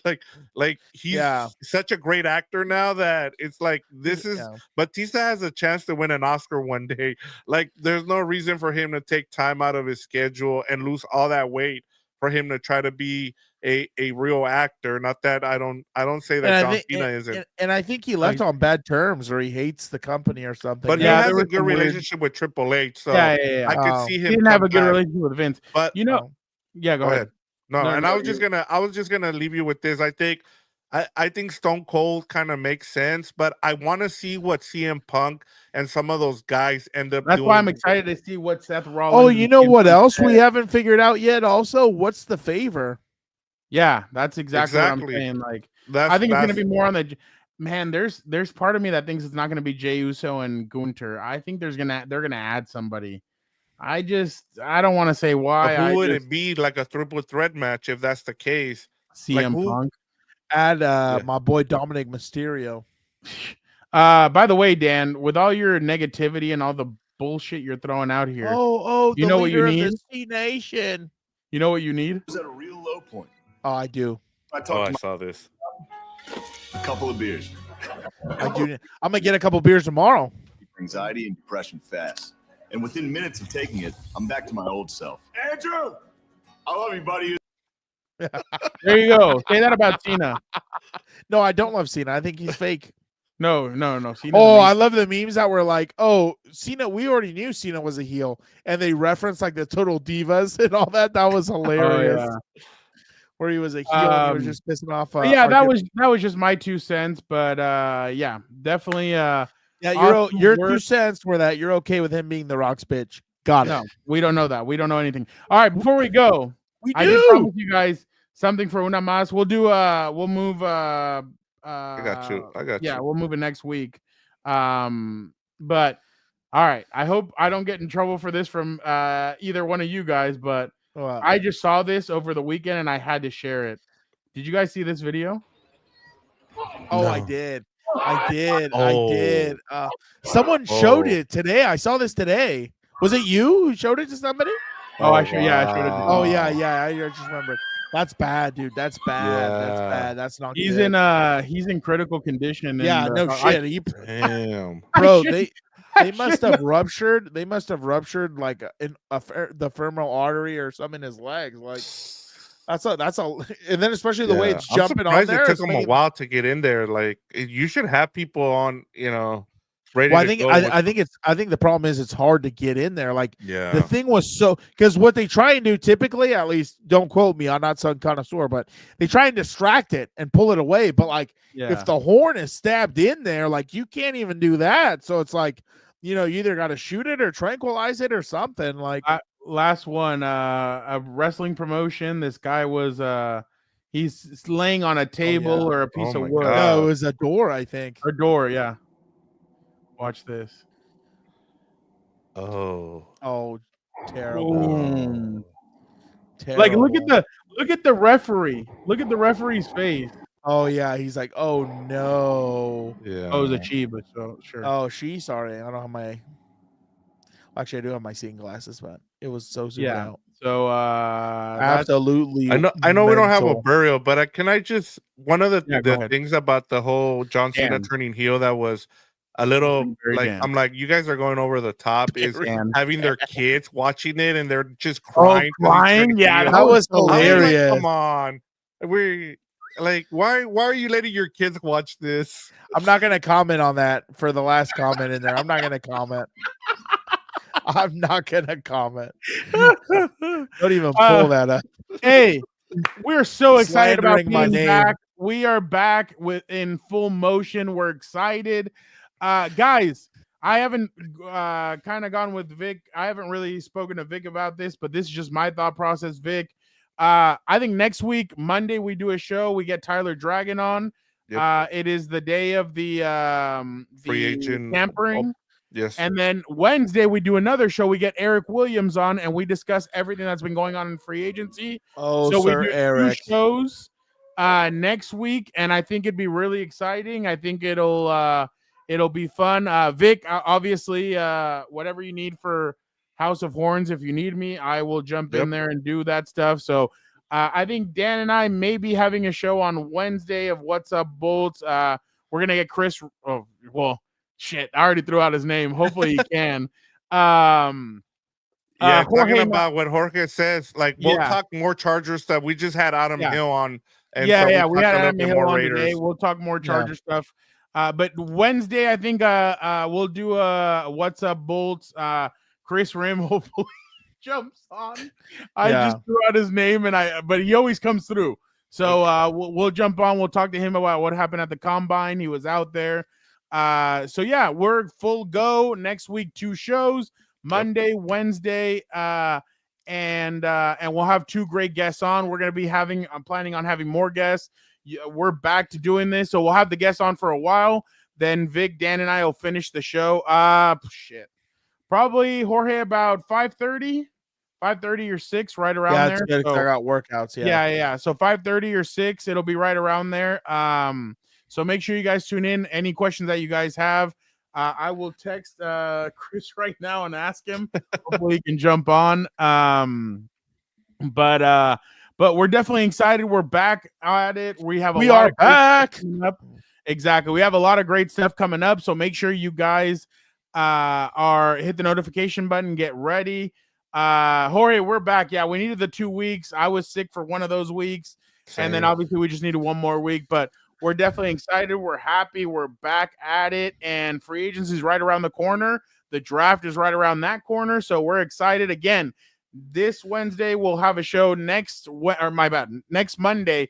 Like he's such a great actor now that it's like Batista has a chance to win an Oscar one day. Like there's no reason for him to take time out of his schedule and lose all that weight for him to try to be a real actor. Not that I don't say that John Cena isn't. And I think he left on bad terms, or he hates the company or something. But he has a good relationship with Triple H, so I could see him. He didn't have a good relationship with Vince, but go ahead. No, and I was just gonna leave you with this. I think Stone Cold kind of makes sense, but I want to see what CM Punk and some of those guys end up doing. That's why I'm excited to see what Seth Rollins. Oh, you know what else we haven't figured out yet? Also, what's the favor? Yeah, that's exactly what I'm saying. Like, I think it's going to be more on the man. There's part of me that thinks it's not going to be Jey Uso and Gunter. I think they're gonna add somebody. I don't want to say why. But who would it be, like a triple threat match if that's the case? CM Punk. Add my boy Dominic Mysterio. By the way, Dan, with all your negativity and all the bullshit you're throwing out here, Oh, you the know what you leader of need? the C Nation. You know what you need? Was at a real low point. Oh, I do. I talked to saw this. a couple of beers. I do. I'm gonna get a couple beers tomorrow. Anxiety and depression fast. And within minutes of taking it, I'm back to my old self. Andrew! I love you, buddy. There you go. Say that about Cena. No, I don't love Cena. I think he's fake. No. Cena's Oh, I amazing. love the memes that were like, "Oh, Cena." We already knew Cena was a heel, and they referenced like the Total Divas and all that. That was hilarious. Where he was a heel and he was just pissing off. Yeah, that was just my 2 cents, but yeah, definitely. Yeah, awesome your work. 2 cents were that you're okay with him being the Rock's bitch. Got it. No, we don't know that. We don't know anything. All right, before we go, I did promise you guys something for Una Mas. We'll do. We'll move. I got you. Yeah, we'll move it next week. But all right. I hope I don't get in trouble for this from either one of you guys. But I just saw this over the weekend and I had to share it. Did you guys see this video? Oh, No. I did. I did. Someone showed it today. I saw this today. Was it you who showed it to somebody? I showed it. Oh yeah. I just remembered. That's bad, dude. That's bad. That's bad. That's not. He's good. he's in critical condition. Yeah, and, no shit. Damn. Bro, they must have ruptured. They must have ruptured like the femoral artery or something in his legs. Like that's a. And then especially the way it's jumping on there. It took him a while to get in there. Like you should have people on. Ready well, to go I think the problem is it's hard to get in there. Like Yeah. the thing was because what they try and do typically, at least don't quote me, I'm not some connoisseur, but they try and distract it and pull it away. But like if the horn is stabbed in there, like you can't even do that. So it's like, you either got to shoot it or tranquilize it or something. Like last one, a wrestling promotion. This guy was he's laying on a table or a piece of wood. No, it was a door, I think. A door, yeah. Watch this. Oh, terrible. Boom. Terrible. Like look at the referee. Look at the referee's face. Oh yeah, he's like, oh no. Yeah. Oh, it was a Chiba, so sure. Oh, sorry. I don't have my. Actually, I do have my seeing glasses, but it was so zoomed out. So absolutely. I know we don't have a mental. burial, but can I just one of the go ahead. things about the whole John Cena turning heel that was a little like Dan. I'm like, you guys are going over the top is Dan. having their kids watching it and they're just crying. 'cause he's crying? turning Yeah, heel. that was I was like, hilarious. come on. We're like, why are you letting your kids watch this? I'm not gonna comment on that for the last comment in there. I'm not gonna comment. I'm not gonna comment. Don't even pull that up. Hey, we're so excited about Slandering my being name. back. We are back in full motion. We're excited. Guys, I haven't kind of gone with Vic. I haven't really spoken to Vic about this, but this is just my thought process, Vic. I think next week, Monday, we do a show. We get Tyler Dragon on. Yep. It is the day of the Free agent tampering. Yes. And then Wednesday, we do another show. We get Eric Williams on, and we discuss everything that's been going on in free agency. Oh, so Sir we do Eric. 2 shows next week, and I think it'd be really exciting. I think it'll be fun. Vic, obviously, whatever you need for House of Horns, if you need me, I will jump in there and do that stuff. So I think Dan and I may be having a show on Wednesday of What's Up Bolts. We're gonna get Chris. Oh, well. Shit, I already threw out his name. Hopefully he can. Talking Jorge about what Jorge says, like we'll talk more Charger stuff. We just had Adam Hill on. And we talked had a little Adam bit Hill more on Raiders. today. We'll talk more Charger stuff. But Wednesday, I think we'll do What's Up Bolts. Chris Rim hopefully jumps on. I just threw out his name, but he always comes through. So we'll jump on. We'll talk to him about what happened at the Combine. He was out there. So yeah, we're full go next week. 2 shows, Monday, Wednesday, and we'll have 2 great guests on. We're gonna be I'm planning on having more guests. We're back to doing this, so we'll have the guests on for a while. Then Vic, Dan, and I will finish the show. Probably Jorge about 5:30. 5:30 or 6, right around Yeah, there. it's good 'cause I got workouts. Yeah. So 5:30 or 6, it'll be right around there. So make sure you guys tune in. Any questions that you guys have, I will text Chris right now and ask him. Hopefully he can jump on. But we're definitely excited. We're back at it. We are back. Exactly. We have a lot of great stuff coming up. So make sure you guys hit the notification button, get ready. Jorge, we're back. Yeah, we needed the 2 weeks. I was sick for one of those weeks. Same. And then obviously we just needed one more week, but we're definitely excited. We're happy. We're back at it. And free agency is right around the corner. The draft is right around that corner. So we're excited. Again, this Wednesday we'll have a show next Monday.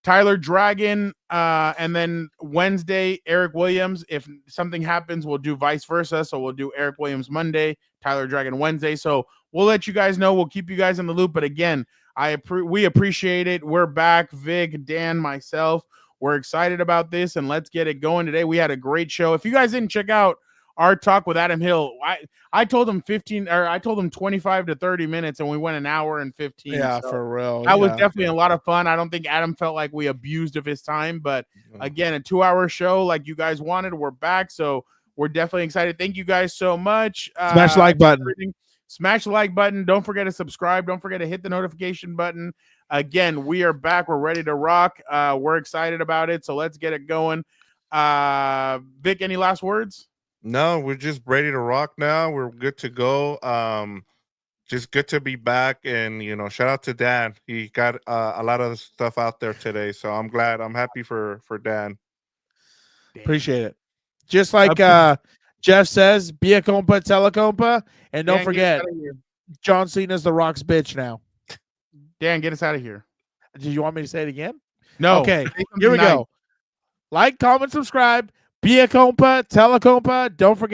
Tyler Dragon, and then Wednesday, Eric Williams. If something happens, we'll do vice versa. So we'll do Eric Williams Monday, Tyler Dragon Wednesday. So we'll let you guys know. We'll keep you guys in the loop. But again, we appreciate it. We're back. Vic, Dan, myself. We're excited about this, and let's get it going today. We had a great show. If you guys didn't check out our talk with Adam Hill, I told him 25 to 30 minutes, and we went an hour and 15. Yeah, so for real. that was definitely a lot of fun. I don't think Adam felt like we abused of his time, but again, a 2-hour show like you guys wanted. We're back, so we're definitely excited. Thank you guys so much. Smash the like button. Smash the like button. Don't forget to subscribe. Don't forget to hit the notification button. Again, we are back. We're ready to rock. We're excited about it, so let's get it going. Vic, any last words? No, we're just ready to rock now. We're good to go. Just good to be back. And, shout out to Dan. He got a lot of stuff out there today. So I'm glad. I'm happy for Dan. Appreciate it. Just like Jeff says, be a compa, tell a compa. And don't forget, John Cena's the Rock's bitch now. Dan, get us out of here. Did you want me to say it again? No. Okay, here we go. Like, comment, subscribe. Be a compa, tell a compa. Don't forget.